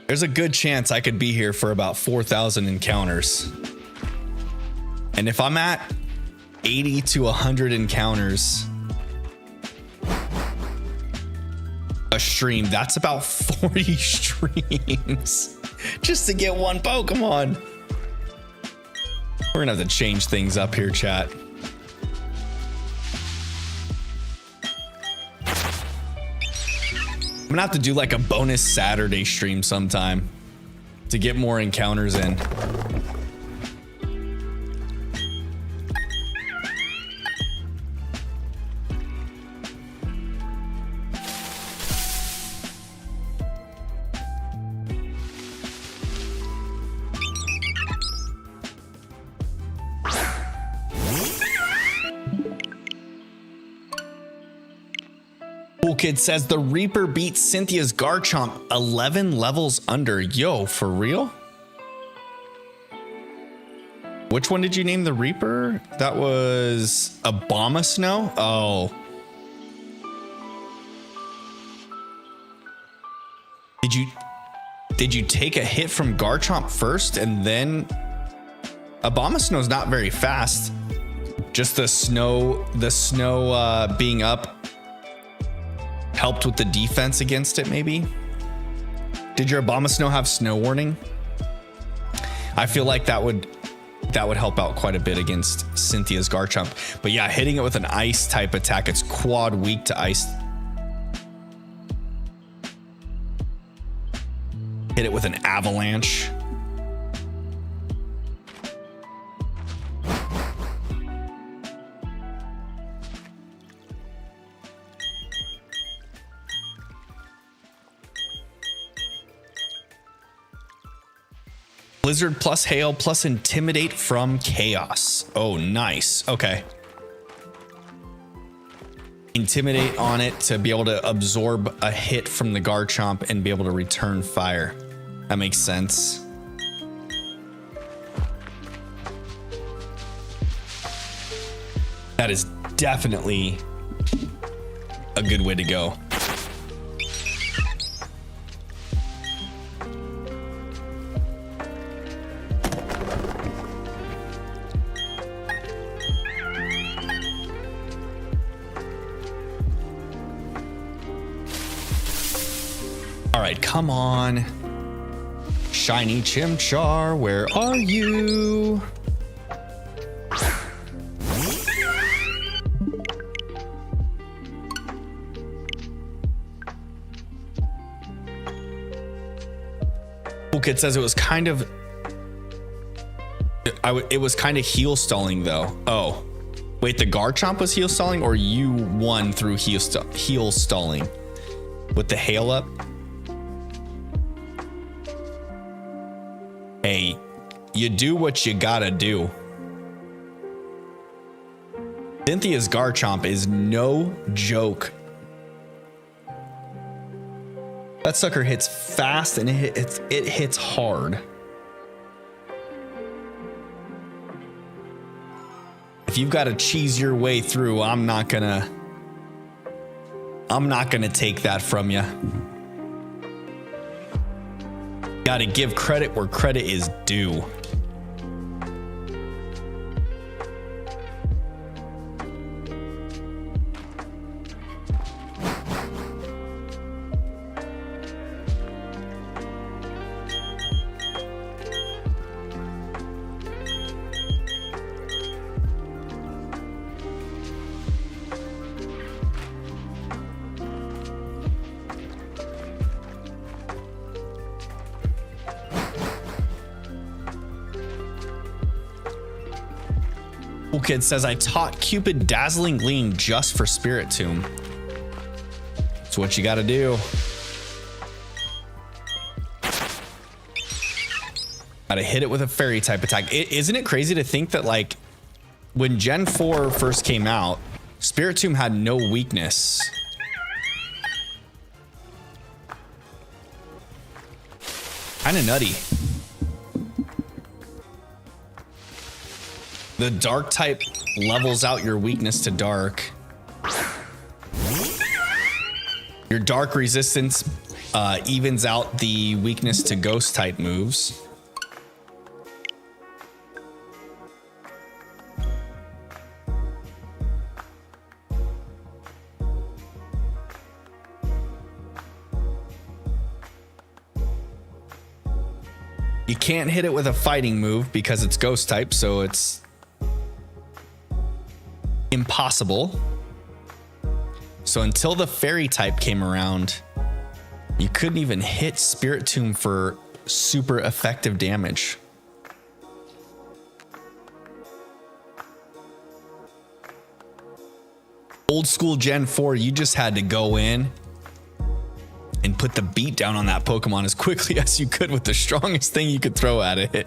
There's a good chance I could be here for about 4,000 encounters. And if I'm at 80 to 100 encounters a stream, that's about 40 streams just to get one Pokemon. We're gonna have to change things up here, chat. I'm gonna have to do like a bonus Saturday stream sometime to get more encounters in. Kid says the Reaper beats Cynthia's Garchomp 11 levels under. Yo, for real? Which one did you name the Reaper? That was Abomasnow? Oh. Did you take a hit from Garchomp first and then Abomasnow's not very fast. Just the snow being up helped with the defense against it, maybe? Did your Abomasnow have snow warning? I feel like that would help out quite a bit against Cynthia's Garchomp. But yeah, hitting it with an ice type attack, it's quad weak to ice. Hit it with an avalanche. Blizzard plus hail plus intimidate from chaos. Oh, nice. Okay. Intimidate on it to be able to absorb a hit from the Garchomp and be able to return fire. That makes sense. That is definitely a good way to go. All right, come on. Shiny Chimchar, where are you? Kid says it was kind of it was kind of heal stalling though. Oh, wait, the Garchomp was heal stalling, or you won through heal stalling with the hail up? Hey, you do what you gotta do. Cynthia's Garchomp is no joke. That sucker hits fast and it hits hard. If you've got to cheese your way through, I'm not gonna take that from you. Gotta give credit where credit is due. Kid says, I taught Cupid Dazzling Gleam just for Spirit Tomb. That's what you gotta do. Gotta hit it with a fairy type attack. Isn't it crazy to think that, like, when Gen 4 first came out, Spirit Tomb had no weakness. Kinda nutty. The dark type levels out your weakness to dark. Your dark resistance evens out the weakness to ghost type moves. You can't hit it with a fighting move because it's ghost type, so it's impossible. So until the fairy type came around, you couldn't even hit Spirit Tomb for super effective damage. Old school Gen 4, you just had to go in and put the beat down on that Pokemon as quickly as you could with the strongest thing you could throw at it.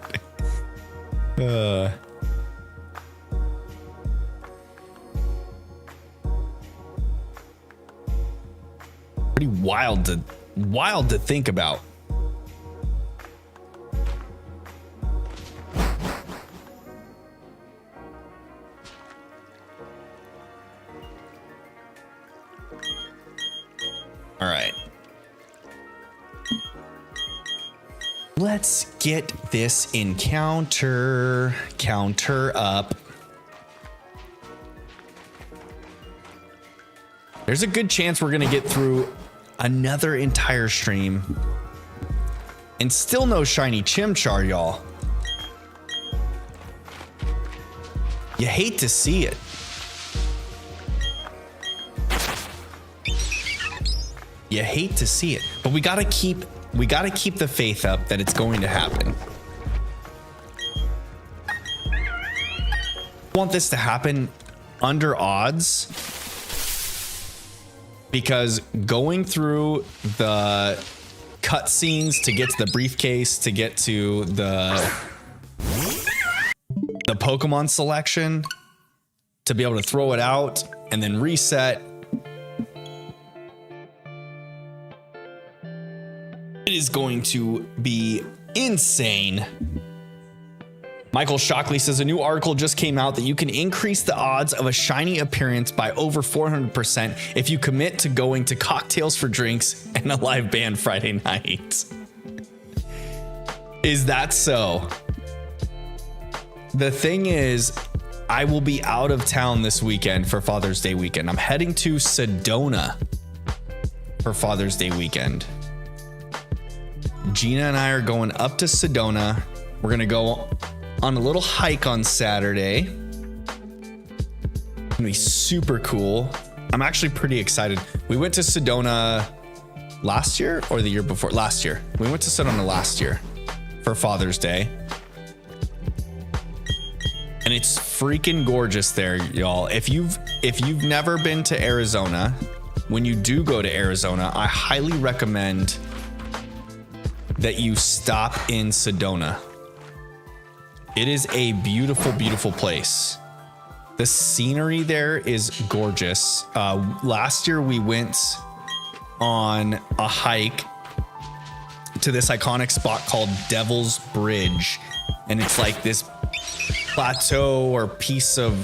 Pretty wild to think about. All right. let's get this encounter counter up. There's a good chance we're gonna get through another entire stream and still no shiny Chimchar, y'all. You hate to see it. You hate to see it, but we gotta keep the faith up that it's going to happen. I want this to happen under odds, because going through the cutscenes to get to the briefcase, to get to the Pokemon selection, to be able to throw it out and then reset, it is going to be insane. Michael Shockley says a new article just came out that you can increase the odds of a shiny appearance by over 400% if you commit to going to cocktails for drinks and a live band Friday night. Is that so? The thing is, I will be out of town this weekend for Father's Day weekend. I'm heading to Sedona for Father's Day weekend. Gina and I are going up to Sedona. We're going to go on a little hike on Saturday. It's gonna be super cool. I'm actually pretty excited. We went to Sedona last year or the year before? Last year. We went to Sedona last year for Father's Day. And it's freaking gorgeous there, y'all. If you've never been to Arizona, when you do go to Arizona, I highly recommend that you stop in Sedona. It is a beautiful, beautiful place. The scenery there is gorgeous. Last year we went on a hike to this iconic spot called Devil's Bridge, and it's like this plateau or piece of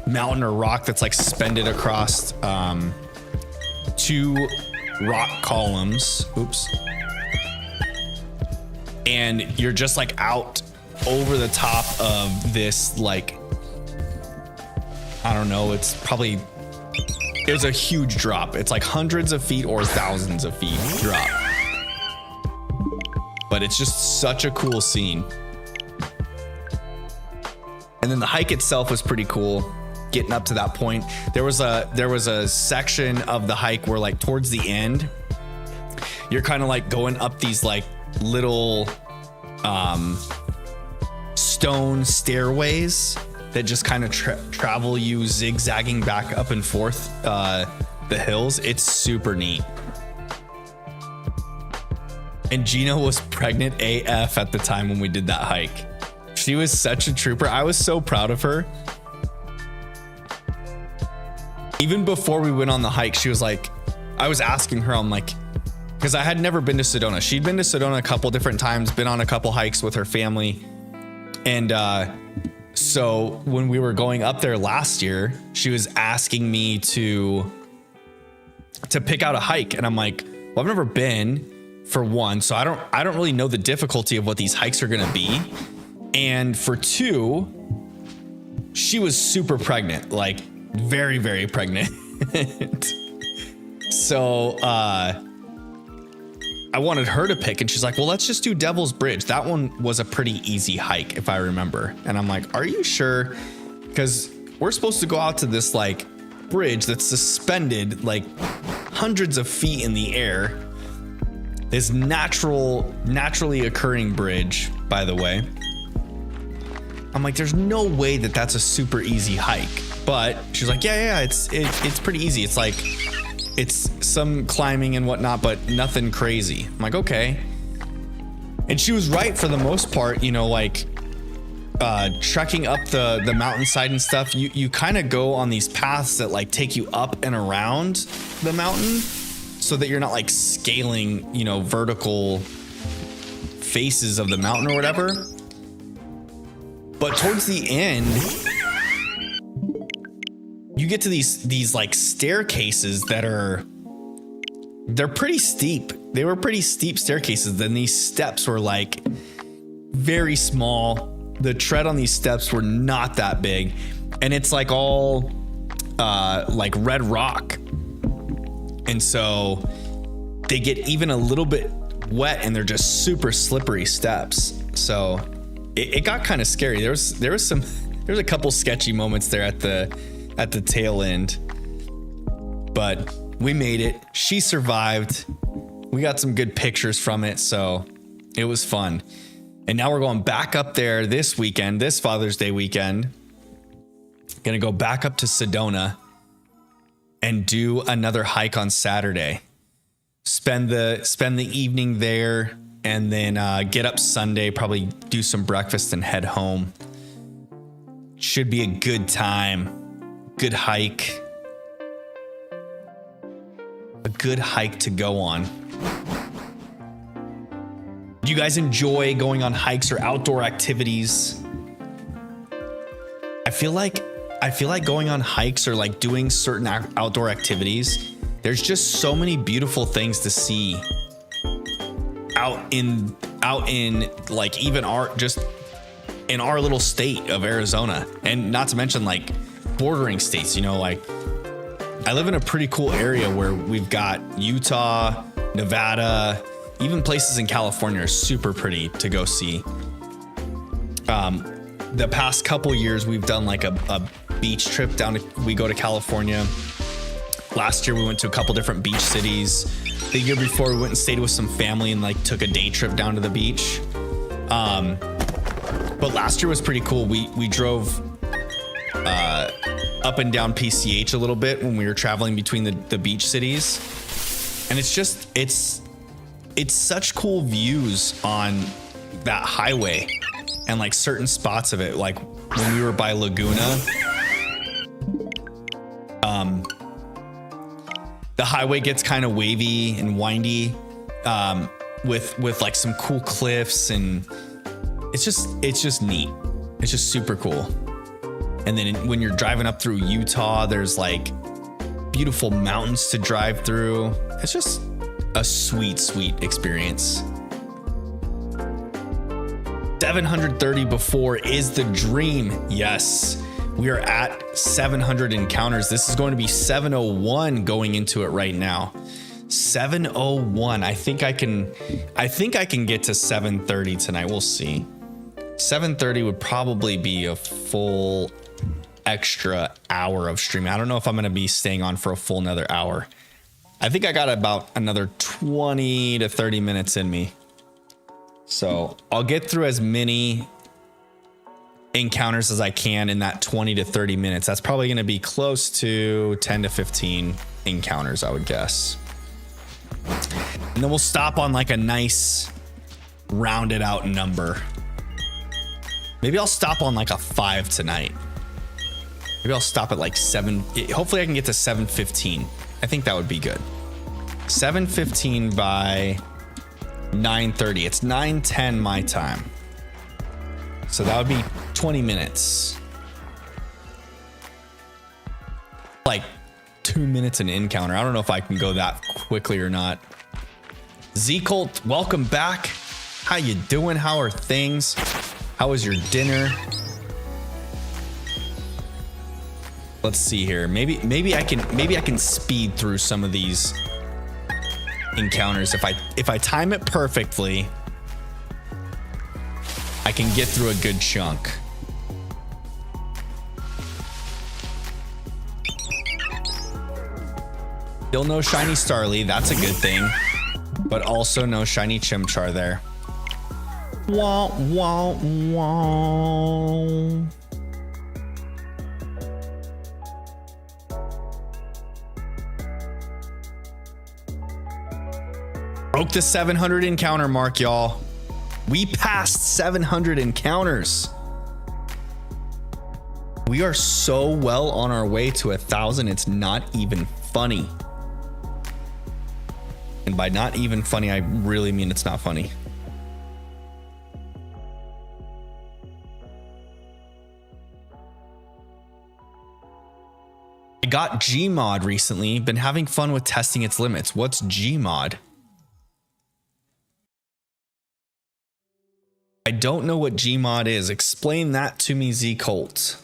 mountain or rock that's like suspended across two rock columns. Oops. And you're just like out over the top of this, like, I don't know, it's a huge drop. It's like hundreds of feet or thousands of feet drop. But it's just such a cool scene. And then the hike itself was pretty cool. Getting up to that point, there was a section of the hike where, like, towards the end, you're kind of like going up these like little stone stairways that just kind of travel you zigzagging back up and forth the hills. It's super neat. And Gina was pregnant AF at the time when we did that hike. She was such a trooper. I was so proud of her. Even before we went on the hike, she was like, I was asking her, I'm like, because I had never been to Sedona. She'd been to Sedona a couple different times, been on a couple hikes with her family. And so when we were going up there last year, she was asking me to pick out a hike. And I'm like, well, I've never been, for one, so I don't really know the difficulty of what these hikes are going to be. And for two, she was super pregnant, like very, very pregnant. So, I wanted her to pick, and she's like, well, let's just do Devil's Bridge. That one was a pretty easy hike, if I remember. And I'm like, are you sure? Because we're supposed to go out to this like bridge that's suspended like hundreds of feet in the air. This naturally occurring bridge, by the way. I'm like, there's no way that that's a super easy hike. But she's like, yeah, it's pretty easy. It's like, it's some climbing and whatnot, but nothing crazy. I'm like, okay. And she was right for the most part, you know, like trekking up the mountainside and stuff. You kind of go on these paths that like take you up and around the mountain so that you're not like scaling, you know, vertical faces of the mountain or whatever. But towards the end, you get to these like staircases that they're pretty steep, they were pretty steep staircases. Then these steps were like very small. The tread on these steps were not that big, and it's like all like red rock, and so they get even a little bit wet, and they're just super slippery steps. So it got kind of scary. There's a couple sketchy moments there at the tail end, but we made it. She survived. We got some good pictures from it, so it was fun. And now we're going back up there this weekend, this Father's Day weekend. Gonna go back up to Sedona and do another hike on Saturday. Spend the evening there, and then get up Sunday, probably do some breakfast and head home. Should be a good time. Good hike. A good hike to go on. Do you guys enjoy going on hikes or outdoor activities? I feel like going on hikes or like doing certain outdoor activities, there's just so many beautiful things to see out in like even in our little state of Arizona, and not to mention like bordering states, you know, like I live in a pretty cool area where we've got Utah, Nevada, even places in California are super pretty to go see. The past couple years, we've done like a beach trip we go to California. Last year, we went to a couple different beach cities. The year before, we went and stayed with some family and like took a day trip down to the beach. But last year was pretty cool. We drove up and down PCH a little bit when we were traveling between the beach cities. And it's such cool views on that highway and like certain spots of it. Like when we were by Laguna, the highway gets kind of wavy and windy, with like some cool cliffs, and it's just neat. It's just super cool. And then when you're driving up through Utah, there's like beautiful mountains to drive through. It's just a sweet experience. 730 before is the dream. Yes, we are at 700 encounters. This is going to be 701 going into it right now. 701. I think I can get to 730 tonight. We'll see. 730 would probably be a full extra hour of streaming. I don't know if I'm going to be staying on for a full another hour. I think I got about another 20 to 30 minutes in me. So I'll get through as many encounters as I can in that 20 to 30 minutes. That's probably going to be close to 10 to 15 encounters, I would guess. And then we'll stop on like a nice rounded out number. Maybe I'll stop on like a 5 tonight. Maybe I'll stop at like 7. Hopefully I can get to 7:15. I think that would be good. 7:15 by 9:30. It's 9:10 my time. So that would be 20 minutes. Like 2 minutes an encounter. I don't know if I can go that quickly or not. Z-Colt, welcome back. How you doing? How are things? How was your dinner? Let's see here. Maybe I can speed through some of these encounters. If I time it perfectly, I can get through a good chunk. Still no shiny Starly, that's a good thing. But also no shiny Chimchar there. Wah, wah, wah. Broke the 700 encounter mark, y'all. We passed 700 encounters. We are so well on our way to 1,000. It's not even funny. And by not even funny, I really mean it's not funny. I got Gmod recently. Been having fun with testing its limits. What's Gmod? don't know what Gmod is. Explain that to me, Z Colt.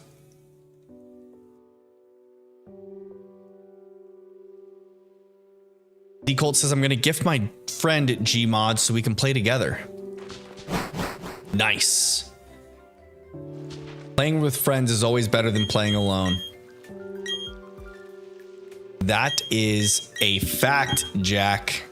Z Colt says, I'm going to gift my friend Gmod so we can play together. Nice. Playing with friends is always better than playing alone. That is a fact, Jack.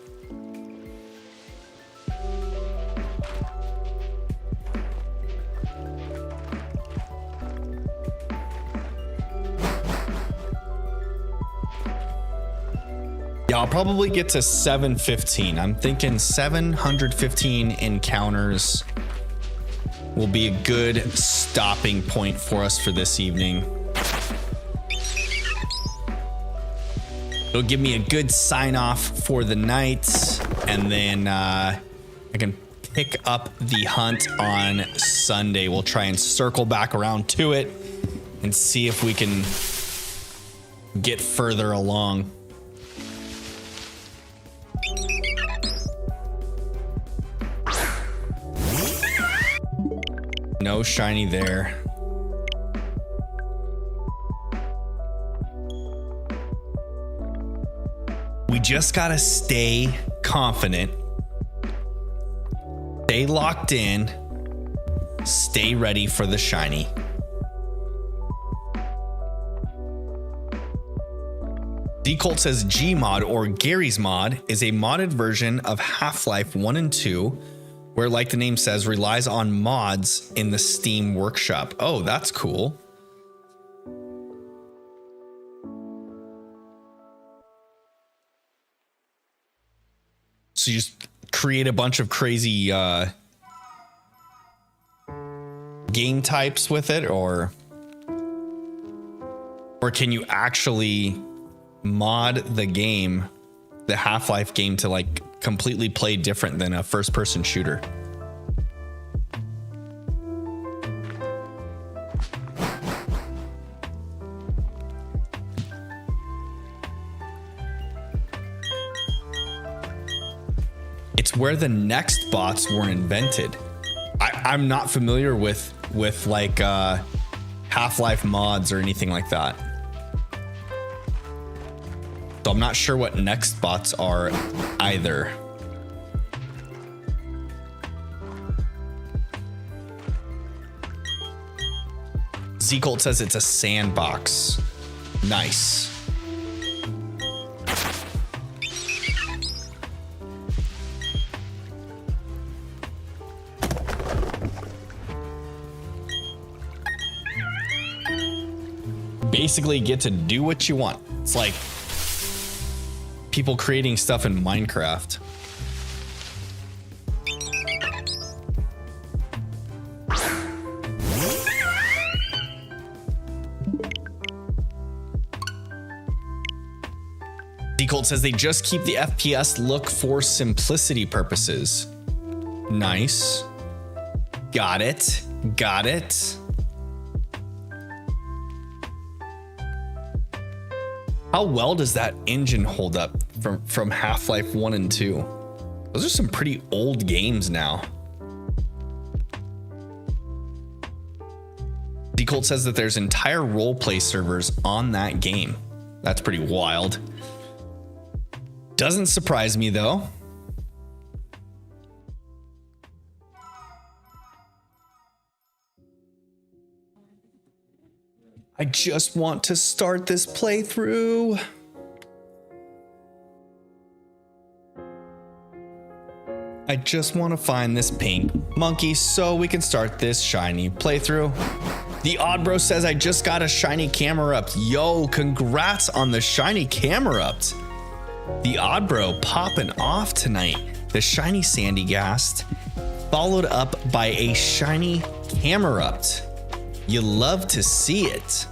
Yeah, I'll probably get to 715. I'm thinking 715 encounters will be a good stopping point for us for this evening. It'll give me a good sign off for the night, and then I can pick up the hunt on Sunday. We'll try and circle back around to it and see if we can get further along. No shiny there. We just gotta stay confident, stay locked in, stay ready for the shiny. D-Colt says Gmod, or Gary's Mod, is a modded version of Half-Life 1 and 2, where, like the name says, relies on mods in the Steam workshop. Oh, that's cool. So you just create a bunch of crazy game types with it, or can you actually mod the game, the Half-Life game, to like completely play different than a first-person shooter? It's where the next bots were invented. I'm not familiar with like Half-Life mods or anything like that. So I'm not sure what next bots are either. Z-Colt says it's a sandbox. Nice. Basically get to do what you want. It's like people creating stuff in Minecraft. D-Colt says they just keep the FPS look for simplicity purposes. Nice. Got it. Got it. How well does that engine hold up from Half-Life 1 and 2? Those are some pretty old games now. D-Colt says that there's entire roleplay servers on that game. That's pretty wild. Doesn't surprise me though. I just want to start this playthrough. I just want to find this pink monkey so we can start this shiny playthrough. The Oddbro says I just got a shiny camera up. Yo, congrats on the shiny camera up. The Oddbro popping off tonight. The shiny Sandy Gast followed up by a shiny camera up. You love to see it.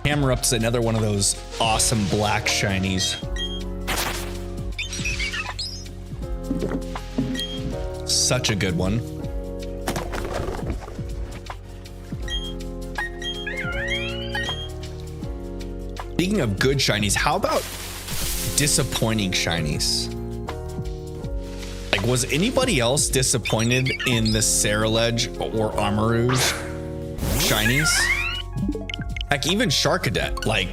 Camera Up's another one of those awesome black shinies. Such a good one. Speaking of good shinies, how about disappointing shinies? Like, was anybody else disappointed in the Ceruledge or Armarouge shinies? Like, even Sharkadet, like,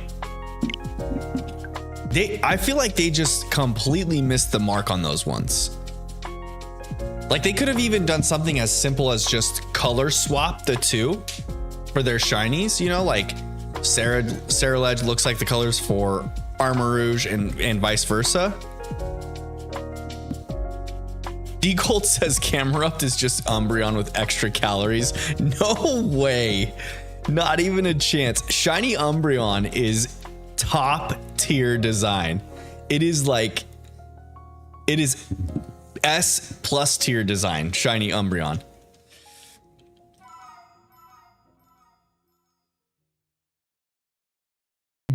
I feel like they just completely missed the mark on those ones. Like, they could have even done something as simple as just color swap the two for their shinies, you know, like Ceruledge looks like the colors for Armarouge and vice versa. D-Colt says Camerupt is just Umbreon with extra calories. No way. Not even a chance. Shiny Umbreon is top tier design. It is S plus tier design, Shiny Umbreon.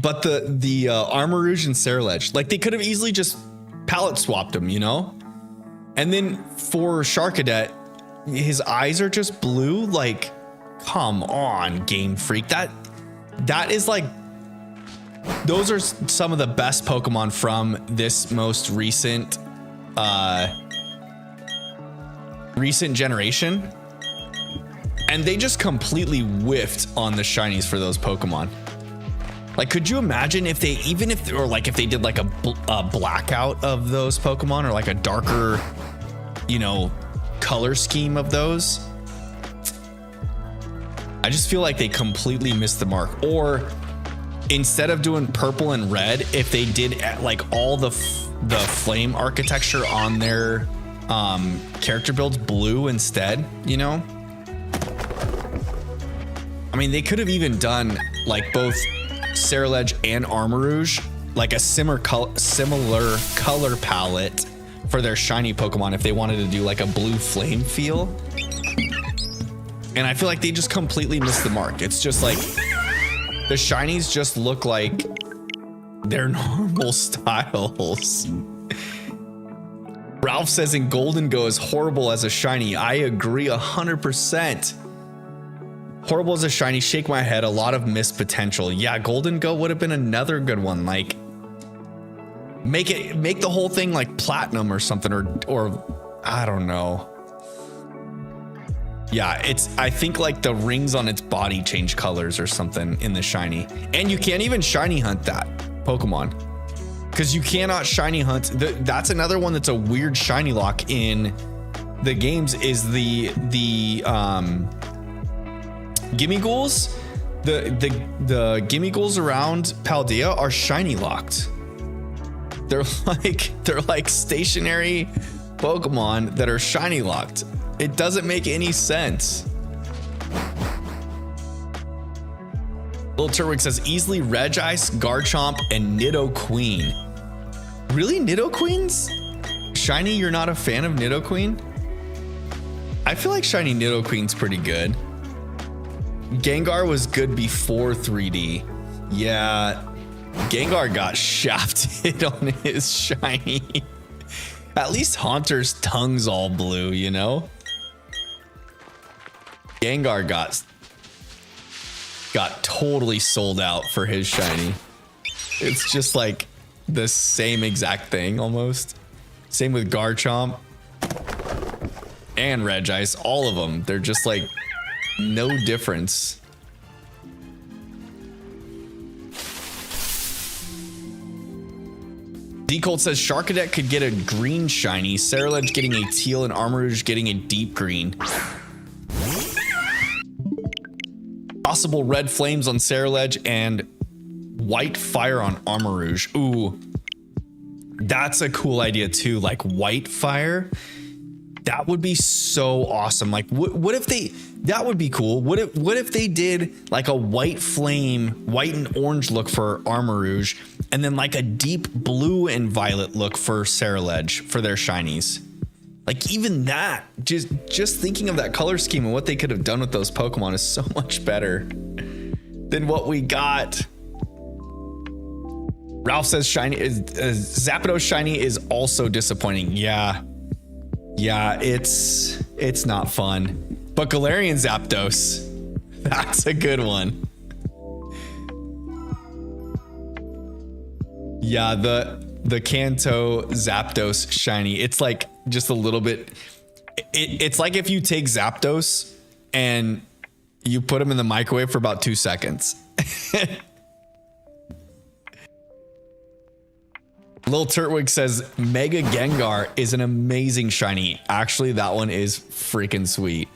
But the Armarouge and Ceruledge, like, they could have easily just palette swapped them, you know? And then for Sharkadet, his eyes are just blue. Like, come on, Game Freak. That is like, those are some of the best Pokemon from this most recent generation. And they just completely whiffed on the shinies for those Pokemon. Like, could you imagine if they did like a blackout of those Pokemon, or like a darker, you know, color scheme of those? I just feel like they completely missed the mark. Or instead of doing purple and red, if they did like all the flame architecture on their character builds blue instead, you know? I mean, they could have even done like both Ceruledge and Armarouge, like a similar color palette for their shiny Pokemon if they wanted to do like a blue flame feel. And I feel like they just completely missed the mark. It's just like the shinies just look like their normal styles. Ralph says in Golden Go is horrible as a shiny. I agree 100%. Horrible as a shiny, shake my head, a lot of missed potential. Yeah, Golden Go would have been another good one. Like, make the whole thing like platinum or something, or I don't know. Yeah, I think like the rings on its body change colors or something in the shiny. And you can't even shiny hunt that Pokemon, because you cannot shiny hunt. That's another one that's a weird shiny lock in the games, is the Gimme Ghouls. The Gimme Ghouls around Paldea are shiny locked. They're like stationary Pokemon that are shiny locked. It doesn't make any sense. Little Turtwig says easily Regice, Garchomp, and Nidoqueen. Really, Nidoqueens? Shiny, you're not a fan of Nidoqueen? I feel like shiny Nidoqueen's pretty good. Gengar was good before 3D. Yeah, Gengar got shafted on his shiny. At least Haunter's tongue's all blue, you know? Gengar got totally sold out for his shiny. It's just like the same exact thing almost. Same with Garchomp and Regice, all of them. They're just like no difference. D-Colt says Sharkadet could get a green shiny, Ceruledge getting a teal, and Armarouge getting a deep green. Possible red flames on Ceruledge and white fire on Armarouge. Ooh, that's a cool idea too. Like white fire. That would be so awesome. Like what if they, that would be cool. What if they did like a white flame, white and orange look for Armarouge, and then like a deep blue and violet look for Ceruledge for their shinies. Like even that, just thinking of that color scheme and what they could have done with those Pokemon is so much better than what we got. Ralph says shiny is Zapdos shiny is also disappointing. Yeah, it's not fun. But Galarian Zapdos, that's a good one. Yeah, the Kanto Zapdos shiny. It's like just a little bit. It's like if you take Zapdos and you put them in the microwave for about 2 seconds. Lil Turtwig says Mega Gengar is an amazing shiny. Actually, that one is freaking sweet.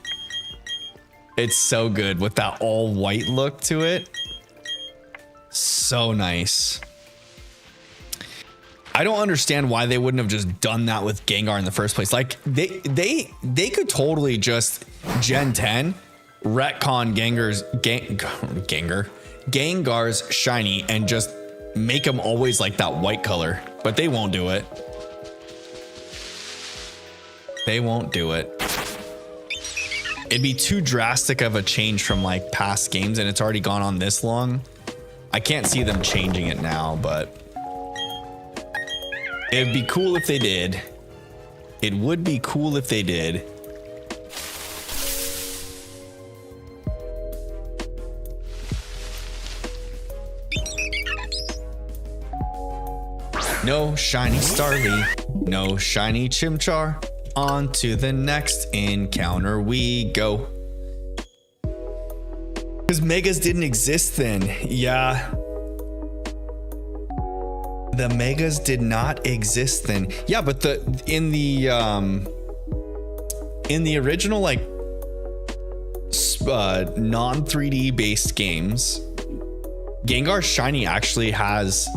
It's so good with that all white look to it. So nice. I don't understand why they wouldn't have just done that with Gengar in the first place. Like they could totally just Gen 10 retcon Gengar's shiny and just make them always like that white color, but they won't do it. They won't do it. It'd be too drastic of a change from like past games, and it's already gone on this long. I can't see them changing it now, but it'd be cool if they did. It would be cool if they did. No shiny Starly, no shiny Chimchar. On to the next encounter we go. Because Megas didn't exist then. Yeah. The Megas did not exist then. Yeah, but in the original like non 3D based games, Gengar's shiny actually has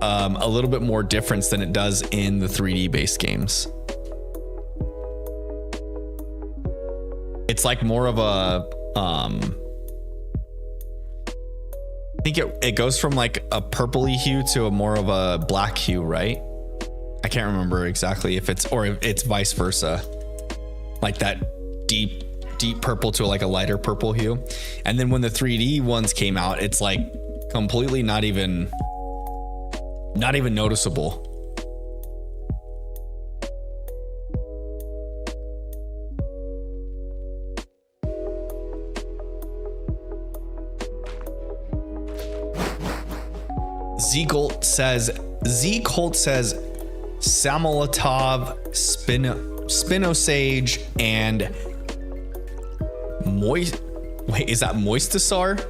a little bit more difference than it does in the 3D based games. It's like more of a I think it goes from like a purpley hue to a more of a black hue, right? I can't remember exactly if it's vice versa. Like that deep purple to like a lighter purple hue. And then when the 3D ones came out, it's like completely not even noticeable. Z-Colt says Samolatov, Spinosage, and is that Moistisar?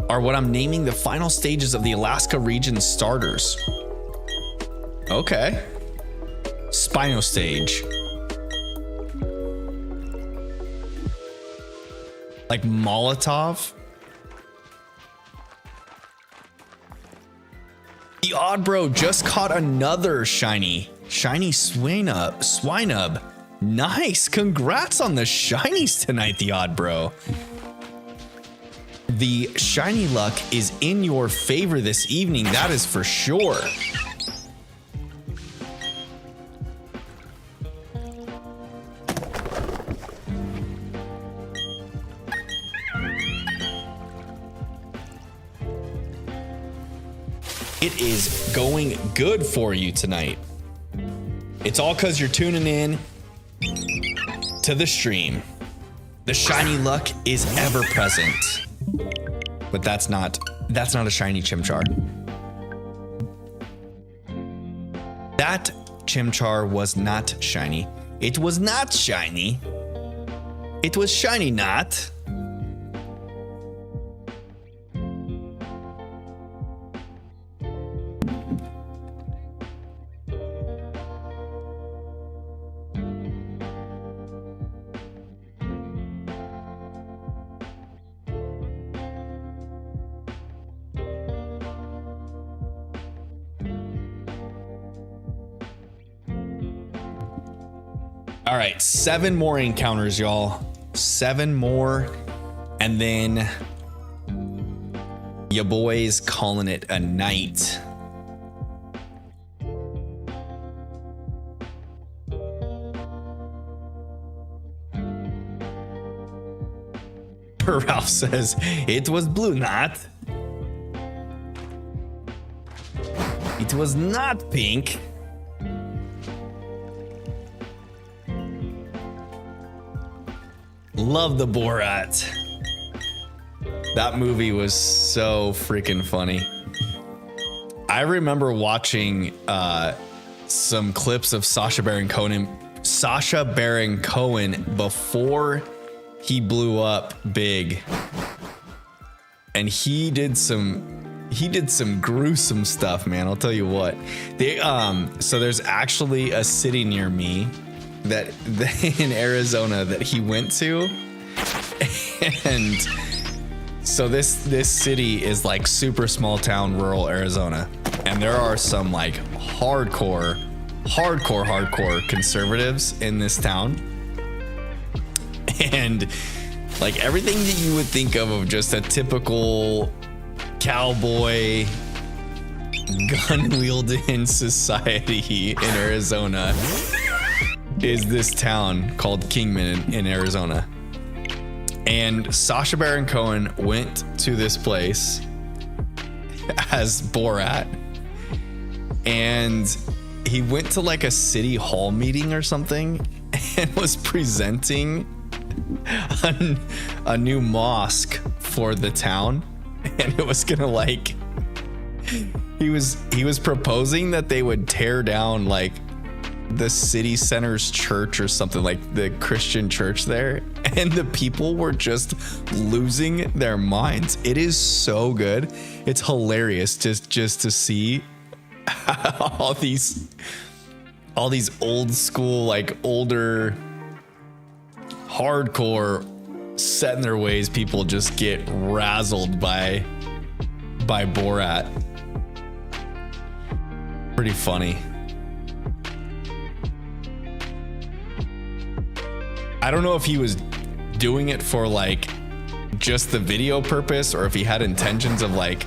Are what I'm naming the final stages of the Alaska region starters. Okay. Spinosage. Like Molotov? The Odd Bro just caught another shiny Swinub. Nice. Congrats on the shinies tonight, the Odd Bro. The shiny luck is in your favor this evening, that is for sure. It is going good for you tonight. It's all because you're tuning in to the stream. The shiny luck is ever present. But that's not a shiny Chimchar. That Chimchar was not shiny. It was not shiny. It was shiny not. All right, 7 more encounters, y'all. 7 more, and then your boy's calling it a night. Ralph says it was blue, not. It was not pink. Love the Borat. That movie was so freaking funny. I remember watching some clips of Sacha Baron Cohen before he blew up big, and he did some gruesome stuff, man. I'll tell you what. So there's actually a city near me that in Arizona that he went to, and so this city is like super small town, rural Arizona, and there are some like hardcore conservatives in this town, and like everything that you would think of just a typical cowboy gun wielding society in Arizona is this town called Kingman in Arizona. And Sacha Baron Cohen went to this place as Borat, and he went to like a city hall meeting or something and was presenting a new mosque for the town, and it was gonna like he was proposing that they would tear down like the city center's church or something, like the Christian church there, and the people were just losing their minds. It is so good. It's hilarious just to see all these old school, like older hardcore set in their ways people just get razzled by Borat. Pretty funny. I don't know if he was doing it for like just the video purpose, or if he had intentions of like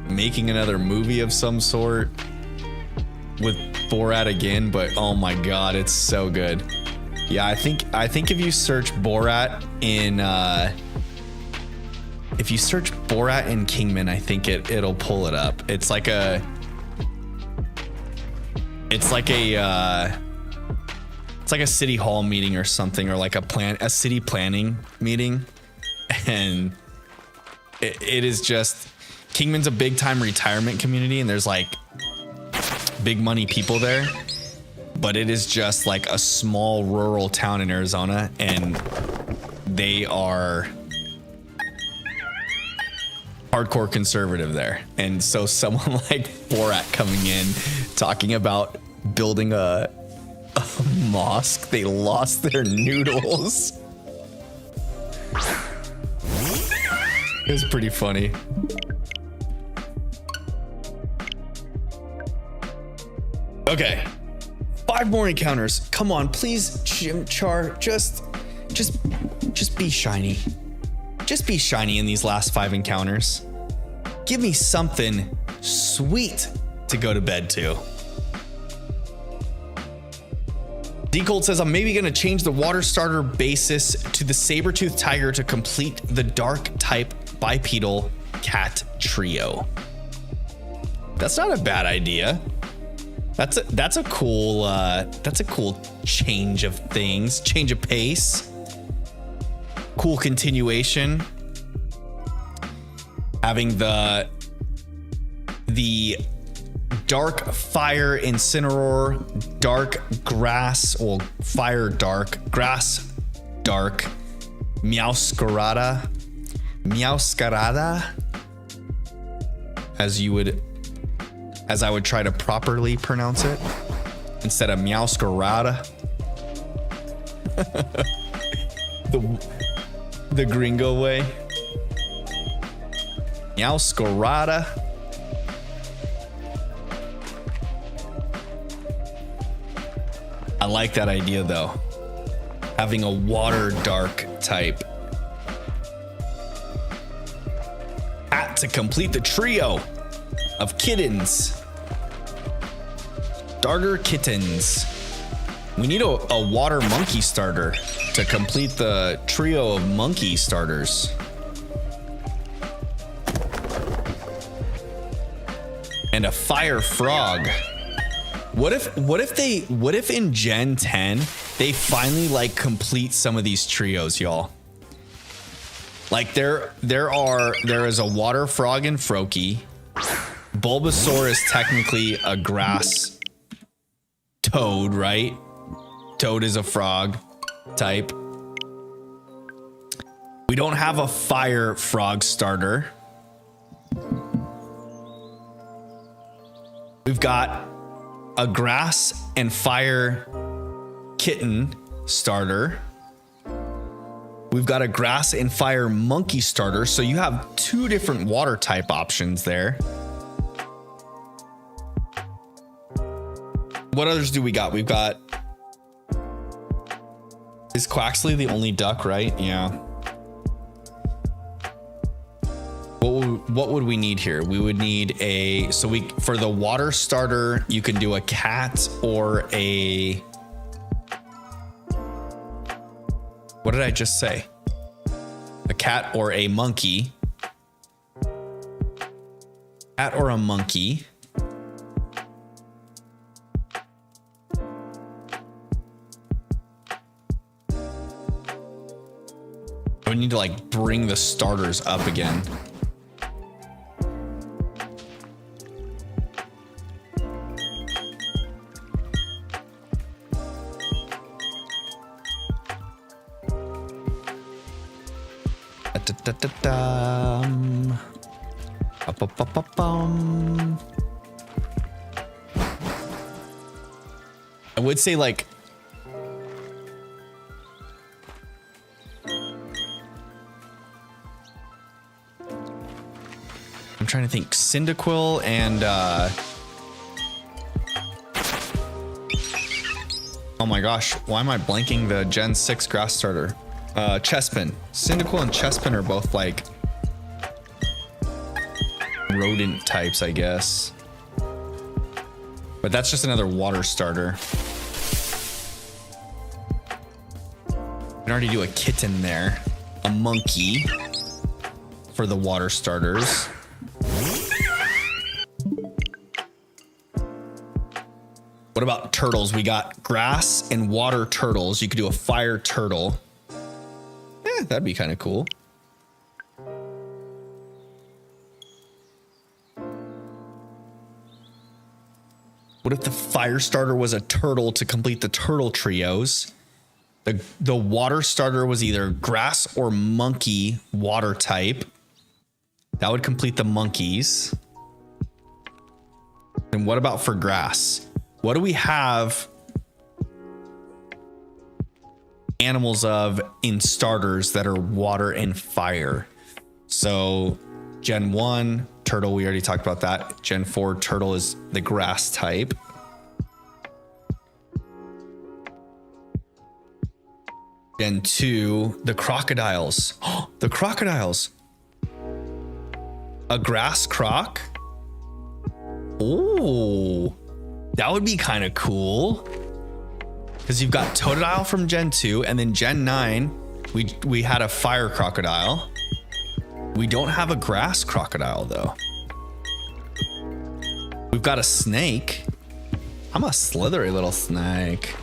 making another movie of some sort with Borat again, but oh my god, it's so good. Yeah, I think if you search Borat in Kingman, I think it'll pull it up. It's like a city hall meeting or something, or like a city planning meeting, and it is just, Kingman's a big time retirement community, and there's like big money people there, but it is just like a small rural town in Arizona, and they are hardcore conservative there. And so someone like Borat coming in talking about building a mosque, they lost their noodles. It was pretty funny. Okay, 5 more encounters. Come on, please, Chimchar. Just be shiny. Just be shiny in these last 5 encounters. Give me something sweet to go to bed to. D-Cold says, I'm maybe gonna change the water starter basis to the saber-toothed tiger to complete the dark type bipedal cat trio. That's not a bad idea. That's a cool change of things, change of pace, cool continuation. Having the dark fire incineroar, dark grass, or fire dark, grass dark, meowscarada, as I would try to properly pronounce it, instead of meowscarada. the gringo way. Meowscarada. I like that idea though. Having a water dark type. To complete the trio of kittens. Starter kittens. We need a water monkey starter to complete the trio of monkey starters. And a fire frog. What if in Gen 10 they finally like complete some of these trios, y'all? Like there is a water frog in Froakie. Bulbasaur is technically a grass toad, right? Toad is a frog type. We don't have a fire frog starter. We've got a grass and fire kitten starter. We've got a grass and fire monkey starter. So you have 2 different water type options there. What others do we got? We've got... Is Quaxley the only duck, right? Yeah. What would we need here? We would need a... So for the water starter, you can do a cat or a... What did I just say? A cat or a monkey. Cat or a monkey. We need to like bring the starters up again. I would say like I'm trying to think Cyndaquil and oh my gosh, why am I blanking the Gen 6 grass starter? Chespin. Cyndaquil and Chespin are both like rodent types, I guess. But that's just another water starter. We can already do a kitten there. A monkey for the water starters. What about turtles? We got grass and water turtles. You could do a fire turtle. Yeah, that'd be kind of cool. What if the fire starter was a turtle to complete the turtle trios? The water starter was either grass or monkey water type. That would complete the monkeys. And what about for grass? What do we have animals of in starters that are water and fire? So Gen 1 turtle, we already talked about that. Gen 4 turtle is the grass type. Gen 2, the crocodiles. Oh, the crocodiles. A grass croc? Oh, that would be kind of cool. Because you've got Totodile from Gen 2, and then Gen 9, we had a fire crocodile. We don't have a grass crocodile, though. We've got a snake. I'm a slithery little snake.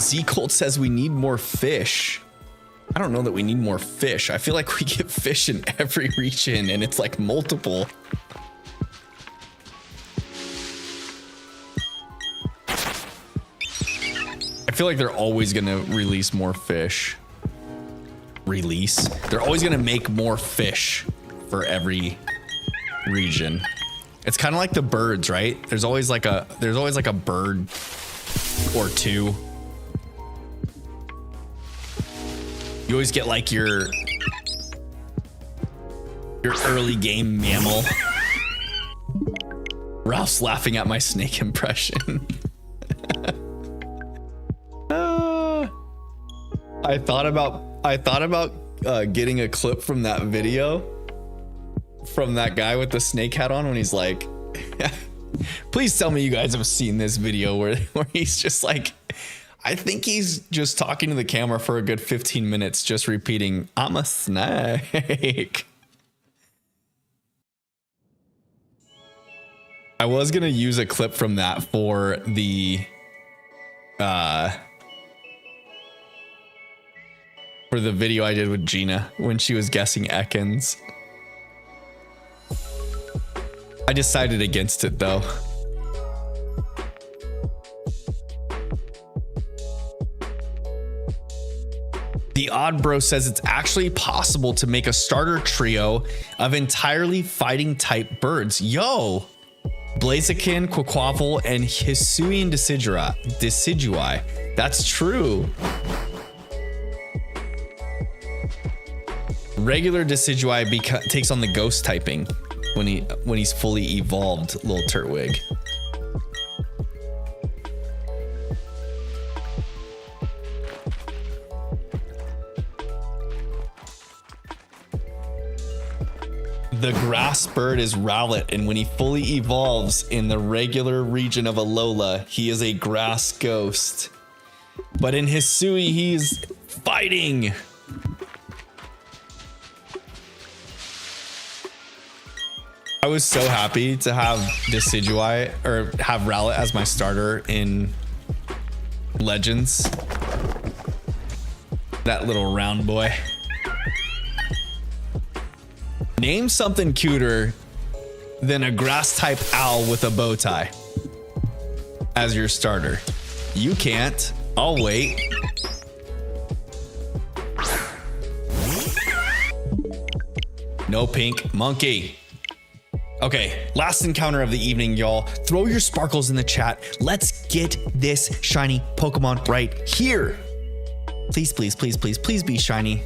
Z-Colt says we need more fish. I don't know that we need more fish. I feel like we get fish in every region, and it's like multiple. I feel like they're always gonna release more fish. They're always gonna make more fish for every region. It's kind of like the birds, right? There's always like a bird or two. You always get like your early game mammal. Ralph's laughing at my snake impression. I thought about getting a clip from that video from that guy with the snake hat on when he's like, please tell me you guys have seen this video where he's just like, I think he's just talking to the camera for a good 15 minutes, just repeating, I'm a snake. I was going to use a clip from that for the for the video I did with Gina when she was guessing Ekans. I decided against it though. The Odd Bro says it's actually possible to make a starter trio of entirely fighting type birds. Yo! Blaziken, Quaquaval, and Hisuian Decidui. That's true. Regular Decidui takes on the ghost typing when he's fully evolved, little Turtwig. The grass bird is Rowlet, and when he fully evolves in the regular region of Alola, he is a grass ghost. But in Hisui, he's fighting. I was so happy to have Decidui or have Rowlet as my starter in Legends. That little round boy. Name something cuter than a grass type owl with a bow tie as your starter. You can't. I'll wait. No pink monkey. Okay, last encounter of the evening, y'all. Throw your sparkles in the chat. Let's get this shiny Pokemon right here. Please, please, please, please, please be shiny.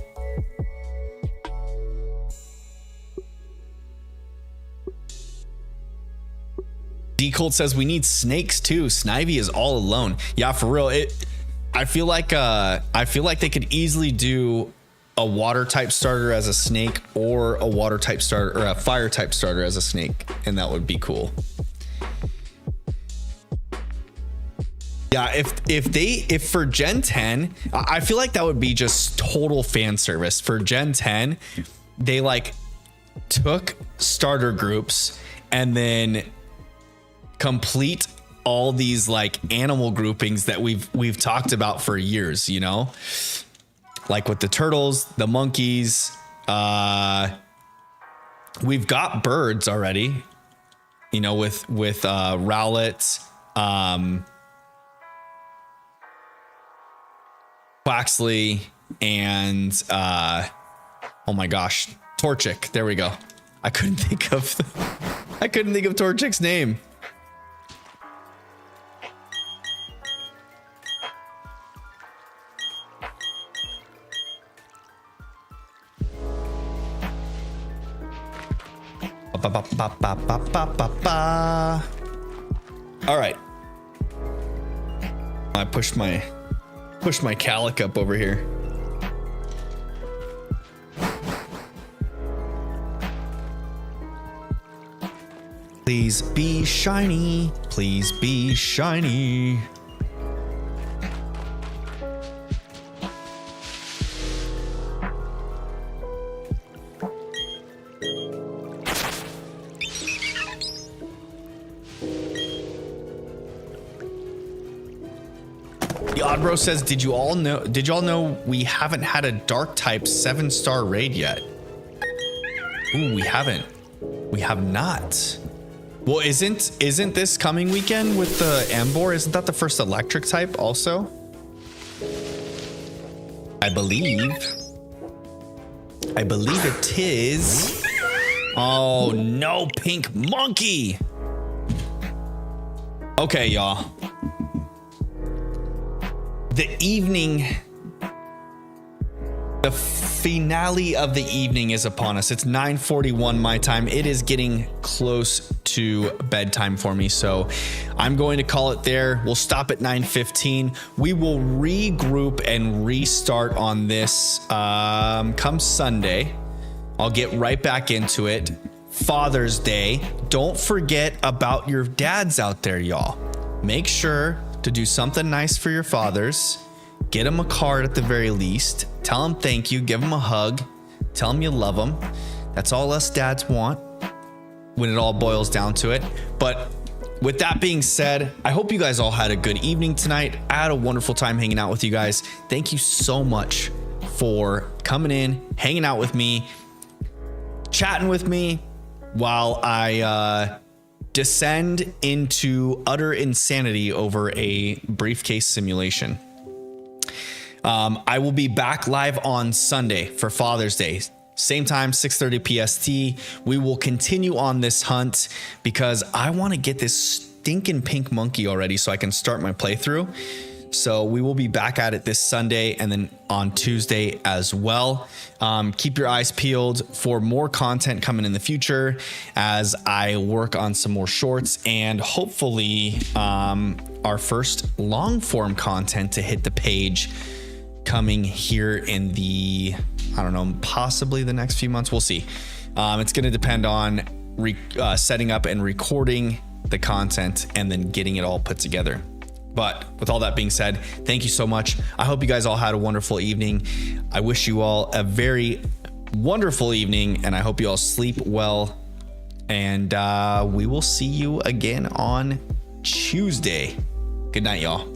D-Colt says we need snakes too. Snivy is all alone. Yeah, for real. I feel like they could easily do a water type starter as a snake or a water type starter or a fire type starter as a snake, and that would be cool. Yeah, if for Gen 10, I feel like that would be just total fan service. For Gen 10, they like took starter groups and then complete all these like animal groupings that we've talked about for years, you know, like with the turtles, the monkeys. We've got birds already, you know, with Rowlet, Quaxley, and oh my gosh, Torchic. There we go. I couldn't think of Torchic's name. All right. I pushed my Calic up over here. Please be shiny. Please be shiny. The Oddbro says, did you all know we haven't had a dark type 7-star raid yet? Ooh, we haven't. We have not. Well, isn't this coming weekend with the Ambor? Isn't that the first electric type also? I believe it is. Oh no, pink monkey. Okay, y'all. The finale of the evening is upon us. It's 9:41 my time. It is getting close to bedtime for me, so I'm going to call it there. We'll stop at 9:15. We will regroup and restart on this come Sunday. I'll get right back into it. Father's Day. Don't forget about your dads out there, y'all. Make sure to do something nice for your fathers. Get them a card at the very least. Tell them thank you. Give them a hug. Tell them you love them. That's all us dads want when it all boils down to it. But with that being said, I hope you guys all had a good evening tonight. I had a wonderful time hanging out with you guys. Thank you so much for coming in, hanging out with me, chatting with me while I descend into utter insanity over a Breifcase simulation. I will be back live on Sunday for Father's Day. Same time, 6:30 PST. We will continue on this hunt because I want to get this stinking pink monkey already so I can start my playthrough. So we will be back at it this Sunday and then on Tuesday as well. Keep your eyes peeled for more content coming in the future as I work on some more shorts and hopefully our first long form content to hit the page coming here in the, I don't know, possibly the next few months. We'll see. It's going to depend on setting up and recording the content and then getting it all put together. But with all that being said, thank you so much. I hope you guys all had a wonderful evening. I wish you all a very wonderful evening, and I hope you all sleep well. And we will see you again on Tuesday. Good night, y'all.